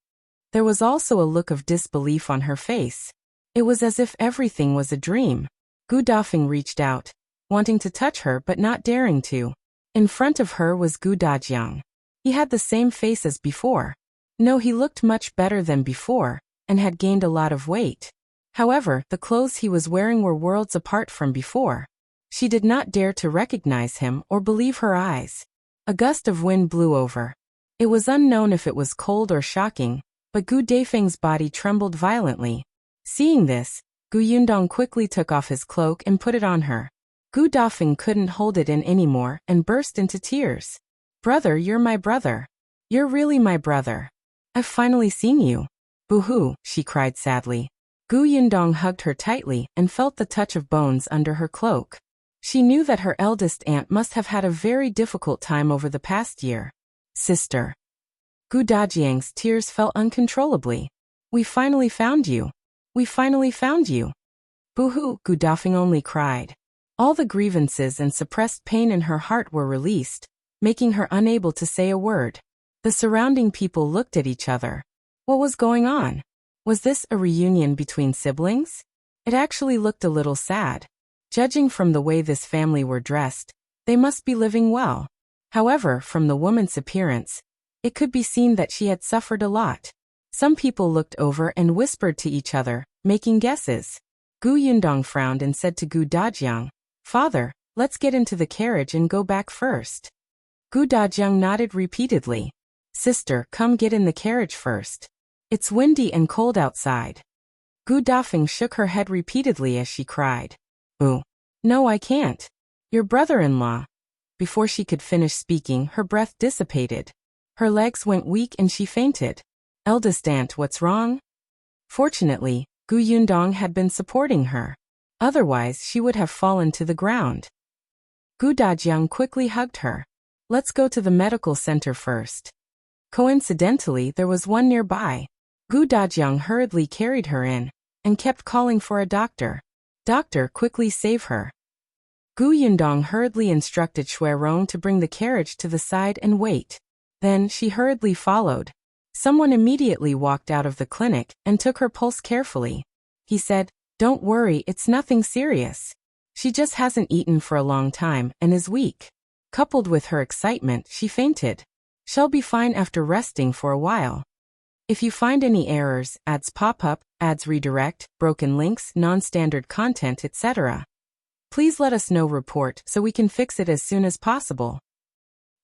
Speaker 1: There was also a look of disbelief on her face. It was as if everything was a dream. Gu Dafeng reached out, wanting to touch her but not daring to. In front of her was Gu Dajiang. He had the same face as before. No, he looked much better than before, and had gained a lot of weight. However, the clothes he was wearing were worlds apart from before. She did not dare to recognize him or believe her eyes. A gust of wind blew over. It was unknown if it was cold or shocking, but Gu Dafeng's body trembled violently. Seeing this, Gu Yundong quickly took off his cloak and put it on her. Gu Dafeng couldn't hold it in anymore and burst into tears. Brother, you're my brother. You're really my brother. I've finally seen you. Boo-hoo, she cried sadly. Gu Yundong hugged her tightly and felt the touch of bones under her cloak. She knew that her eldest aunt must have had a very difficult time over the past year. Sister. Gu Dajiang's tears fell uncontrollably. We finally found you. We finally found you. Boo-hoo, Gu Dafeng only cried. All the grievances and suppressed pain in her heart were released, making her unable to say a word. The surrounding people looked at each other. What was going on? Was this a reunion between siblings? It actually looked a little sad. Judging from the way this family were dressed, they must be living well. However, from the woman's appearance, it could be seen that she had suffered a lot. Some people looked over and whispered to each other, making guesses. Gu Yundong frowned and said to Gu Dajiang, Father, let's get into the carriage and go back first. Gu Dajiang nodded repeatedly. Sister, come get in the carriage first. It's windy and cold outside. Gu Dafeng shook her head repeatedly as she cried. Ooh. No, I can't. Your brother-in-law. Before she could finish speaking, her breath dissipated. Her legs went weak and she fainted. Eldest aunt, what's wrong? Fortunately, Gu Yundong had been supporting her. Otherwise, she would have fallen to the ground. Gu Dajiang quickly hugged her. Let's go to the medical center first. Coincidentally, there was one nearby. Gu Dajiang hurriedly carried her in and kept calling for a doctor. Doctor, quickly save her. Gu Yundong hurriedly instructed Shui Rong to bring the carriage to the side and wait. Then she hurriedly followed. Someone immediately walked out of the clinic and took her pulse carefully. He said, "Don't worry, it's nothing serious. She just hasn't eaten for a long time and is weak." Coupled with her excitement, she fainted. She'll be fine after resting for a while. If you find any errors, ads pop up, ads redirect, broken links, non-standard content, etc., please let us know. Report so we can fix it as soon as possible.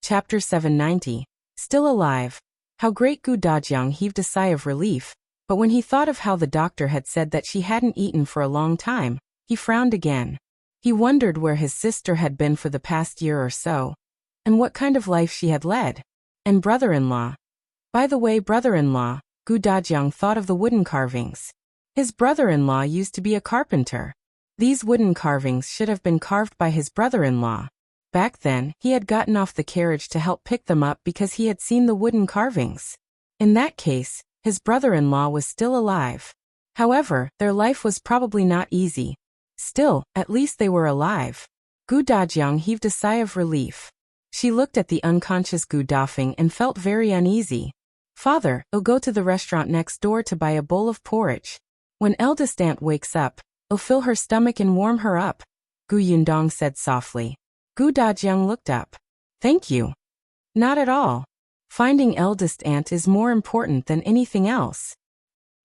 Speaker 1: Chapter 790. Still alive. How great! Gu Dajiang heaved a sigh of relief, but when he thought of how the doctor had said that she hadn't eaten for a long time, he frowned again. He wondered where his sister had been for the past year or so, and what kind of life she had led. And brother-in-law. By the way, brother-in-law, Gu Dajiang thought of the wooden carvings. His brother-in-law used to be a carpenter. These wooden carvings should have been carved by his brother-in-law. Back then, he had gotten off the carriage to help pick them up because he had seen the wooden carvings. In that case, his brother-in-law was still alive. However, their life was probably not easy. Still, at least they were alive. Gu Dajiang heaved a sigh of relief. She looked at the unconscious Gu Dafeng and felt very uneasy. Father, I'll go to the restaurant next door to buy a bowl of porridge. When eldest aunt wakes up, I'll fill her stomach and warm her up, Gu Yundong said softly. Gu Dajiang looked up. Thank you. Not at all. Finding eldest aunt is more important than anything else.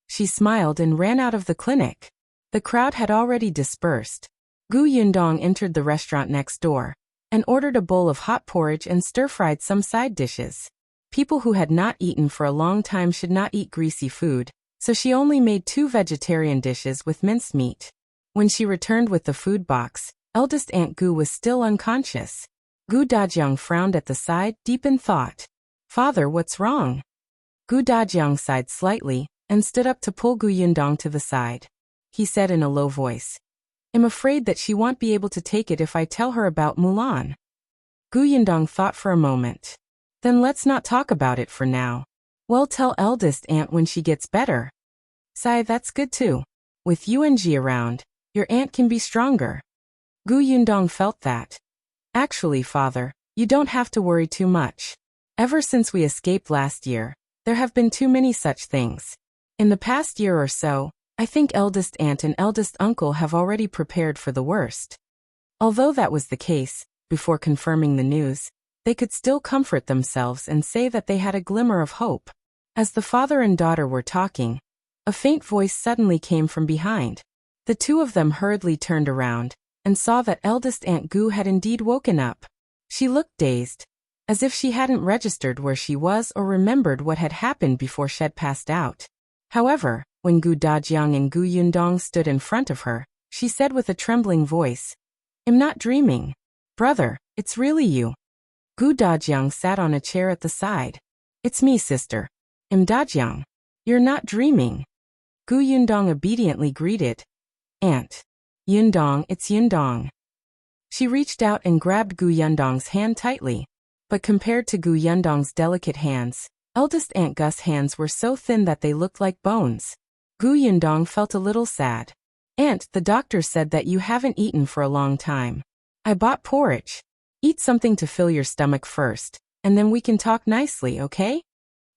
Speaker 1: She smiled and ran out of the clinic. The crowd had already dispersed. Gu Yundong entered the restaurant next door and ordered a bowl of hot porridge and stir-fried some side dishes. People who had not eaten for a long time should not eat greasy food, so she only made 2 vegetarian dishes with minced meat. When she returned with the food box, eldest aunt Gu was still unconscious. Gu Dajiang frowned at the side, deep in thought. Father, what's wrong? Gu Dajiang sighed slightly and stood up to pull Gu Yundong to the side. He said in a low voice, I'm afraid that she won't be able to take it if I tell her about Mulan. Gu Yundong thought for a moment. Then let's not talk about it for now. Well, tell eldest aunt when she gets better. Sigh, that's good too. With Yuanji around, your aunt can be stronger. Gu Yundong felt that. Actually, father, you don't have to worry too much. Ever since we escaped last year, there have been too many such things. In the past year or so, I think eldest aunt and eldest uncle have already prepared for the worst. Although that was the case, before confirming the news, they could still comfort themselves and say that they had a glimmer of hope. As the father and daughter were talking, a faint voice suddenly came from behind. The two of them hurriedly turned around and saw that eldest aunt Gu had indeed woken up. She looked dazed, as if she hadn't registered where she was or remembered what had happened before she had passed out. However, when Gu Dajiang and Gu Yundong stood in front of her, she said with a trembling voice, I'm not dreaming. Brother, it's really you. Gu Dajiang sat on a chair at the side. It's me, sister. I'm Dajiang. You're not dreaming. Gu Yundong obediently greeted. Aunt. Yundong, it's Yundong. She reached out and grabbed Gu Yundong's hand tightly. But compared to Gu Yundong's delicate hands, eldest Aunt Gus's hands were so thin that they looked like bones. Gu Yundong felt a little sad. Aunt, the doctor said that you haven't eaten for a long time. I bought porridge. Eat something to fill your stomach first, and then we can talk nicely, okay?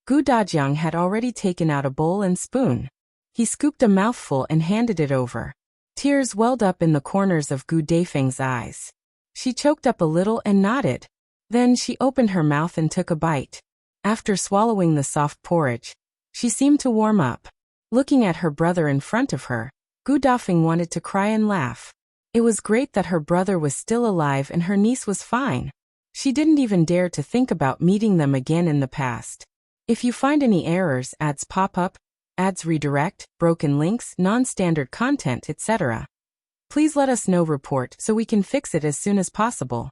Speaker 1: Gu Dajiang had already taken out a bowl and spoon. He scooped a mouthful and handed it over. Tears welled up in the corners of Gu Dafeng's eyes. She choked up a little and nodded. Then she opened her mouth and took a bite. After swallowing the soft porridge, she seemed to warm up. Looking at her brother in front of her, Gu Dafeng wanted to cry and laugh. It was great that her brother was still alive and her niece was fine. She didn't even dare to think about meeting them again in the past. If you find any errors, ads pop up, ads redirect, broken links, non-standard content, etc., please let us know. Report so we can fix it as soon as possible.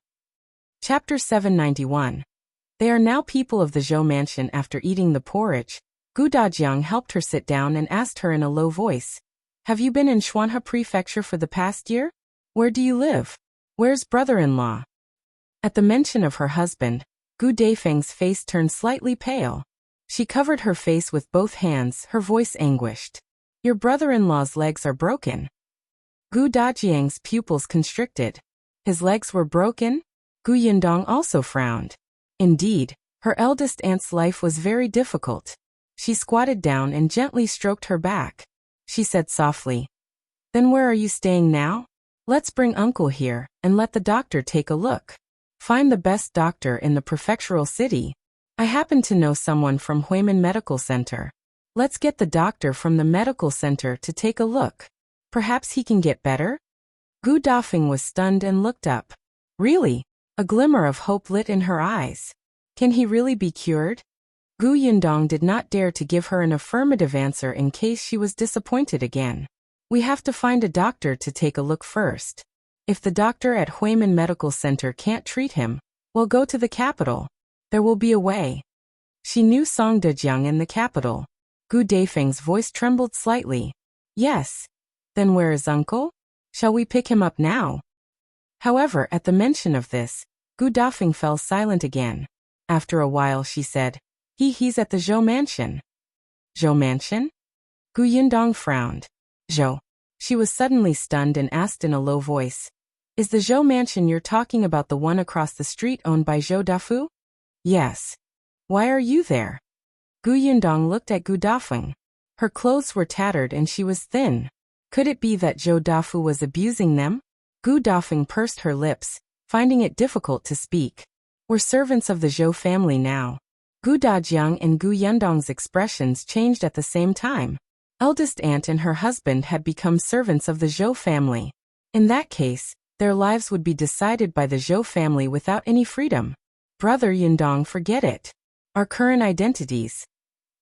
Speaker 1: Chapter 791. They are now people of the Zhou mansion. After eating the porridge, Dajiang helped her sit down and asked her in a low voice, "Have you been in Shuanhe Prefecture for the past year? Where do you live? Where's brother-in-law?" At the mention of her husband, Gu Daifeng's face turned slightly pale. She covered her face with both hands, her voice anguished. "Your brother-in-law's legs are broken." Gu Dajiang's pupils constricted. His legs were broken? Gu Yundong also frowned. Indeed, her eldest aunt's life was very difficult. She squatted down and gently stroked her back. She said softly, "Then where are you staying now? Let's bring uncle here, and let the doctor take a look. Find the best doctor in the prefectural city. I happen to know someone from Huimin Medical Center. Let's get the doctor from the medical center to take a look. Perhaps he can get better?" Gu Dafeng was stunned and looked up. Really? A glimmer of hope lit in her eyes. Can he really be cured? Gu Yundong did not dare to give her an affirmative answer in case she was disappointed again. "We have to find a doctor to take a look first. If the doctor at Huimin Medical Center can't treat him, we'll go to the capital. There will be a way." She knew Song Dajiang in the capital. Gu Daifeng's voice trembled slightly. "Yes. Then where is uncle? Shall we pick him up now?" However, at the mention of this, Gu Dafeng fell silent again. After a while she said, He's at the Zhou mansion." "Zhou mansion?" Gu Yundong frowned. "Zhou." She was suddenly stunned and asked in a low voice, "Is the Zhou mansion you're talking about the one across the street owned by Zhou Dafu?" "Yes." "Why are you there?" Gu Yundong looked at Gu Dafeng. Her clothes were tattered and she was thin. Could it be that Zhou Dafu was abusing them? Gu Dafeng pursed her lips, finding it difficult to speak. "We're servants of the Zhou family now." Gu Dajiang and Gu Yundong's expressions changed at the same time. Eldest aunt and her husband had become servants of the Zhou family. In that case, their lives would be decided by the Zhou family without any freedom. "Brother Yundong, forget it. Our current identities."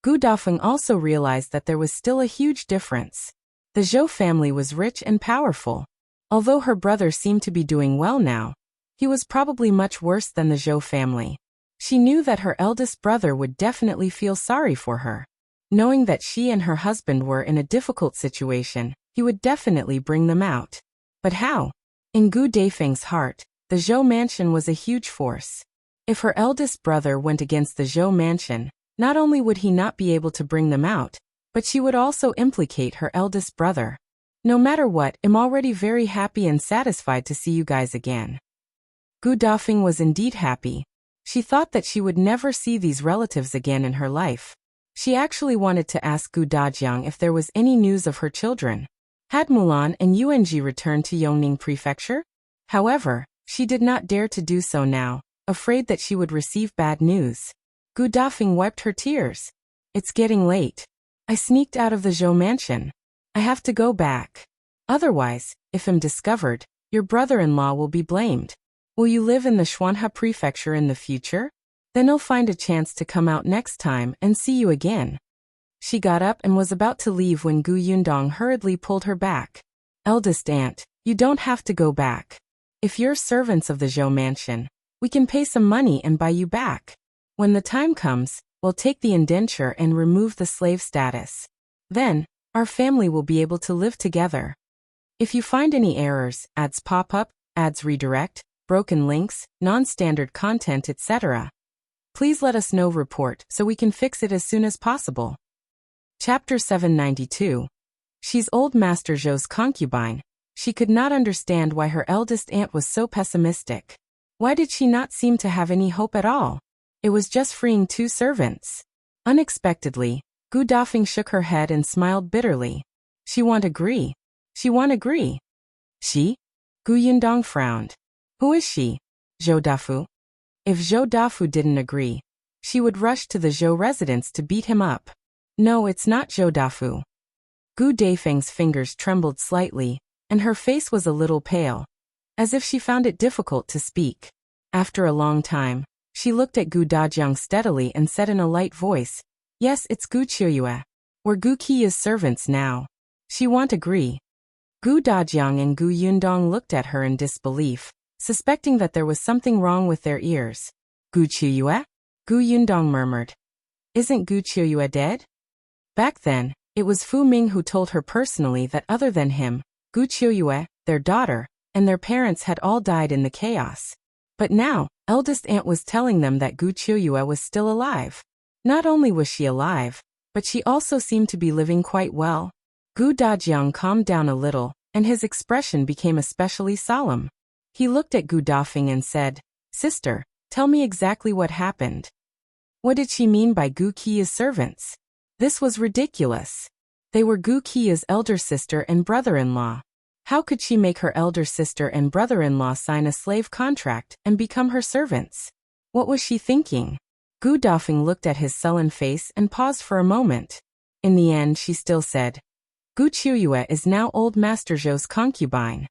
Speaker 1: Gu Dafeng also realized that there was still a huge difference. The Zhou family was rich and powerful. Although her brother seemed to be doing well now, he was probably much worse than the Zhou family. She knew that her eldest brother would definitely feel sorry for her. Knowing that she and her husband were in a difficult situation, he would definitely bring them out. But how? In Gu Daifeng's heart, the Zhou mansion was a huge force. If her eldest brother went against the Zhou mansion, not only would he not be able to bring them out, but she would also implicate her eldest brother. "No matter what, I'm already very happy and satisfied to see you guys again." Gu Dafeng was indeed happy. She thought that she would never see these relatives again in her life. She actually wanted to ask Gu Dajiang if there was any news of her children. Had Mulan and Yuanji returned to Yongning Prefecture? However, she did not dare to do so now, afraid that she would receive bad news. Gu Dafeng wiped her tears. "It's getting late. I sneaked out of the Zhou mansion. I have to go back. Otherwise, if I'm discovered, your brother-in-law will be blamed. Will you live in the Shuanhe Prefecture in the future? Then I'll find a chance to come out next time and see you again." She got up and was about to leave when Gu Yundong hurriedly pulled her back. "Eldest aunt, you don't have to go back. If you're servants of the Zhou mansion, we can pay some money and buy you back. When the time comes, we'll take the indenture and remove the slave status. Then, our family will be able to live together. If you find any errors, ads pop up, ads redirect, broken links, non-standard content, etc., please let us know report so we can fix it as soon as possible." Chapter 792. She's old Master Zhou's concubine. She could not understand why her eldest aunt was so pessimistic. Why did she not seem to have any hope at all? It was just freeing 2 servants. Unexpectedly, Gu Dafeng shook her head and smiled bitterly. She won't agree. She won't agree. She? Gu Yundong frowned. Who is she? Zhou Dafu? If Zhou Dafu didn't agree, she would rush to the Zhou residence to beat him up. No, it's not Zhou Dafu. Gu Daifeng's fingers trembled slightly, and her face was a little pale, as if she found it difficult to speak. After a long time, she looked at Gu Dajiang steadily and said in a light voice, "Yes, it's Gu Qingyuan. We're Gu Qiya's servants now." She won't agree. Gu Dajiang and Gu Yundong looked at her in disbelief, suspecting that there was something wrong with their ears. Gu Qingyuan? Gu Yundong murmured. Isn't Gu Qiuyue dead? Back then, it was Fu Ming who told her personally that other than him, Gu Qiuyue, their daughter, and their parents had all died in the chaos. But now, eldest aunt was telling them that Gu Qiuyue was still alive. Not only was she alive, but she also seemed to be living quite well. Gu Dajiang calmed down a little, and his expression became especially solemn. He looked at Gu Dafeng and said, Sister, tell me exactly what happened. What did she mean by Gu Qi's servants? This was ridiculous. They were Gu Qi's elder sister and brother-in-law. How could she make her elder sister and brother-in-law sign a slave contract and become her servants? What was she thinking? Gu Dafeng looked at his sullen face and paused for a moment. In the end, she still said, Gu Qiuyue is now old Master Zhou's concubine.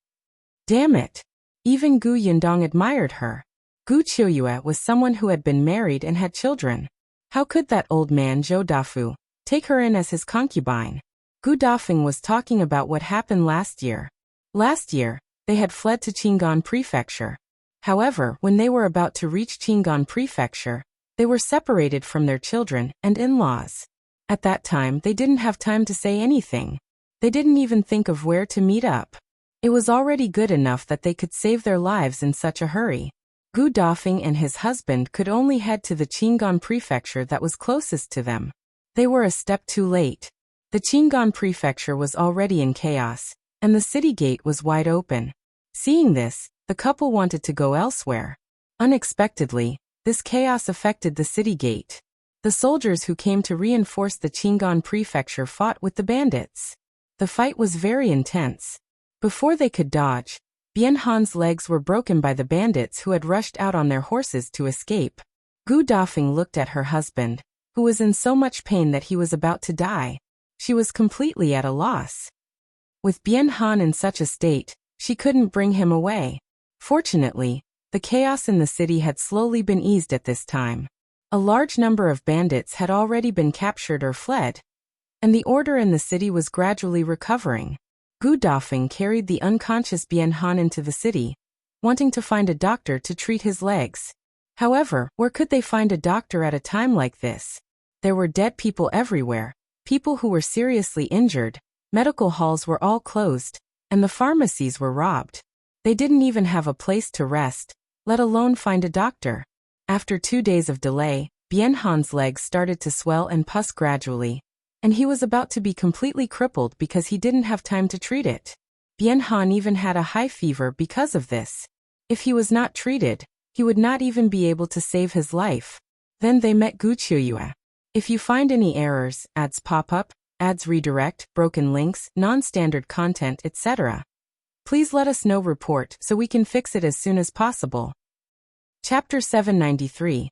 Speaker 1: Damn it! Even Gu Yundong admired her. Gu Qiuyue was someone who had been married and had children. How could that old man Zhou Dafu take her in as his concubine? Gu Dafeng was talking about what happened last year. Last year, they had fled to Qingyuan Prefecture. However, when they were about to reach Qingyuan Prefecture, they were separated from their children and in-laws. At that time, they didn't have time to say anything. They didn't even think of where to meet up. It was already good enough that they could save their lives in such a hurry. Gu Dafeng and his husband could only head to the Qingyuan Prefecture that was closest to them. They were a step too late. The Qingyuan Prefecture was already in chaos, and the city gate was wide open. Seeing this, the couple wanted to go elsewhere. Unexpectedly, this chaos affected the city gate. The soldiers who came to reinforce the Qingyuan Prefecture fought with the bandits. The fight was very intense. Before they could dodge, Bien Han's legs were broken by the bandits who had rushed out on their horses to escape. Gu Dafeng looked at her husband, who was in so much pain that he was about to die. She was completely at a loss. With Bien Han in such a state, she couldn't bring him away. Fortunately, the chaos in the city had slowly been eased at this time. A large number of bandits had already been captured or fled, and the order in the city was gradually recovering. Gu Dafeng carried the unconscious Bien Han into the city, wanting to find a doctor to treat his legs. However, where could they find a doctor at a time like this? There were dead people everywhere, people who were seriously injured, medical halls were all closed, and the pharmacies were robbed. They didn't even have a place to rest, let alone find a doctor. After 2 days of delay, Bien Han's legs started to swell and pus gradually, and he was about to be completely crippled because he didn't have time to treat it. Bien Han even had a high fever because of this. If he was not treated, he would not even be able to save his life. Then they met Gu Qiuyue. If you find any errors, ads pop up, ads redirect, broken links, non-standard content, etc., please let us know. Report so we can fix it as soon as possible. Chapter 793.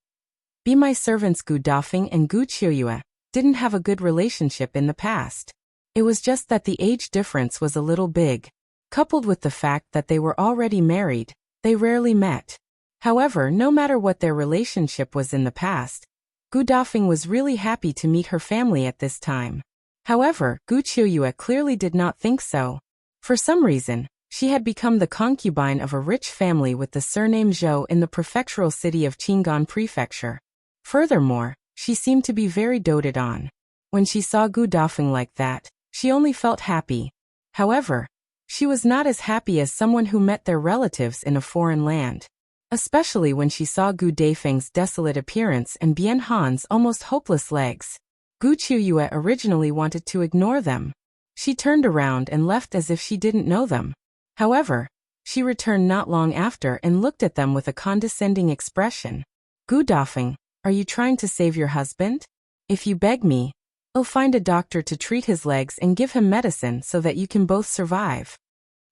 Speaker 1: Be My Servants. Gu Dafeng and Gu Qiuyue didn't have a good relationship in the past. It was just that the age difference was a little big. Coupled with the fact that they were already married, they rarely met. However, no matter what their relationship was in the past, Gu Dafeng was really happy to meet her family at this time. However, Gu Qiuyue clearly did not think so. For some reason, she had become the concubine of a rich family with the surname Zhou in the prefectural city of Qingyuan Prefecture. Furthermore, she seemed to be very doted on. When she saw Gu Dafeng like that, she only felt happy. However, she was not as happy as someone who met their relatives in a foreign land. Especially when she saw Gu Dafeng's desolate appearance and Bien Han's almost hopeless legs. Gu Qiuyue originally wanted to ignore them. She turned around and left as if she didn't know them. However, she returned not long after and looked at them with a condescending expression. Gu Dafeng, are you trying to save your husband? If you beg me, I'll find a doctor to treat his legs and give him medicine so that you can both survive.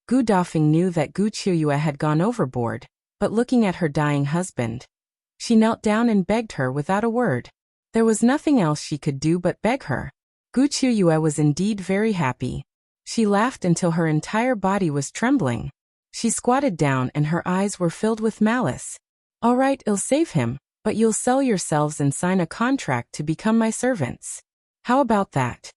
Speaker 1: Gu Dafeng knew that Gu Qiuyue had gone overboard, but looking at her dying husband, she knelt down and begged her without a word. There was nothing else she could do but beg her. Gu Qiuyue was indeed very happy. She laughed until her entire body was trembling. She squatted down and her eyes were filled with malice. All right, I'll save him, but you'll sell yourselves and sign a contract to become my servants. How about that?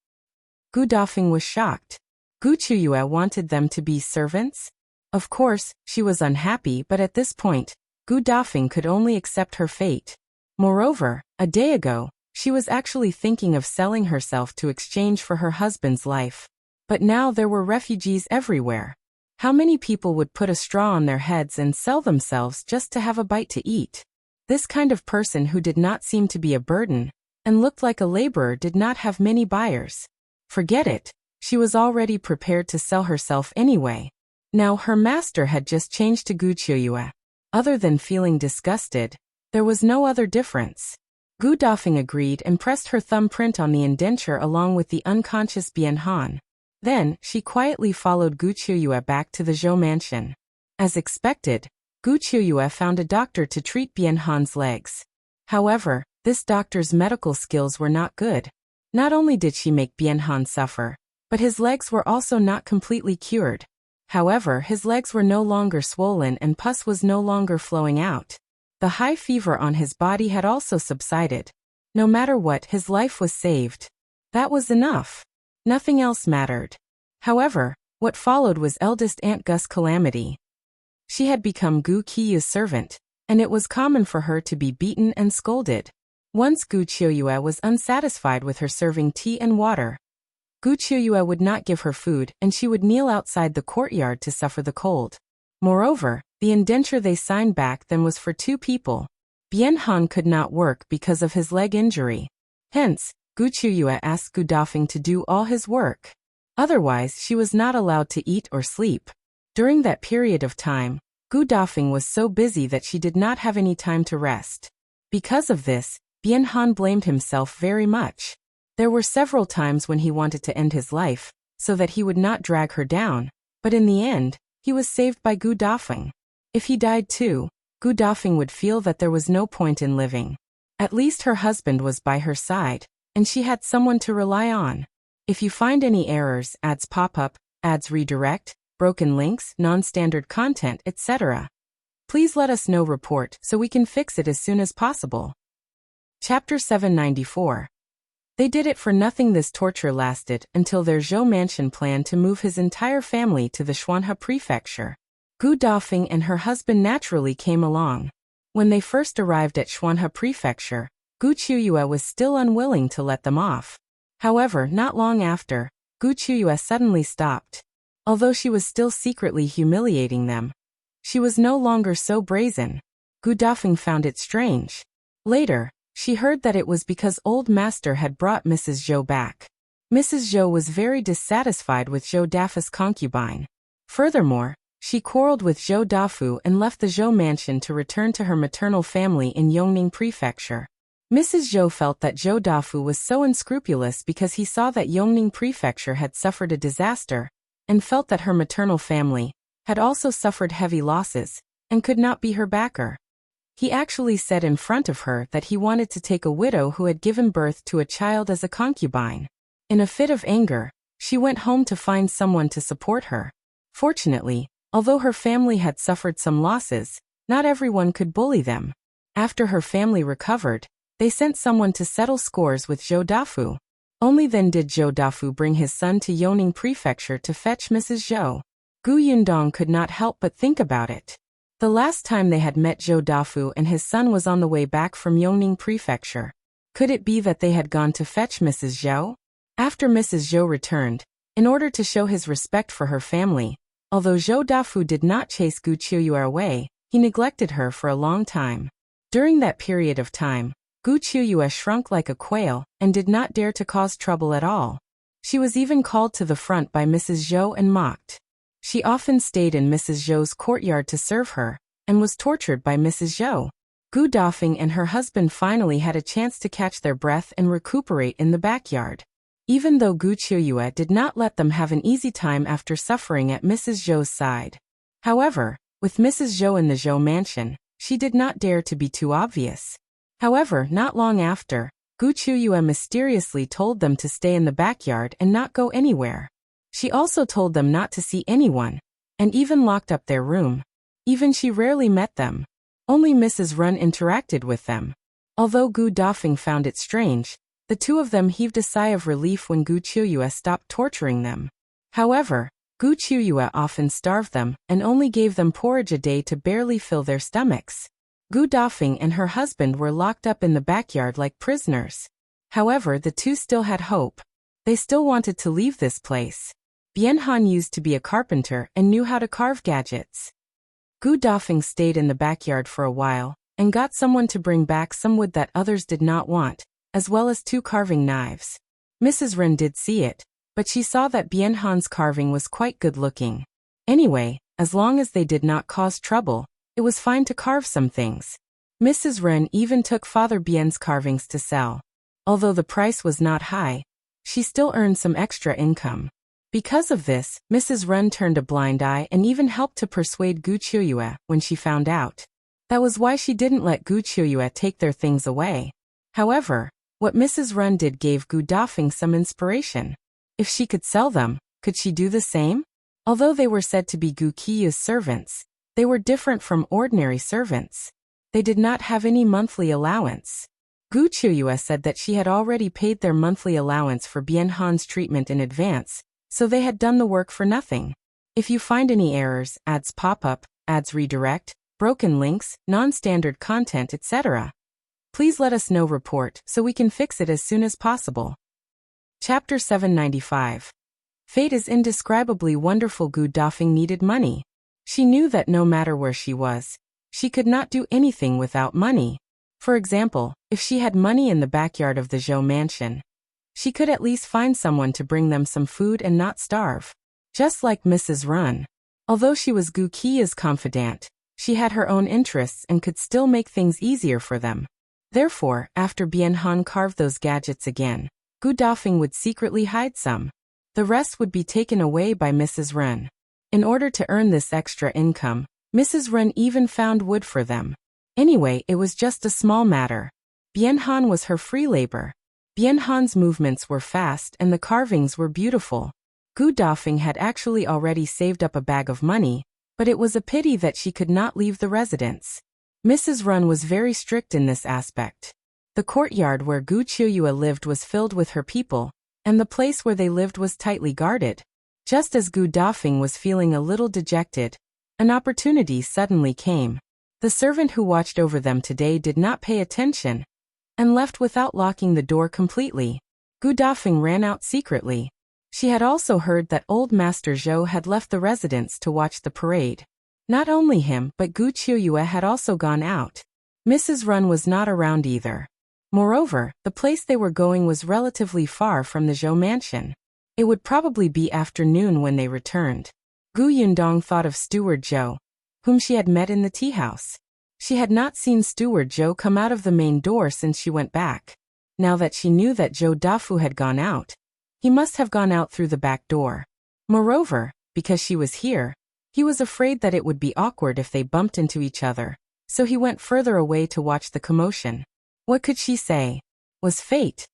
Speaker 1: Gu Dafeng was shocked. Gu Qiuyue wanted them to be servants? Of course, she was unhappy, but at this point, Gu Dafeng could only accept her fate. Moreover, a day ago, she was actually thinking of selling herself to exchange for her husband's life. But now there were refugees everywhere. How many people would put a straw on their heads and sell themselves just to have a bite to eat? This kind of person who did not seem to be a burden and looked like a laborer did not have many buyers. Forget it, she was already prepared to sell herself anyway. Now her master had just changed to Gu Qiuyue. Other than feeling disgusted, there was no other difference. Gu Dafeng agreed and pressed her thumbprint on the indenture along with the unconscious Bian Han. Then, she quietly followed Gu Qiuyue back to the Zhou mansion. As expected, Gu Qiuyue found a doctor to treat Bian Han's legs. However, this doctor's medical skills were not good. Not only did she make Bian Han suffer, but his legs were also not completely cured. However, his legs were no longer swollen and pus was no longer flowing out. The high fever on his body had also subsided. No matter what, his life was saved. That was enough. Nothing else mattered. However, what followed was eldest Aunt Gus' calamity. She had become Gu Qiuyue's servant, and it was common for her to be beaten and scolded. Once Gu Qiuyue was unsatisfied with her serving tea and water. Gu Qiuyue would not give her food and she would kneel outside the courtyard to suffer the cold. Moreover, the indenture they signed back then was for 2 people. Bian Han could not work because of his leg injury. Hence, Gu Qiuyue asked Gu Dafeng to do all his work. Otherwise, she was not allowed to eat or sleep. During that period of time, Gu Dafeng was so busy that she did not have any time to rest. Because of this, Bian Han blamed himself very much. There were several times when he wanted to end his life, so that he would not drag her down, but in the end, he was saved by Gu Dafeng. If he died too, Gu Dafeng would feel that there was no point in living. At least her husband was by her side, and she had someone to rely on. If you find any errors, ads pop up, ads redirect, broken links, non-standard content, etc., please let us know report so we can fix it as soon as possible. Chapter 794. They did it for nothing. This torture lasted until their Zhou mansion planned to move his entire family to the Xuanhe Prefecture. Gu Dafeng and her husband naturally came along. When they first arrived at Xuanhe Prefecture, Gu Qiuyue was still unwilling to let them off. However, not long after, Gu Qiuyue suddenly stopped. Although she was still secretly humiliating them, she was no longer so brazen. Gu Dafeng found it strange. Later, she heard that it was because old master had brought Mrs. Zhou back. Mrs. Zhou was very dissatisfied with Zhou Dafu's concubine. Furthermore, she quarreled with Zhou Dafu and left the Zhou mansion to return to her maternal family in Yongning Prefecture. Mrs. Zhou felt that Zhou Dafu was so unscrupulous because he saw that Yongning Prefecture had suffered a disaster, and felt that her maternal family had also suffered heavy losses, and could not be her backer. He actually said in front of her that he wanted to take a widow who had given birth to a child as a concubine. In a fit of anger, she went home to find someone to support her. Fortunately, although her family had suffered some losses, not everyone could bully them. After her family recovered, they sent someone to settle scores with Zhou Dafu. Only then did Zhou Dafu bring his son to Yongning Prefecture to fetch Mrs. Zhou. Gu Yundong could not help but think about it. The last time they had met Zhou Dafu and his son was on the way back from Yongning Prefecture. Could it be that they had gone to fetch Mrs. Zhou? After Mrs. Zhou returned, in order to show his respect for her family, although Zhou Dafu did not chase Gu Qiuyue away, he neglected her for a long time. During that period of time, Gu Qiuyue shrunk like a quail and did not dare to cause trouble at all. She was even called to the front by Mrs. Zhou and mocked. She often stayed in Mrs. Zhou's courtyard to serve her, and was tortured by Mrs. Zhou. Gu Dafeng and her husband finally had a chance to catch their breath and recuperate in the backyard. Even though Gu Qiuyue did not let them have an easy time after suffering at Mrs. Zhou's side. However, with Mrs. Zhou in the Zhou mansion, she did not dare to be too obvious. However, not long after, Gu Qiuyue mysteriously told them to stay in the backyard and not go anywhere. She also told them not to see anyone, and even locked up their room. Even she rarely met them. Only Mrs. Run interacted with them. Although Gu Dafeng found it strange, the two of them heaved a sigh of relief when Gu Qiuyue stopped torturing them. However, Gu Qiuyue often starved them and only gave them porridge a day to barely fill their stomachs. Gu Dafeng and her husband were locked up in the backyard like prisoners. However, the two still had hope. They still wanted to leave this place. Bianhan used to be a carpenter and knew how to carve gadgets. Gu Dafeng stayed in the backyard for a while, and got someone to bring back some wood that others did not want, as well as 2 carving knives. Mrs. Ren did see it, but she saw that Bianhan's carving was quite good looking. Anyway, as long as they did not cause trouble, it was fine to carve some things. Mrs. Ren even took Father Bien's carvings to sell. Although the price was not high, she still earned some extra income. Because of this, Mrs. Ren turned a blind eye and even helped to persuade Gu Qiuyue when she found out. That was why she didn't let Gu Qiuyue take their things away. However, what Mrs. Ren did gave Gu Dafeng some inspiration. If she could sell them, could she do the same? Although they were said to be Gu Qiyue's servants, they were different from ordinary servants. They did not have any monthly allowance. Gu Qiuyue said that she had already paid their monthly allowance for Bianhan's treatment in advance, so they had done the work for nothing. If you find any errors, ads pop up, ads redirect, broken links, non-standard content, etc., please let us know report so we can fix it as soon as possible. Chapter 795. Fate is indescribably wonderful. Gu Dafeng needed money. She knew that no matter where she was, she could not do anything without money. For example, if she had money in the backyard of the Zhou mansion, she could at least find someone to bring them some food and not starve. Just like Mrs. Ren. Although she was Gu Qiyue's confidant, she had her own interests and could still make things easier for them. Therefore, after Bianhan carved those gadgets again, Gu Dafeng would secretly hide some. The rest would be taken away by Mrs. Ren. In order to earn this extra income, Mrs. Ren even found wood for them. Anyway, it was just a small matter. Bianhan was her free labor. Bianhan's movements were fast and the carvings were beautiful. Gu Dafeng had actually already saved up a bag of money, but it was a pity that she could not leave the residence. Mrs. Ren was very strict in this aspect. The courtyard where Gu Qiuyue lived was filled with her people, and the place where they lived was tightly guarded. Just as Gu Dafeng was feeling a little dejected, an opportunity suddenly came. The servant who watched over them today did not pay attention, and left without locking the door completely. Gu Dafeng ran out secretly. She had also heard that old Master Zhou had left the residence to watch the parade. Not only him but Gu Qiuyue had also gone out. Mrs. Ren was not around either. Moreover, the place they were going was relatively far from the Zhou mansion. It would probably be afternoon when they returned. Gu Yundong thought of Steward Zhou, whom she had met in the tea house. She had not seen Steward Zhou come out of the main door since she went back. Now that she knew that Zhou Dafu had gone out, he must have gone out through the back door. Moreover, because she was here, he was afraid that it would be awkward if they bumped into each other, so he went further away to watch the commotion. What could she say? Was fate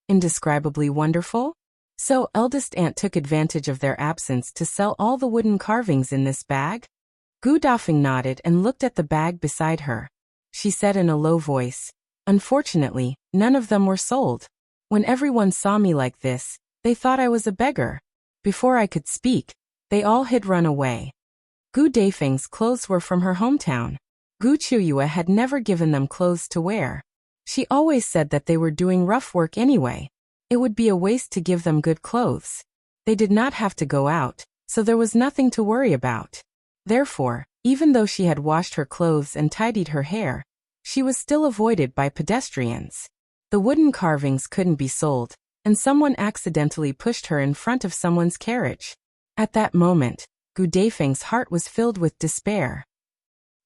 Speaker 1: indescribably wonderful? So, eldest aunt took advantage of their absence to sell all the wooden carvings in this bag? Gu Dafeng nodded and looked at the bag beside her. She said in a low voice, "Unfortunately, none of them were sold. When everyone saw me like this, they thought I was a beggar. Before I could speak, they all had run away." Gu Dafeng's clothes were from her hometown. Gu Qiuyue had never given them clothes to wear. She always said that they were doing rough work anyway. It would be a waste to give them good clothes. They did not have to go out, so there was nothing to worry about. Therefore, even though she had washed her clothes and tidied her hair, she was still avoided by pedestrians. The wooden carvings couldn't be sold, and someone accidentally pushed her in front of someone's carriage. At that moment, Gu Dafeng's heart was filled with despair.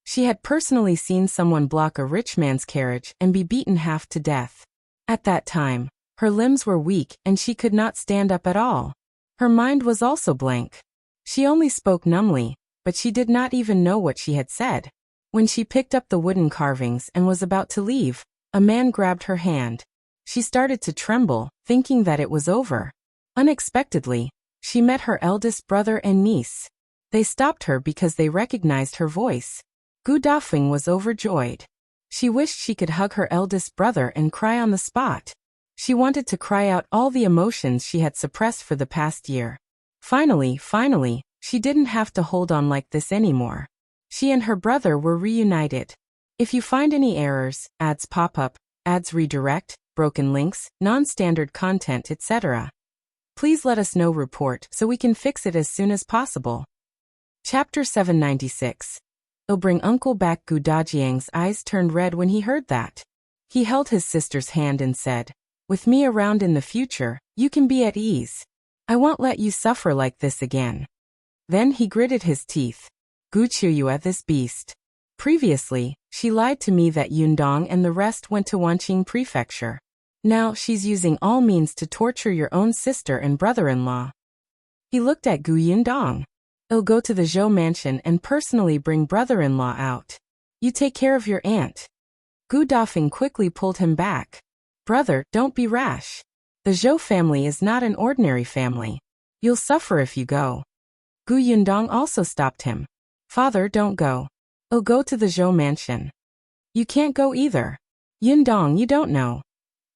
Speaker 1: She had personally seen someone block a rich man's carriage and be beaten half to death. At that time, her limbs were weak and she could not stand up at all. Her mind was also blank. She only spoke numbly, but she did not even know what she had said. When she picked up the wooden carvings and was about to leave, a man grabbed her hand. She started to tremble, thinking that it was over. Unexpectedly, she met her eldest brother and niece. They stopped her because they recognized her voice. Gu Dafeng was overjoyed. She wished she could hug her eldest brother and cry on the spot. She wanted to cry out all the emotions she had suppressed for the past year. Finally, she didn't have to hold on like this anymore. She and her brother were reunited. If you find any errors, ads pop up, ads redirect, broken links, non-standard content, etc., please let us know report so we can fix it as soon as possible. Chapter 796. Oh, bring uncle back. Gu Dajiang's eyes turned red when he heard that. He held his sister's hand and said, with me around in the future, you can be at ease. I won't let you suffer like this again. Then he gritted his teeth. Gu Qingyuan, this beast. Previously, she lied to me that Yundong and the rest went to Wanqing Prefecture. Now she's using all means to torture your own sister and brother-in-law. He looked at Gu Yundong. I'll go to the Zhou mansion and personally bring brother-in-law out. You take care of your aunt. Gu Dafeng quickly pulled him back. Brother, don't be rash. The Zhou family is not an ordinary family. You'll suffer if you go. Gu Yundong also stopped him. Father, don't go. I'll go to the Zhou mansion. You can't go either. Yundong, you don't know.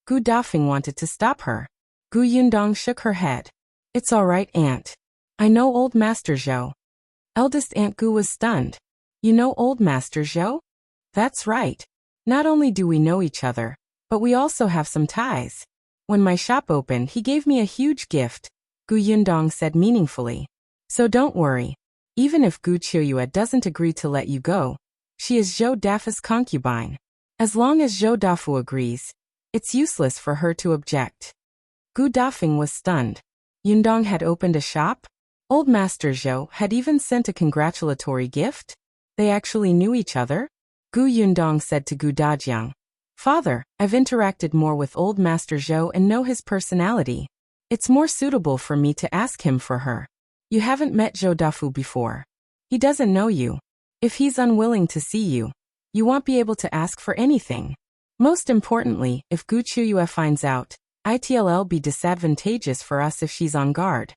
Speaker 1: Gu Dafeng wanted to stop her. Gu Yundong shook her head. It's all right, aunt. I know old Master Zhou. Eldest Aunt Gu was stunned. You know old Master Zhou? That's right. Not only do we know each other, but we also have some ties. When my shop opened, he gave me a huge gift, Gu Yundong said meaningfully. So don't worry. Even if Gu Qingyuan doesn't agree to let you go, she is Zhou Dafu's concubine. As long as Zhou Dafu agrees, it's useless for her to object. Gu Dafeng was stunned. Yundong had opened a shop? Old Master Zhou had even sent a congratulatory gift? They actually knew each other? Gu Yundong said to Gu Dajiang, Father, I've interacted more with old Master Zhou and know his personality. It's more suitable for me to ask him for her. You haven't met Zhou Dafu before. He doesn't know you. If he's unwilling to see you, you won't be able to ask for anything. Most importantly, if Gu Qingyuan finds out, it'll be disadvantageous for us if she's on guard.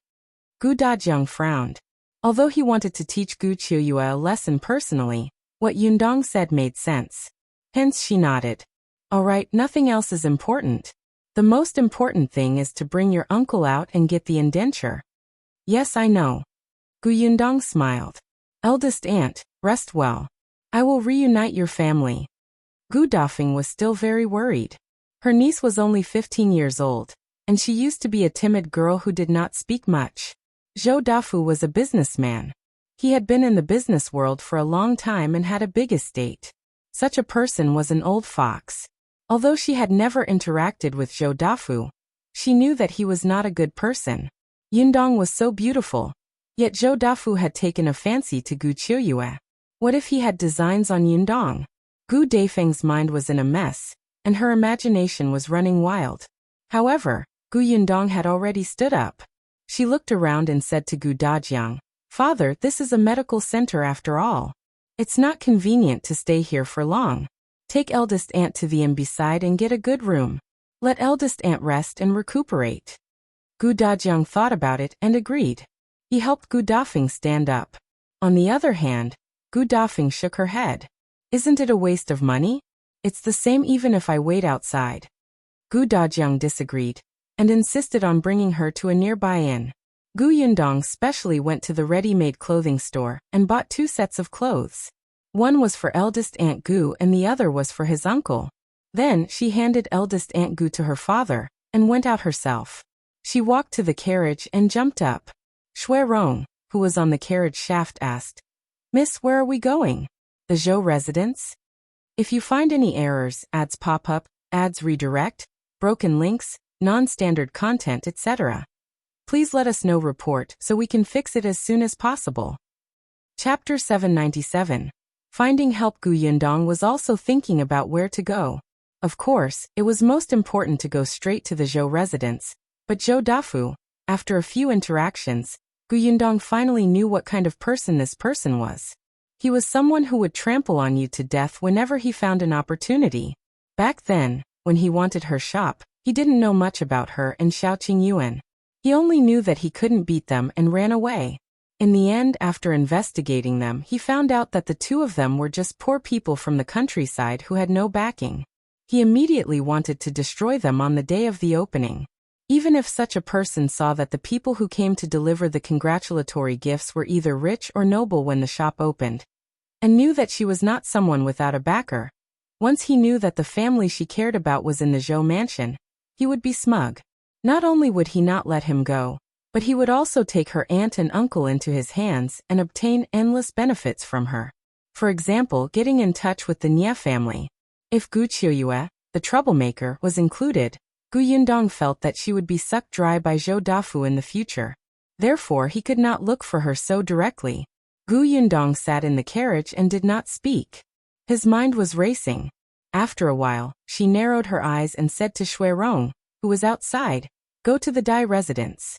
Speaker 1: Gu Dajiang frowned. Although he wanted to teach Gu Qingyuan a lesson personally, what Yundong said made sense. Hence she nodded. All right, nothing else is important. The most important thing is to bring your uncle out and get the indenture. Yes, I know. Gu Yundong smiled. Eldest aunt, rest well. I will reunite your family. Gu Dafeng was still very worried. Her niece was only 15 years old, and she used to be a timid girl who did not speak much. Zhou Dafu was a businessman. He had been in the business world for a long time and had a big estate. Such a person was an old fox. Although she had never interacted with Zhou Dafu, she knew that he was not a good person. Yundong was so beautiful, yet Zhou Dafu had taken a fancy to Gu Qingyuan. What if he had designs on Yundong? Gu Dafeng's mind was in a mess, and her imagination was running wild. However, Gu Yundong had already stood up. She looked around and said to Gu Dajiang, Father, this is a medical center after all. It's not convenient to stay here for long. Take eldest aunt to the inn beside and get a good room. Let eldest aunt rest and recuperate. Gu Dajiang thought about it and agreed. He helped Gu Dafeng stand up. On the other hand, Gu Dafeng shook her head. Isn't it a waste of money? It's the same even if I wait outside. Gu Dajiang disagreed, and insisted on bringing her to a nearby inn. Gu Yundong specially went to the ready-made clothing store and bought 2 sets of clothes. One was for eldest Aunt Gu and the other was for his uncle. Then she handed eldest Aunt Gu to her father and went out herself. She walked to the carriage and jumped up. Shui Rong, who was on the carriage shaft, asked, Miss, where are we going? The Zhou residence? If you find any errors, ads pop up, ads redirect, broken links, non-standard content, etc., please let us know report so we can fix it as soon as possible. Chapter 797. Finding help. Gu Yundong was also thinking about where to go. Of course, it was most important to go straight to the Zhou residence, but Zhou Dafu, after a few interactions, Gu Yundong finally knew what kind of person this person was. He was someone who would trample on you to death whenever he found an opportunity. Back then, when he wanted her shop, he didn't know much about her and Shao Qingyuan. He only knew that he couldn't beat them and ran away. In the end, after investigating them, he found out that the 2 of them were just poor people from the countryside who had no backing. He immediately wanted to destroy them on the day of the opening. Even if such a person saw that the people who came to deliver the congratulatory gifts were either rich or noble when the shop opened, and knew that she was not someone without a backer, Once he knew that the family she cared about was in the Zhou mansion, he would be smug. Not only would he not let him go, but he would also take her aunt and uncle into his hands and obtain endless benefits from her. For example, getting in touch with the Nie family. If Gu Qiuyue, the troublemaker, was included, Gu Yundong felt that she would be sucked dry by Zhou Dafu in the future. Therefore, he could not look for her so directly. Gu Yundong sat in the carriage and did not speak. His mind was racing. After a while, she narrowed her eyes and said to Shui Rong, who was outside, "Go to the Dai residence."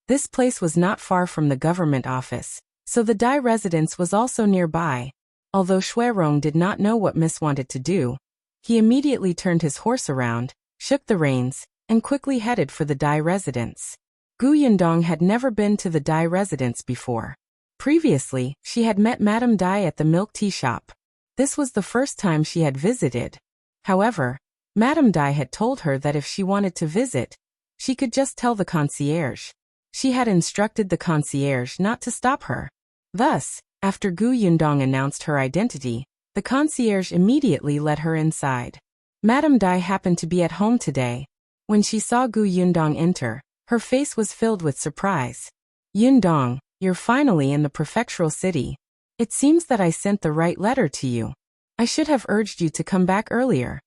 Speaker 1: This place was not far from the government office, so the Dai residence was also nearby. Although Shui Rong did not know what Miss wanted to do, he immediately turned his horse around, shook the reins, and quickly headed for the Dai residence. Gu Yundong had never been to the Dai residence before. Previously, she had met Madame Dai at the milk tea shop. This was the first time she had visited. However, Madame Dai had told her that if she wanted to visit, she could just tell the concierge. She had instructed the concierge not to stop her. Thus, after Gu Yundong announced her identity, the concierge immediately let her inside. Madame Dai happened to be at home today. When she saw Gu Yundong enter, her face was filled with surprise. "Yundong, you're finally in the prefectural city. It seems that I sent the right letter to you. I should have urged you to come back earlier."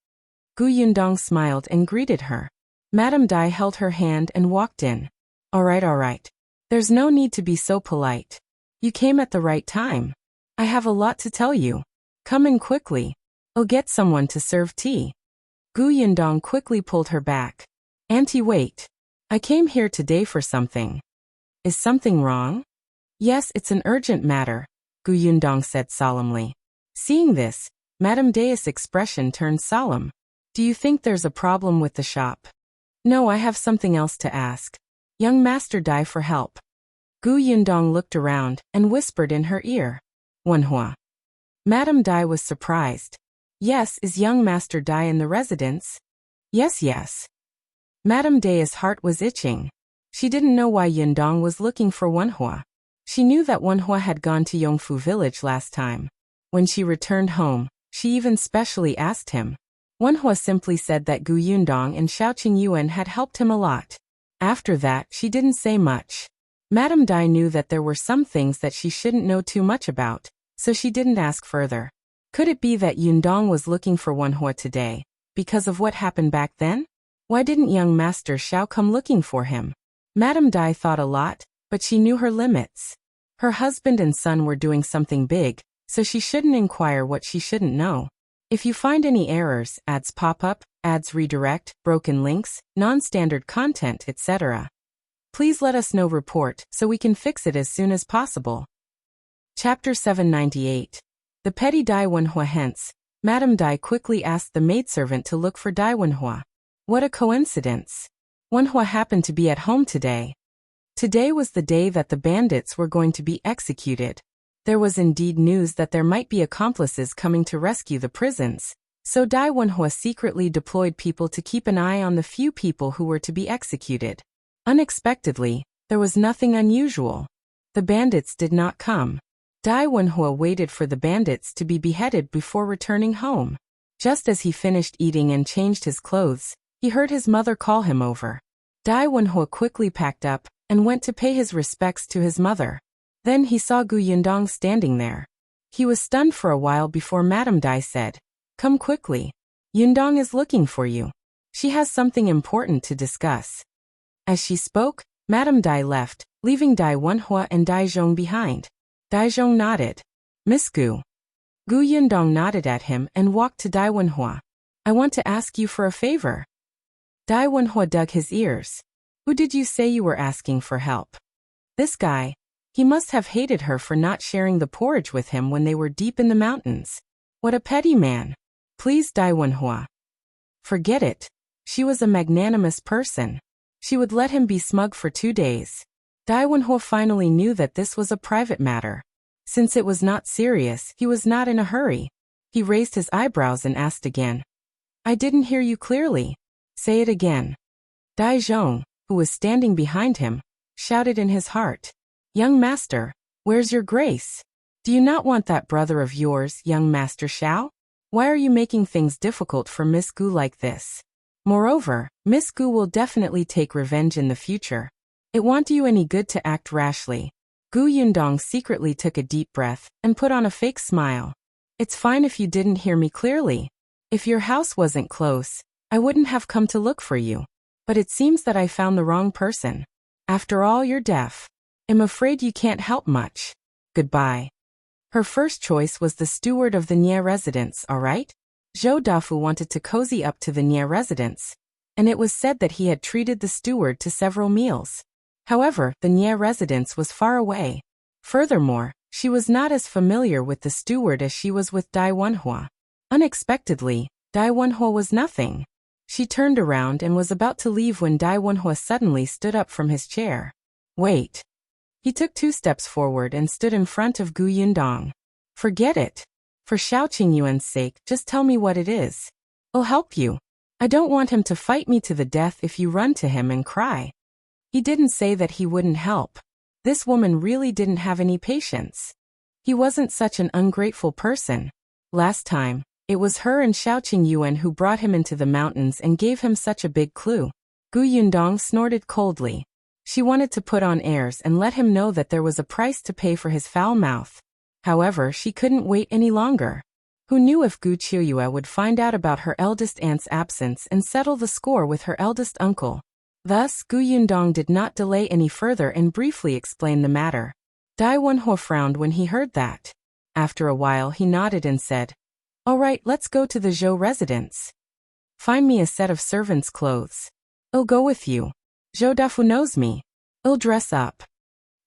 Speaker 1: Gu Yundong smiled and greeted her. Madame Dai held her hand and walked in. All right. There's no need to be so polite. You came at the right time. I have a lot to tell you. Come in quickly. I'll get someone to serve tea." Gu Yundong quickly pulled her back. "Auntie, wait. I came here today for something." "Is something wrong?" "Yes, it's an urgent matter," Gu Yundong said solemnly. Seeing this, Madame Dai's expression turned solemn. "Do you think there's a problem with the shop?" "No, I have something else to ask. Young Master Dai for help." Gu Yundong looked around and whispered in her ear. "Wenhuo." Madame Dai was surprised. "Yes, is young Master Dai in the residence?" Yes. Madame Dai's heart was itching. She didn't know why Yundong was looking for Wenhuo. She knew that Wenhuo had gone to Yongfu village last time. When she returned home, she even specially asked him. Wenhuo simply said that Gu Yundong and Shao Qingyuan had helped him a lot. After that, she didn't say much. Madame Dai knew that there were some things that she shouldn't know too much about, so she didn't ask further. Could it be that Yundong was looking for Wenhuo today, because of what happened back then? Why didn't young Master Shao come looking for him? Madame Dai thought a lot, but she knew her limits. Her husband and son were doing something big, so she shouldn't inquire what she shouldn't know. If you find any errors, ads pop up, ads redirect, broken links, non-standard content, etc., please let us know report so we can fix it as soon as possible. Chapter 798. The petty Dai Wenhuo. Hence, Madame Dai quickly asked the maidservant to look for Dai Wenhuo. What a coincidence. Wenhuo happened to be at home today. Today was the day that the bandits were going to be executed. There was indeed news that there might be accomplices coming to rescue the prisons, so Dai Wenhuo secretly deployed people to keep an eye on the few people who were to be executed. Unexpectedly, there was nothing unusual. The bandits did not come. Dai Wenhuo waited for the bandits to be beheaded before returning home. Just as he finished eating and changed his clothes, he heard his mother call him over. Dai Wenhuo quickly packed up and went to pay his respects to his mother. Then he saw Gu Yundong standing there. He was stunned for a while before Madame Dai said, "Come quickly. Yundong is looking for you. She has something important to discuss." As she spoke, Madame Dai left, leaving Dai Wenhuo and Dajiang behind. Dajiang nodded. "Miss Gu." Gu Yundong nodded at him and walked to Dai Wenhuo. "I want to ask you for a favor." Dai Wenhuo dug his ears. "Who did you say you were asking for help?" "This guy. He must have hated her for not sharing the porridge with him when they were deep in the mountains. What a petty man. Please, Dai Wenhuo." Forget it. She was a magnanimous person. She would let him be smug for 2 days. Dai Wenhuo finally knew that this was a private matter. Since it was not serious, he was not in a hurry. He raised his eyebrows and asked again. "I didn't hear you clearly. Say it again." Dajiang, who was standing behind him, shouted in his heart. "Young master, where's your grace? Do you not want that brother of yours, young Master Shao? Why are you making things difficult for Miss Gu like this? Moreover, Miss Gu will definitely take revenge in the future. It won't do you any good to act rashly. Gu Yundong secretly took a deep breath and put on a fake smile. It's fine if you didn't hear me clearly. If your house wasn't close, I wouldn't have come to look for you. But it seems that I found the wrong person. After all, you're deaf. I'm afraid you can't help much. Goodbye. Her first choice was the steward of the Nie residence, alright? Zhou Dafu wanted to cozy up to the Nie residence, and it was said that he had treated the steward to several meals. However, the Nie residence was far away. Furthermore, she was not as familiar with the steward as she was with Dai Wenhuo. Unexpectedly, Dai Wenhuo was nothing. She turned around and was about to leave when Dai Wenhuo suddenly stood up from his chair. Wait. He took 2 steps forward and stood in front of Gu Yundong. Forget it. For Shao Qingyuan's sake, just tell me what it is. I'll help you. I don't want him to fight me to the death if you run to him and cry. He didn't say that he wouldn't help. This woman really didn't have any patience. He wasn't such an ungrateful person. Last time, it was her and Shao Qingyuan who brought him into the mountains and gave him such a big clue. Gu Yundong snorted coldly. She wanted to put on airs and let him know that there was a price to pay for his foul mouth. However, she couldn't wait any longer. Who knew if Gu Qingyuan would find out about her eldest aunt's absence and settle the score with her eldest uncle? Thus, Gu Yundong did not delay any further and briefly explained the matter. Dai Wenhuo frowned when he heard that. After a while he nodded and said, "All right, let's go to the Zhou residence. Find me a set of servant's clothes. I'll go with you. Zhou Dafu knows me. I'll dress up."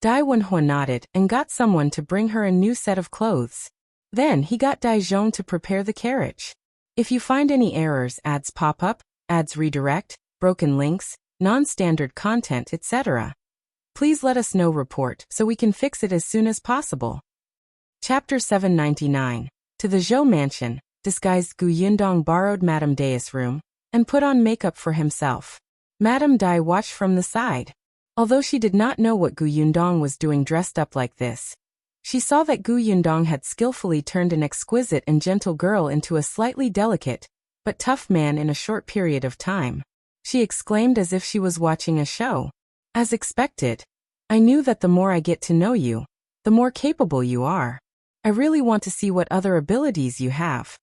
Speaker 1: Dai Wenhuo nodded and got someone to bring her a new set of clothes. Then he got Dajiang to prepare the carriage. If you find any errors, ads pop up, ads redirect, broken links, non-standard content, etc., please let us know. Report so we can fix it as soon as possible. Chapter 799. To the Zhou mansion, disguised Gu Yundong borrowed Madame Dai's room and put on makeup for himself. Madame Dai watched from the side. Although she did not know what Gu Yundong was doing dressed up like this, she saw that Gu Yundong had skillfully turned an exquisite and gentle girl into a slightly delicate, but tough man in a short period of time. She exclaimed as if she was watching a show. As expected. I knew that the more I get to know you, the more capable you are. I really want to see what other abilities you have.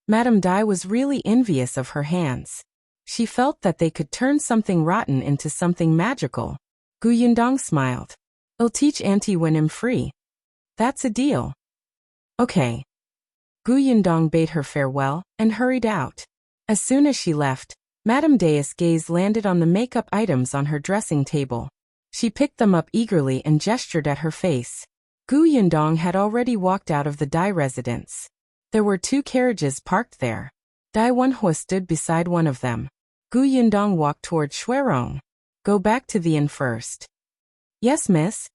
Speaker 1: Madame Dai was really envious of her hands. She felt that they could turn something rotten into something magical. Gu Yundong smiled. I'll teach Auntie when I'm free. That's a deal. Okay. Gu Yundong bade her farewell and hurried out. As soon as she left, Madame Dai's gaze landed on the makeup items on her dressing table. She picked them up eagerly and gestured at her face. Gu Yundong had already walked out of the Dai residence. There were 2 carriages parked there. Dai Wenhuo stood beside one of them. Gu Yundong walked toward Shuirong. Go back to the inn first. Yes, miss.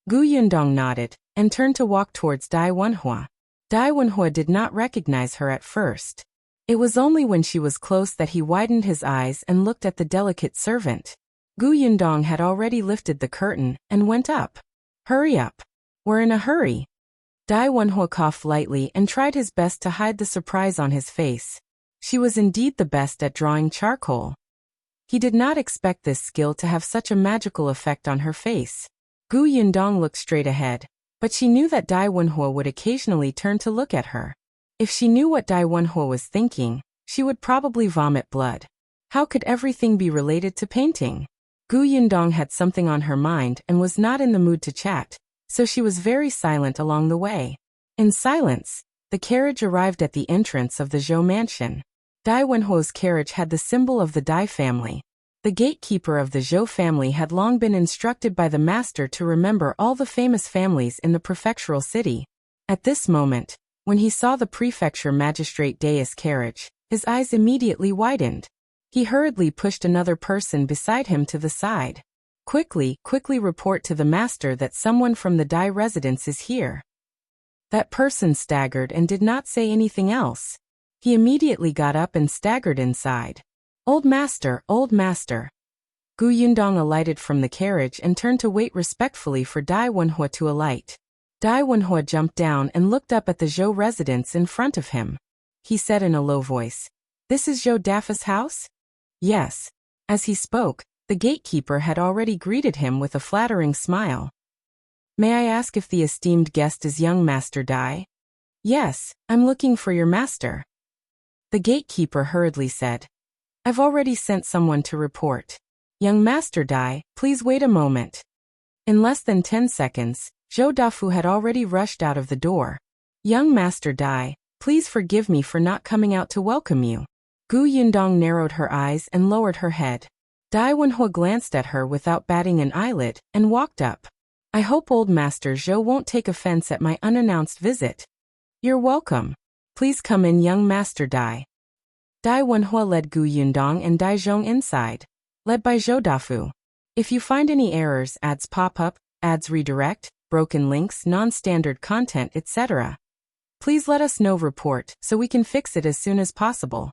Speaker 1: Gu Yundong nodded and turned to walk towards Dai Wenhuo. Dai Wenhuo did not recognize her at first. It was only when she was close that he widened his eyes and looked at the delicate servant. Gu Yundong had already lifted the curtain and went up. Hurry up. We're in a hurry. Dai Wenhuo coughed lightly and tried his best to hide the surprise on his face. She was indeed the best at drawing charcoal. He did not expect this skill to have such a magical effect on her face. Gu Yundong looked straight ahead, but she knew that Dai Wenhuo would occasionally turn to look at her. If she knew what Dai Wenhuo was thinking, she would probably vomit blood. How could everything be related to painting? Gu Yundong had something on her mind and was not in the mood to chat, so she was very silent along the way. In silence, the carriage arrived at the entrance of the Zhou mansion. Dai Wenhuo's carriage had the symbol of the Dai family. The gatekeeper of the Zhou family had long been instructed by the master to remember all the famous families in the prefectural city. At this moment, when he saw the prefecture magistrate Dai's carriage, his eyes immediately widened. He hurriedly pushed another person beside him to the side. Quickly report to the master that someone from the Dai residence is here. That person staggered and did not say anything else. He immediately got up and staggered inside. Old master, old master. Gu Yundong alighted from the carriage and turned to wait respectfully for Dai Wenhuo to alight. Dai Wenhuo jumped down and looked up at the Zhou residence in front of him. he said in a low voice. This is Zhou Dafa's house? Yes. As he spoke, the gatekeeper had already greeted him with a flattering smile. May I ask if the esteemed guest is young Master Dai? Yes, I'm looking for your master. The gatekeeper hurriedly said. I've already sent someone to report. Young Master Dai, please wait a moment. In less than 10 seconds, Zhou Dafu had already rushed out of the door. Young Master Dai, please forgive me for not coming out to welcome you. Gu Yundong narrowed her eyes and lowered her head. Dai Wenhuo glanced at her without batting an eyelid and walked up. I hope old Master Zhou won't take offense at my unannounced visit. You're welcome. Please come in, young Master Dai. Dai Wenhuo led Gu Yundong and Dajiang inside, led by Zhou Dafu. If you find any errors, ads pop up, ads redirect, broken links, non-standard content, etc., please let us know report so we can fix it as soon as possible.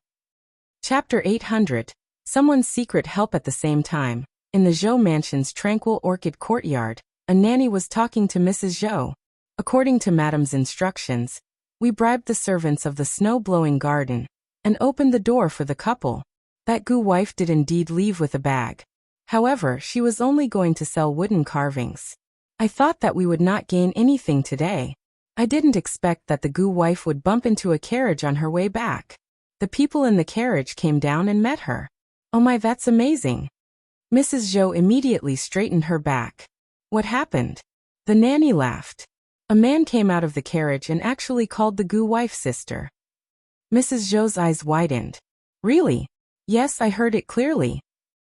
Speaker 1: Chapter 800. Someone's secret help. At the same time, in the Zhou mansion's tranquil orchid courtyard, a nanny was talking to Mrs. Zhou. According to Madame's instructions, we bribed the servants of the snow-blowing garden and opened the door for the couple. That Gu wife did indeed leave with a bag. However, she was only going to sell wooden carvings. I thought that we would not gain anything today. I didn't expect that the Gu wife would bump into a carriage on her way back. The people in the carriage came down and met her. Oh my, that's amazing. Mrs. Zhou immediately straightened her back. What happened? The nanny laughed. A man came out of the carriage and actually called the Gu wife sister. Mrs. Zhou's eyes widened. Really? Yes, I heard it clearly.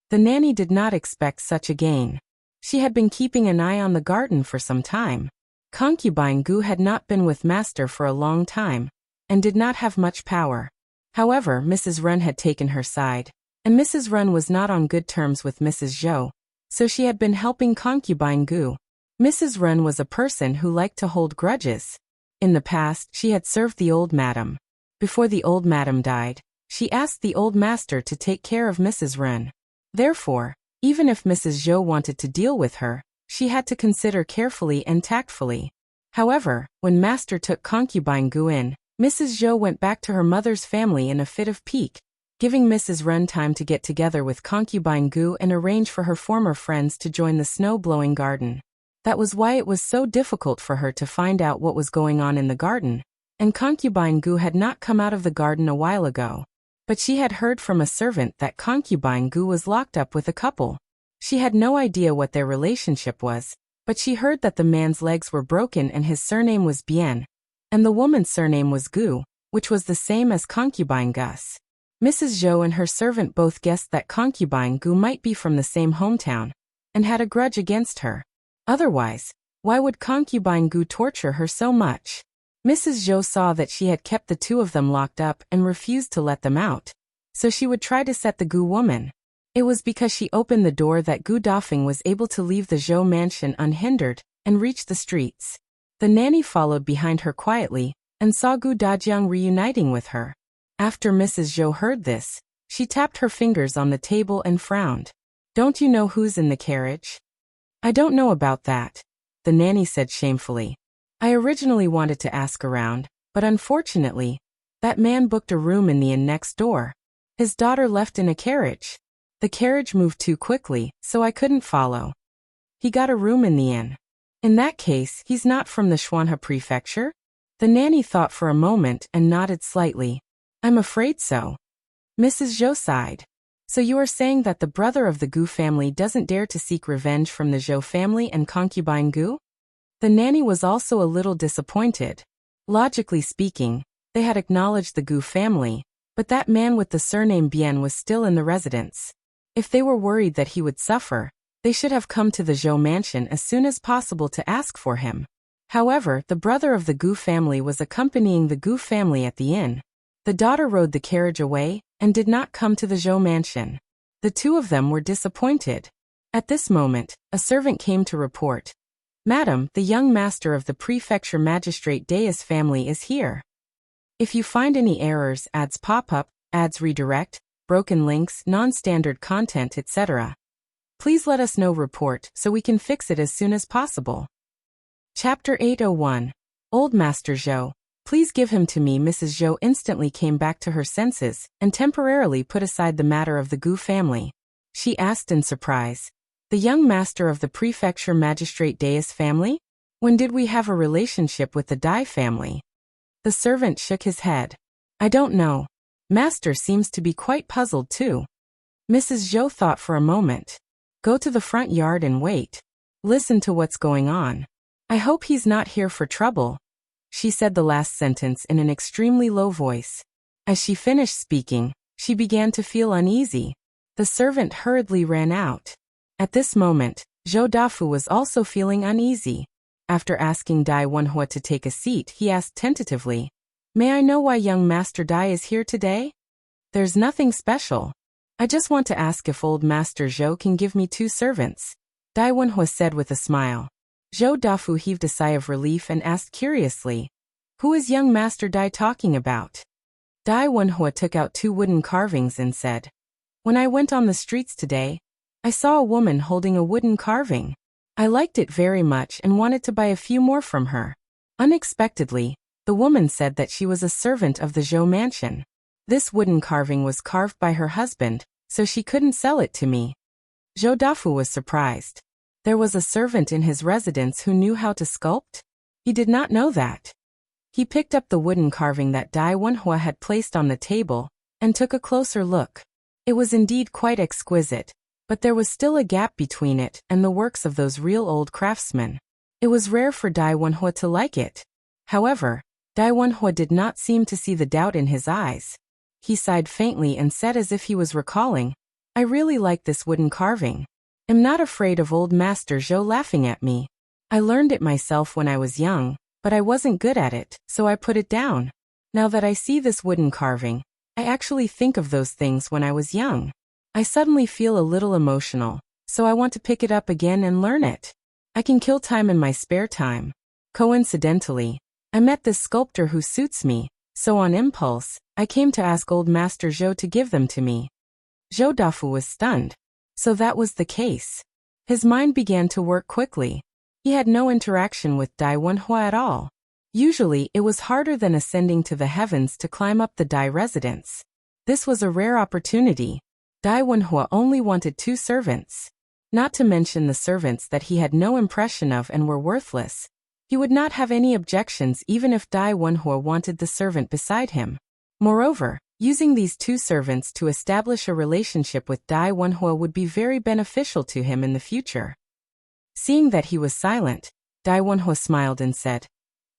Speaker 1: The nanny did not expect such a gain. She had been keeping an eye on the garden for some time. Concubine Gu had not been with master for a long time, and did not have much power. However, Mrs. Ren had taken her side, and Mrs. Ren was not on good terms with Mrs. Zhou, so she had been helping Concubine Gu. Mrs. Ren was a person who liked to hold grudges. In the past, she had served the old madam. Before the old madam died, she asked the old master to take care of Mrs. Ren. Therefore, even if Mrs. Zhou wanted to deal with her, she had to consider carefully and tactfully. However, when master took Concubine Gu in, Mrs. Zhou went back to her mother's family in a fit of pique, giving Mrs. Ren time to get together with Concubine Gu and arrange for her former friends to join the snow-blowing garden. That was why it was so difficult for her to find out what was going on in the garden, and Concubine Gu had not come out of the garden a while ago. But she had heard from a servant that Concubine Gu was locked up with a couple. She had no idea what their relationship was, but she heard that the man's legs were broken and his surname was Bien, and the woman's surname was Gu, which was the same as Concubine Gus. Mrs. Zhou and her servant both guessed that Concubine Gu might be from the same hometown, and had a grudge against her. Otherwise, why would Concubine Gu torture her so much? Mrs. Zhou saw that she had kept the two of them locked up and refused to let them out, so she would try to set the Gu woman. It was because she opened the door that Gu Dafeng was able to leave the Zhou mansion unhindered and reach the streets. The nanny followed behind her quietly and saw Gu Dajiang reuniting with her. After Mrs. Zhou heard this, she tapped her fingers on the table and frowned. Don't you know who's in the carriage? I don't know about that, the nanny said shamefully. I originally wanted to ask around, but unfortunately, that man booked a room in the inn next door. His daughter left in a carriage. The carriage moved too quickly, so I couldn't follow. He got a room in the inn. In that case, he's not from the Xuanhe Prefecture? The nanny thought for a moment and nodded slightly. I'm afraid so. Mrs. Zhou sighed. So you are saying that the brother of the Gu family doesn't dare to seek revenge from the Zhou family and Concubine Gu? The nanny was also a little disappointed. Logically speaking, they had acknowledged the Gu family, but that man with the surname Bien was still in the residence. If they were worried that he would suffer, they should have come to the Zhou mansion as soon as possible to ask for him. However, the brother of the Gu family was accompanying the Gu family at the inn. The daughter rode the carriage away and did not come to the Zhou mansion. The two of them were disappointed. At this moment, a servant came to report. Madam, the young master of the Prefecture Magistrate Dais family is here. If you find any errors, ads pop up, ads redirect, broken links, non-standard content, etc., please let us know report so we can fix it as soon as possible. Chapter 801. Old Master Zhou. Please give him to me. Mrs. Zhou instantly came back to her senses and temporarily put aside the matter of the Gu family. She asked in surprise, "The young master of the Prefecture Magistrate Dais family? When did we have a relationship with the Dai family?" The servant shook his head. "I don't know. Master seems to be quite puzzled too." Mrs. Zhou thought for a moment. "Go to the front yard and wait. Listen to what's going on. I hope he's not here for trouble." She said the last sentence in an extremely low voice. As she finished speaking, she began to feel uneasy. The servant hurriedly ran out. At this moment, Zhou Dafu was also feeling uneasy. After asking Dai Wenhuo to take a seat, he asked tentatively, "May I know why young Master Dai is here today?" "There's nothing special. I just want to ask if old Master Zhou can give me 2 servants," Dai Wenhuo said with a smile. Zhou Dafu heaved a sigh of relief and asked curiously, "Who is young Master Dai talking about?" Dai Wenhuo took out 2 wooden carvings and said, "When I went on the streets today, I saw a woman holding a wooden carving. I liked it very much and wanted to buy a few more from her. Unexpectedly, the woman said that she was a servant of the Zhou mansion. This wooden carving was carved by her husband, so she couldn't sell it to me." Zhou Dafu was surprised. There was a servant in his residence who knew how to sculpt? He did not know that. He picked up the wooden carving that Dai Wenhuo had placed on the table and took a closer look. It was indeed quite exquisite, but there was still a gap between it and the works of those real old craftsmen. It was rare for Dai Wenhuo to like it. However, Dai Wenhuo did not seem to see the doubt in his eyes. He sighed faintly and said as if he was recalling, "I really like this wooden carving. I'm not afraid of old Master Zhou laughing at me. I learned it myself when I was young, but I wasn't good at it, so I put it down. Now that I see this wooden carving, I actually think of those things when I was young. I suddenly feel a little emotional, so I want to pick it up again and learn it. I can kill time in my spare time. Coincidentally, I met this sculptor who suits me, so on impulse, I came to ask old Master Zhou to give them to me." Zhou Dafu was stunned. So that was the case. His mind began to work quickly. He had no interaction with Dai Wenhuo at all. Usually, it was harder than ascending to the heavens to climb up the Dai residence. This was a rare opportunity. Dai Wenhuo only wanted 2 servants. Not to mention the servants that he had no impression of and were worthless. He would not have any objections even if Dai Wenhuo wanted the servant beside him. Moreover, using these 2 servants to establish a relationship with Dai Wenhuo would be very beneficial to him in the future. Seeing that he was silent, Dai Wenhuo smiled and said,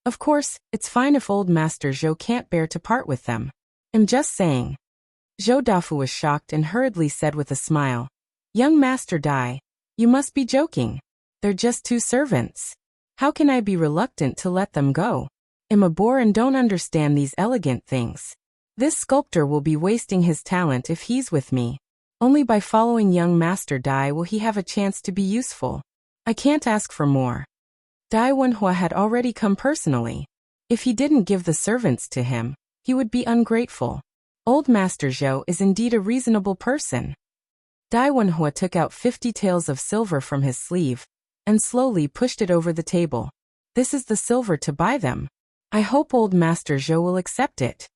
Speaker 1: "Of course, it's fine if old Master Zhou can't bear to part with them. I'm just saying." Zhou Dafu was shocked and hurriedly said with a smile, "Young Master Dai, you must be joking. They're just 2 servants. How can I be reluctant to let them go? I'm a boor and don't understand these elegant things. This sculptor will be wasting his talent if he's with me. Only by following young Master Dai will he have a chance to be useful. I can't ask for more." Dai Wenhuo had already come personally. If he didn't give the servants to him, he would be ungrateful. Old Master Zhou is indeed a reasonable person. Dai Wenhuo took out 50 taels of silver from his sleeve and slowly pushed it over the table. "This is the silver to buy them. I hope old Master Zhou will accept it.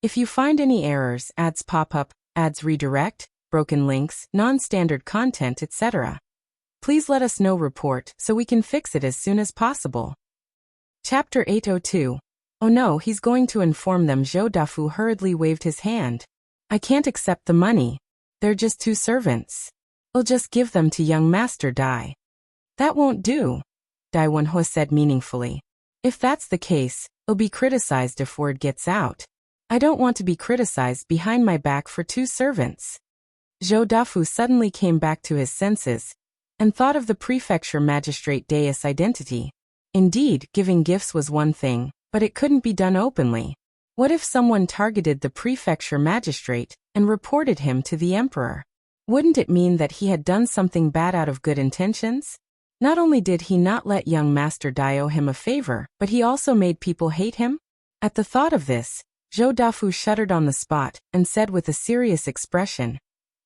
Speaker 1: If you find any errors, ads pop up, ads redirect, broken links, non-standard content, etc., please let us know report so we can fix it as soon as possible." Chapter 802. Oh no, he's going to inform them. Zhou Dafu hurriedly waved his hand. "I can't accept the money. They're just 2 servants. I'll just give them to young Master Dai." "That won't do," Dai Wenhuo said meaningfully. "If that's the case, I'll be criticized if word gets out. I don't want to be criticized behind my back for 2 servants." Zhou Dafu suddenly came back to his senses and thought of the Prefecture Magistrate Dais identity. Indeed, giving gifts was one thing, but it couldn't be done openly. What if someone targeted the Prefecture Magistrate and reported him to the Emperor? Wouldn't it mean that he had done something bad out of good intentions? Not only did he not let young Master Dai owe him a favor, but he also made people hate him? At the thought of this, Zhou Dafu shuddered on the spot and said with a serious expression,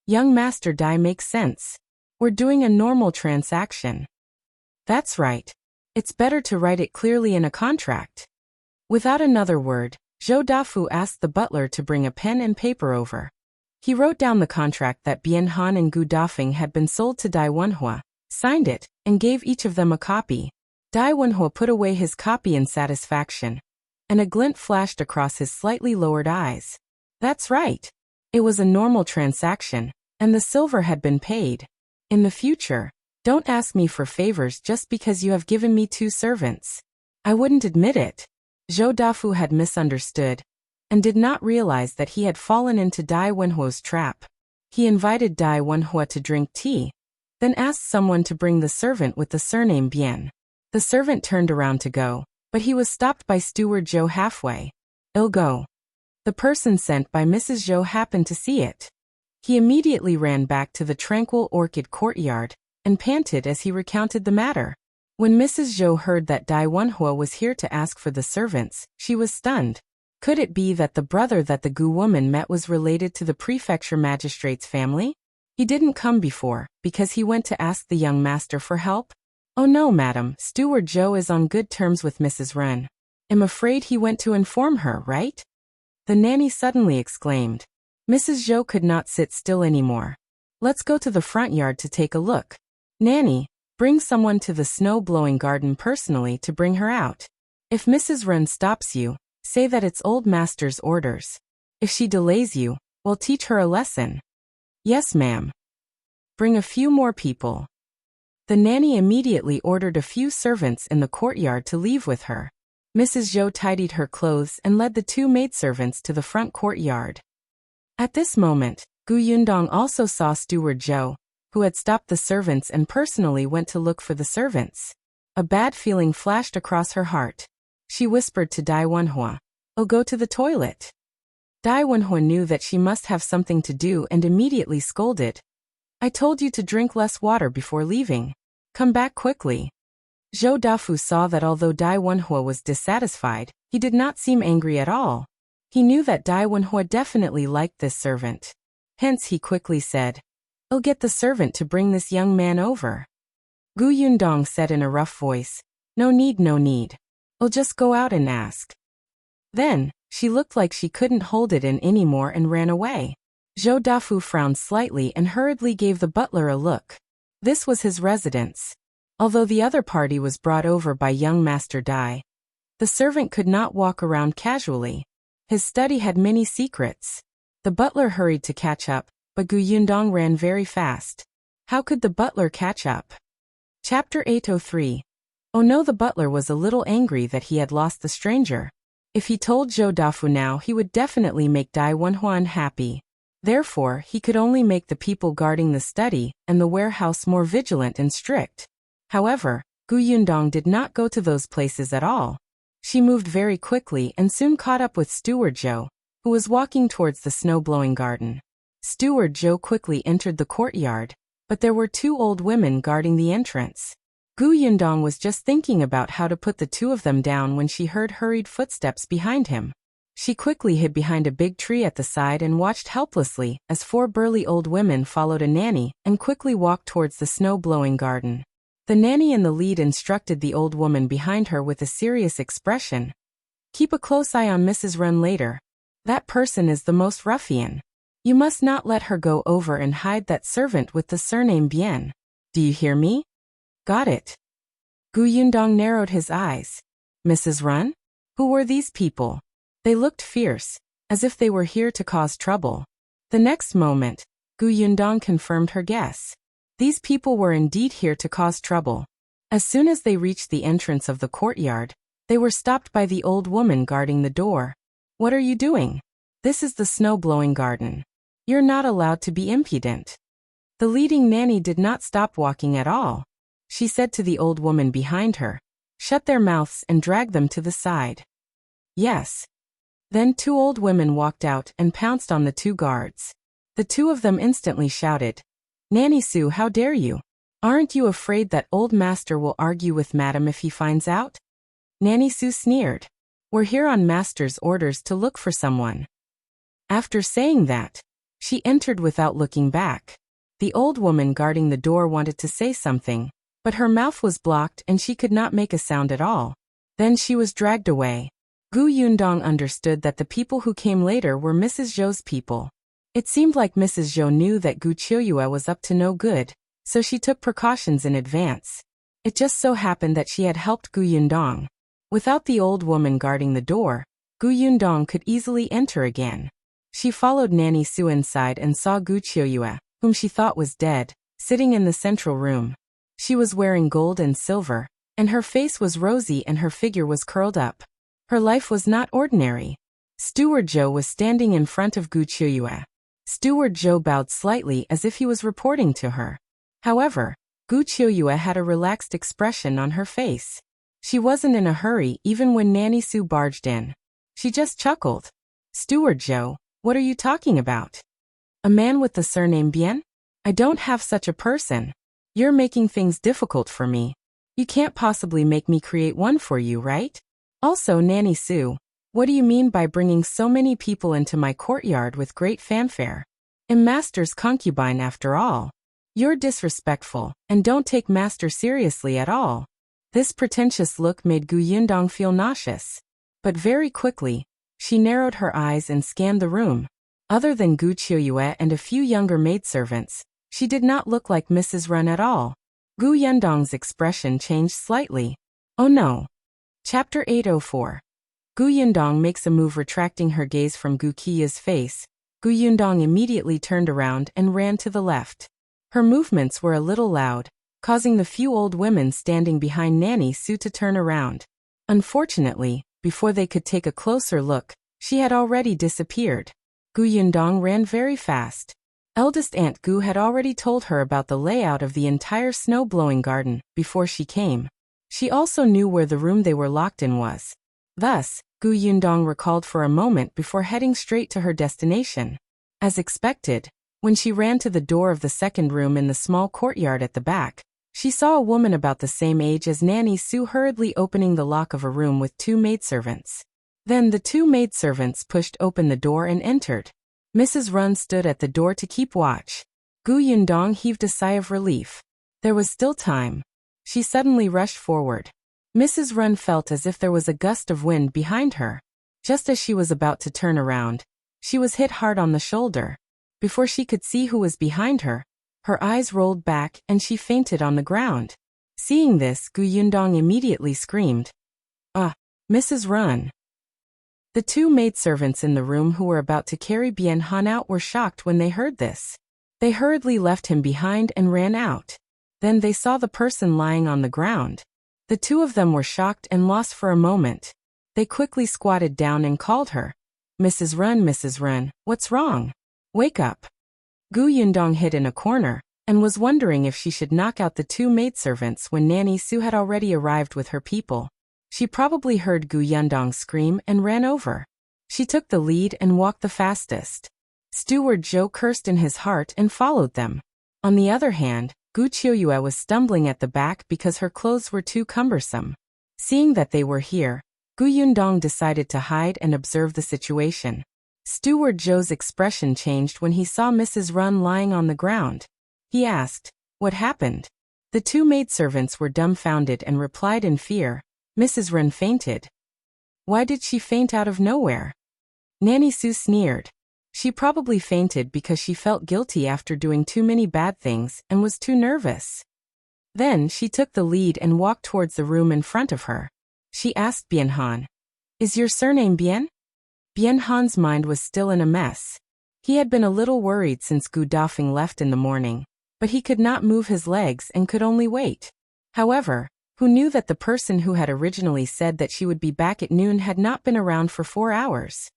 Speaker 1: "Young Master Dai makes sense. We're doing a normal transaction." "That's right. It's better to write it clearly in a contract." Without another word, Zhou Dafu asked the butler to bring a pen and paper over. He wrote down the contract that Bian Han and Gu Dafeng had been sold to Dai Wenhuo, signed it, and gave each of them a copy. Dai Wenhuo put away his copy in satisfaction, and a glint flashed across his slightly lowered eyes. That's right. It was a normal transaction, and the silver had been paid. In the future, don't ask me for favors just because you have given me 2 servants. I wouldn't admit it. Zhou Dafu had misunderstood, and did not realize that he had fallen into Dai Wenhuo's trap. He invited Dai Wenhuo to drink tea, then asked someone to bring the servant with the surname Bian. The servant turned around to go, but he was stopped by steward Zhou halfway. "I'll go." The person sent by Mrs. Zhou happened to see it. He immediately ran back to the tranquil orchid courtyard, and panted as he recounted the matter. When Mrs. Zhou heard that Dai Wenhuo was here to ask for the servants, she was stunned. Could it be that the brother that the Gu woman met was related to the prefecture magistrate's family? He didn't come before, because he went to ask the young master for help? Oh no, madam, Steward Zhou is on good terms with Mrs. Ren. I'm afraid he went to inform her, right? The nanny suddenly exclaimed. Mrs. Zhou could not sit still anymore. Let's go to the front yard to take a look. Nanny, bring someone to the snow-blowing garden personally to bring her out. If Mrs. Ren stops you, say that it's old master's orders. If she delays you, we'll teach her a lesson. Yes, ma'am. Bring a few more people. The nanny immediately ordered a few servants in the courtyard to leave with her. Mrs. Zhou tidied her clothes and led the 2 maidservants to the front courtyard. At this moment, Gu Yundong also saw Steward Zhou, who had stopped the servants and personally went to look for the servants. A bad feeling flashed across her heart. She whispered to Dai Wenhuo, "I'll go to the toilet." Dai Wenhuo knew that she must have something to do and immediately scolded. "I told you to drink less water before leaving. Come back quickly." Zhou Dafu saw that although Dai Wenhuo was dissatisfied, he did not seem angry at all. He knew that Dai Wenhuo definitely liked this servant. Hence he quickly said, "I'll get the servant to bring this young man over." Gu Yundong said in a rough voice, No need. I'll just go out and ask." Then, she looked like she couldn't hold it in anymore and ran away. Zhou Dafu frowned slightly and hurriedly gave the butler a look. This was his residence. Although the other party was brought over by young Master Dai, the servant could not walk around casually. His study had many secrets. The butler hurried to catch up, but Gu Yundong ran very fast. How could the butler catch up? Chapter 803. Oh no, the butler was a little angry that he had lost the stranger. If he told Zhou Dafu now, he would definitely make Dai Wenhuo unhappy. Therefore, he could only make the people guarding the study and the warehouse more vigilant and strict. However, Gu Yundong did not go to those places at all. She moved very quickly and soon caught up with Steward Zhou, who was walking towards the snow-blowing garden. Steward Zhou quickly entered the courtyard, but there were 2 old women guarding the entrance. Gu Yundong was just thinking about how to put the 2 of them down when she heard hurried footsteps behind him. She quickly hid behind a big tree at the side and watched helplessly as 4 burly old women followed a nanny and quickly walked towards the snow-blowing garden. The nanny in the lead instructed the old woman behind her with a serious expression. "Keep a close eye on Mrs. Ren later. That person is the most ruffian. You must not let her go over and hide that servant with the surname Bian. Do you hear me?" "Got it." Gu Yundong narrowed his eyes. Mrs. Ren? Who were these people? They looked fierce, as if they were here to cause trouble. The next moment, Gu Yundong confirmed her guess. These people were indeed here to cause trouble. As soon as they reached the entrance of the courtyard, they were stopped by the old woman guarding the door. "What are you doing? This is the snow-blowing garden. You're not allowed to be impudent." The leading nanny did not stop walking at all. She said to the old woman behind her, "Shut their mouths and drag them to the side." "Yes." Then 2 old women walked out and pounced on the 2 guards. The 2 of them instantly shouted, "Nanny Sue, how dare you? Aren't you afraid that old master will argue with madam if he finds out?" Nanny Sue sneered. "We're here on master's orders to look for someone." After saying that, she entered without looking back. The old woman guarding the door wanted to say something, but her mouth was blocked and she could not make a sound at all. Then she was dragged away. Gu Yundong understood that the people who came later were Mrs. Zhou's people. It seemed like Mrs. Zhou knew that Gu Qiuyue was up to no good, so she took precautions in advance. It just so happened that she had helped Gu Yundong. Without the old woman guarding the door, Gu Yundong could easily enter again. She followed Nanny Su inside and saw Gu Qiuyue, whom she thought was dead, sitting in the central room. She was wearing gold and silver, and her face was rosy and her figure was curled up. Her life was not ordinary. Steward Zhou was standing in front of Gu Qiuyue. Steward Zhou bowed slightly as if he was reporting to her. However, Gu Qiuyue had a relaxed expression on her face. She wasn't in a hurry even when Nanny Su barged in. She just chuckled. "Steward Zhou, what are you talking about? A man with the surname Bien? I don't have such a person. You're making things difficult for me. You can't possibly make me create one for you, right? Also, Nanny Su, what do you mean by bringing so many people into my courtyard with great fanfare? I'm Master's concubine after all. You're disrespectful, and don't take Master seriously at all." This pretentious look made Gu Yundong feel nauseous. But very quickly, she narrowed her eyes and scanned the room. Other than Gu Qiuyue and a few younger maidservants, she did not look like Mrs. Run at all. Gu Yundong's expression changed slightly. Oh no. Chapter 804. Gu Yundong makes a move retracting her gaze from Gu Qiya's face. Gu Yundong immediately turned around and ran to the left. Her movements were a little loud, causing the few old women standing behind Nanny Su to turn around. Unfortunately, before they could take a closer look, she had already disappeared. Gu Yundong ran very fast. Eldest Aunt Gu had already told her about the layout of the entire snow-blowing garden before she came. She also knew where the room they were locked in was. Thus, Gu Yundong recalled for a moment before heading straight to her destination. As expected, when she ran to the door of the second room in the small courtyard at the back, she saw a woman about the same age as Nanny Su hurriedly opening the lock of a room with two maidservants. Then the two maidservants pushed open the door and entered. Mrs. Run stood at the door to keep watch. Gu Yundong heaved a sigh of relief. There was still time. She suddenly rushed forward. Mrs. Run felt as if there was a gust of wind behind her. Just as she was about to turn around, she was hit hard on the shoulder. Before she could see who was behind her, her eyes rolled back and she fainted on the ground. Seeing this, Gu Yundong immediately screamed, "Ah, Mrs. Run!" The two maidservants in the room who were about to carry Bien Han out were shocked when they heard this. They hurriedly left him behind and ran out. Then they saw the person lying on the ground. The two of them were shocked and lost for a moment. They quickly squatted down and called her, Mrs. Run, what's wrong? Wake up." Gu Yundong hid in a corner, and was wondering if she should knock out the two maidservants when Nanny Su had already arrived with her people. She probably heard Gu Yundong scream and ran over. She took the lead and walked the fastest. Steward Zhou cursed in his heart and followed them. On the other hand, Gu Qiuyue was stumbling at the back because her clothes were too cumbersome. Seeing that they were here, Gu Yundong decided to hide and observe the situation. Steward Zhou's expression changed when he saw Mrs. Run lying on the ground. He asked, "What happened?" The two maidservants were dumbfounded and replied in fear, "Mrs. Run fainted." "Why did she faint out of nowhere?" Nanny Su sneered. She probably fainted because she felt guilty after doing too many bad things and was too nervous. Then she took the lead and walked towards the room in front of her. She asked Bien Han, "Is your surname Bien?" Bien Han's mind was still in a mess. He had been a little worried since Gu Dafeng left in the morning, but he could not move his legs and could only wait. However, who knew that the person who had originally said that she would be back at noon had not been around for 4 hours?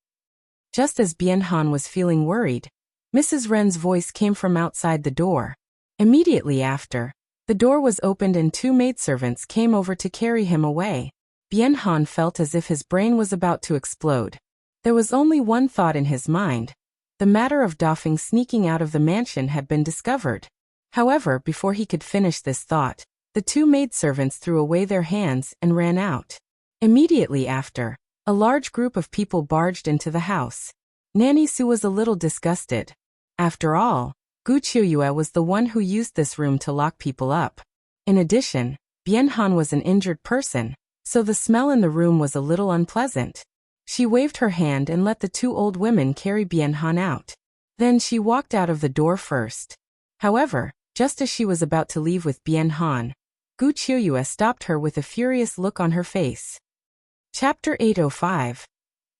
Speaker 1: Just as Bien Han was feeling worried, Mrs. Ren's voice came from outside the door. Immediately after, the door was opened and two maidservants came over to carry him away. Bien Han felt as if his brain was about to explode. There was only one thought in his mind. The matter of Dafeng sneaking out of the mansion had been discovered. However, before he could finish this thought, the two maidservants threw away their hands and ran out. Immediately after, a large group of people barged into the house. Nanny Su was a little disgusted. After all, Gu Qiuyue was the one who used this room to lock people up. In addition, Bien Han was an injured person, so the smell in the room was a little unpleasant. She waved her hand and let the two old women carry Bianhan out. Then she walked out of the door first. However, just as she was about to leave with Bianhan, Gu Qiuyue stopped her with a furious look on her face. Chapter 805.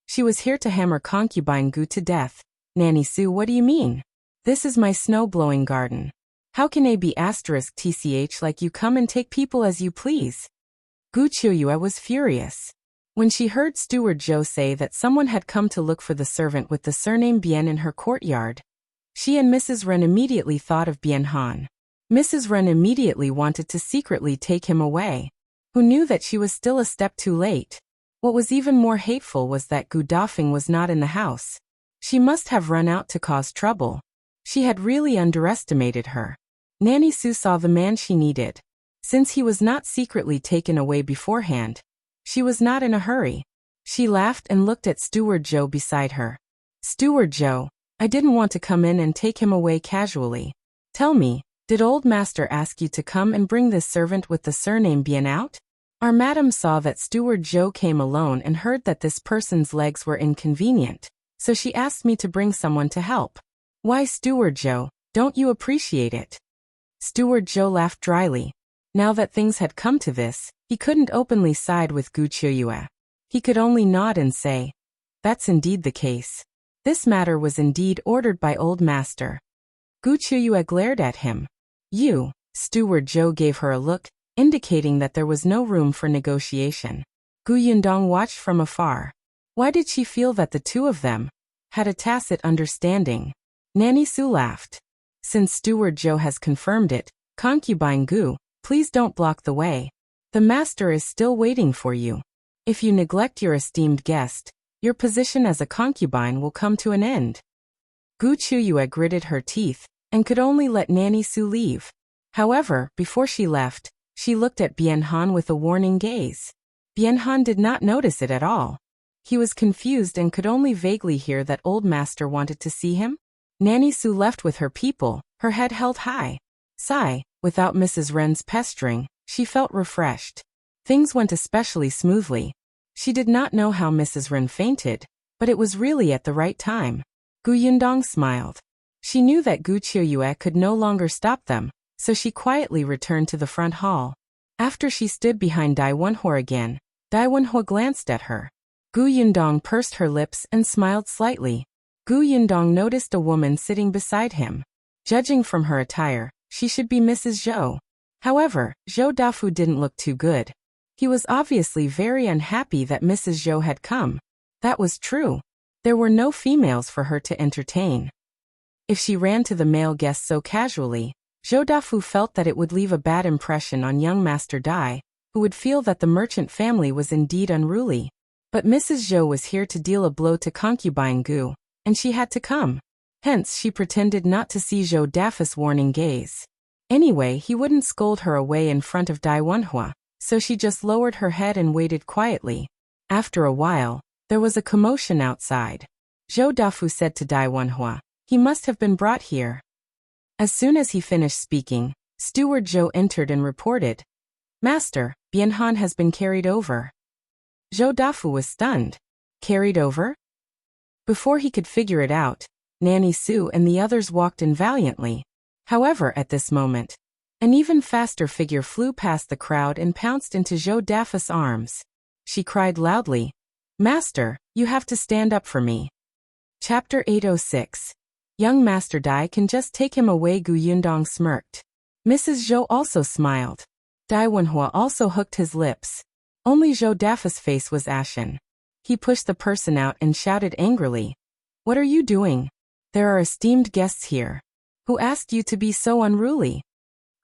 Speaker 1: She was here to hammer concubine Gu to death. Nanny Su, what do you mean? This is my snow-blowing garden. How can a be *tch like you come and take people as you please? Gu Qiuyue was furious. When she heard Steward Zhou say that someone had come to look for the servant with the surname Bian in her courtyard, she and Mrs. Ren immediately thought of Bianhan. Mrs. Ren immediately wanted to secretly take him away. Who knew that she was still a step too late? What was even more hateful was that Gu Dafeng was not in the house. She must have run out to cause trouble. She had really underestimated her. Nanny Su saw the man she needed. Since he was not secretly taken away beforehand, she was not in a hurry. She laughed and looked at Steward Zhou beside her. Steward Zhou, I didn't want to come in and take him away casually. Tell me, did old master ask you to come and bring this servant with the surname Bian out? Our madam saw that Steward Zhou came alone and heard that this person's legs were inconvenient, so she asked me to bring someone to help. Why, Steward Zhou, don't you appreciate it? Steward Zhou laughed dryly. Now that things had come to this, he couldn't openly side with Gu Qiuyue. He could only nod and say, that's indeed the case. This matter was indeed ordered by old master. Gu Qiuyue glared at him. You, Steward Zhou gave her a look, indicating that there was no room for negotiation. Gu Yundong watched from afar. Why did she feel that the two of them had a tacit understanding? Nanny Su laughed. Since Steward Zhou has confirmed it, concubine Gu, please don't block the way. The master is still waiting for you. If you neglect your esteemed guest, your position as a concubine will come to an end. Gu Qiuyue gritted her teeth and could only let Nanny Su leave. However, before she left, she looked at Bianhan with a warning gaze. Bianhan did not notice it at all. He was confused and could only vaguely hear that old master wanted to see him. Nanny Su left with her people, her head held high. Sigh, without Mrs. Ren's pestering, she felt refreshed. Things went especially smoothly. She did not know how Mrs. Ren fainted, but it was really at the right time. Gu Yundong smiled. She knew that Gu Qiuyue could no longer stop them, so she quietly returned to the front hall. After she stood behind Dai Wenhuo again, Dai Wenhuo glanced at her. Gu Yundong pursed her lips and smiled slightly. Gu Yundong noticed a woman sitting beside him. Judging from her attire, she should be Mrs. Zhou. However, Zhou Dafu didn't look too good. He was obviously very unhappy that Mrs. Zhou had come. That was true. There were no females for her to entertain. If she ran to the male guests so casually, Zhou Dafu felt that it would leave a bad impression on young Master Dai, who would feel that the merchant family was indeed unruly. But Mrs. Zhou was here to deal a blow to concubine Gu, and she had to come. Hence she pretended not to see Zhou Dafu's warning gaze. Anyway, he wouldn't scold her away in front of Dai Wenhuo, so she just lowered her head and waited quietly. After a while, there was a commotion outside. Zhou Dafu said to Dai Wenhuo, he must have been brought here. As soon as he finished speaking, Steward Zhou entered and reported, Master, Bianhan has been carried over. Zhou Dafu was stunned. Carried over? Before he could figure it out, Nanny Su and the others walked in valiantly. However, at this moment, an even faster figure flew past the crowd and pounced into Zhou Dafu's arms. She cried loudly, Master, you have to stand up for me. Chapter 806. Young Master Dai can just take him away. Gu Yundong smirked. Mrs. Zhou also smiled. Dai Wenhuo also hooked his lips. Only Zhou Dafu's face was ashen. He pushed the person out and shouted angrily, What are you doing? There are esteemed guests here. Who asked you to be so unruly?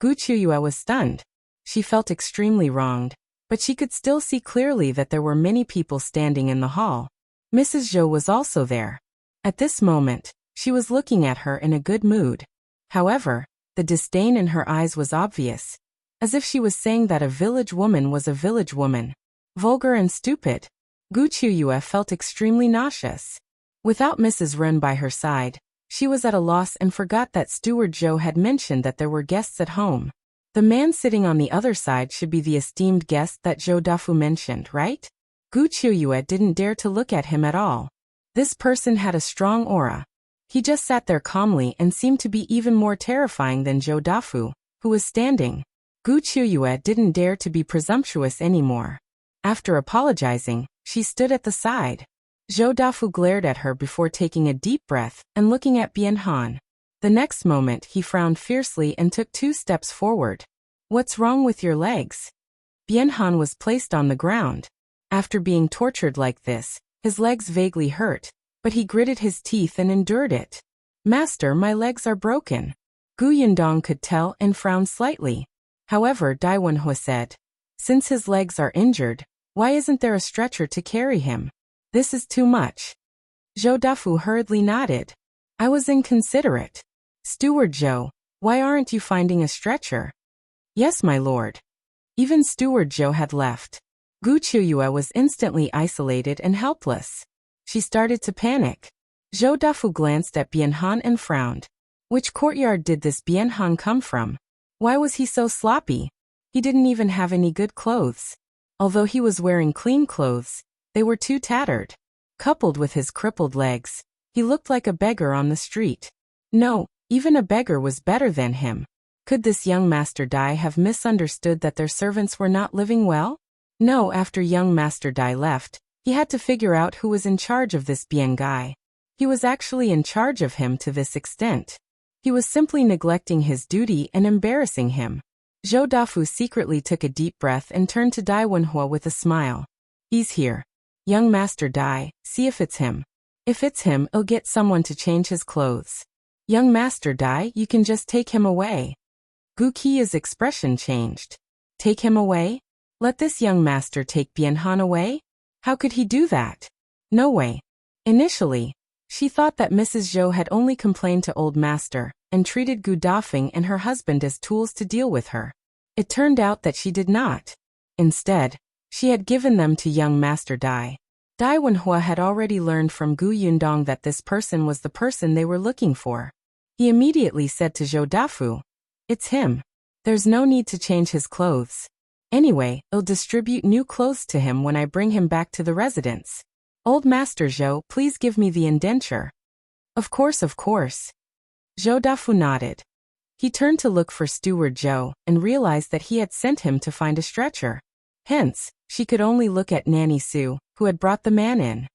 Speaker 1: Gu Qiuyue was stunned. She felt extremely wronged, but she could still see clearly that there were many people standing in the hall. Mrs. Zhou was also there. At this moment, she was looking at her in a good mood. However, the disdain in her eyes was obvious, as if she was saying that a village woman was a village woman. Vulgar and stupid. Gu Qiuyue felt extremely nauseous. Without Mrs. Ren by her side, she was at a loss and forgot that Steward Zhou had mentioned that there were guests at home. The man sitting on the other side should be the esteemed guest that Zhou Dafu mentioned, right? Gu Qiuyue didn't dare to look at him at all. This person had a strong aura. He just sat there calmly and seemed to be even more terrifying than Zhou Dafu, who was standing. Gu Qiuyue didn't dare to be presumptuous anymore. After apologizing, she stood at the side. Zhou Dafu glared at her before taking a deep breath and looking at Bianhan. The next moment he frowned fiercely and took 2 steps forward. What's wrong with your legs? Bianhan was placed on the ground. After being tortured like this, his legs vaguely hurt, but he gritted his teeth and endured it. Master, my legs are broken. Gu Yundong could tell and frowned slightly. However, Wenhuo said, since his legs are injured, why isn't there a stretcher to carry him? This is too much. Zhou Dafu hurriedly nodded. I was inconsiderate. Steward Zhou, why aren't you finding a stretcher? Yes, my lord. Even Steward Zhou had left. Gu Qiuyue was instantly isolated and helpless. She started to panic. Zhou Dafu glanced at Bianhan and frowned. Which courtyard did this Bianhan come from? Why was he so sloppy? He didn't even have any good clothes. Although he was wearing clean clothes, they were too tattered. Coupled with his crippled legs, he looked like a beggar on the street. No, even a beggar was better than him. Could this young Master Dai have misunderstood that their servants were not living well? No, after young Master Dai left, he had to figure out who was in charge of this Bian guy. He was actually in charge of him to this extent. He was simply neglecting his duty and embarrassing him. Zhou Dafu secretly took a deep breath and turned to Wenhuo with a smile. He's here. Young Master Dai, see if it's him. If it's him, I'll get someone to change his clothes. Young Master Dai, you can just take him away. Gu Qi's expression changed. Take him away? Let this young master take Bianhan away? How could he do that? No way. Initially, she thought that Mrs. Zhou had only complained to old master and treated Gu Dafeng and her husband as tools to deal with her. It turned out that she did not. Instead, she had given them to young Master Dai. Wenhuo had already learned from Gu Yundong that this person was the person they were looking for. He immediately said to Zhou Dafu, it's him. There's no need to change his clothes. Anyway, I'll distribute new clothes to him when I bring him back to the residence. Old Master Zhou, please give me the indenture. Of course, of course. Zhou Dafu nodded. He turned to look for Steward Zhou and realized that he had sent him to find a stretcher. Hence, she could only look at Nanny Sue, who had brought the man in.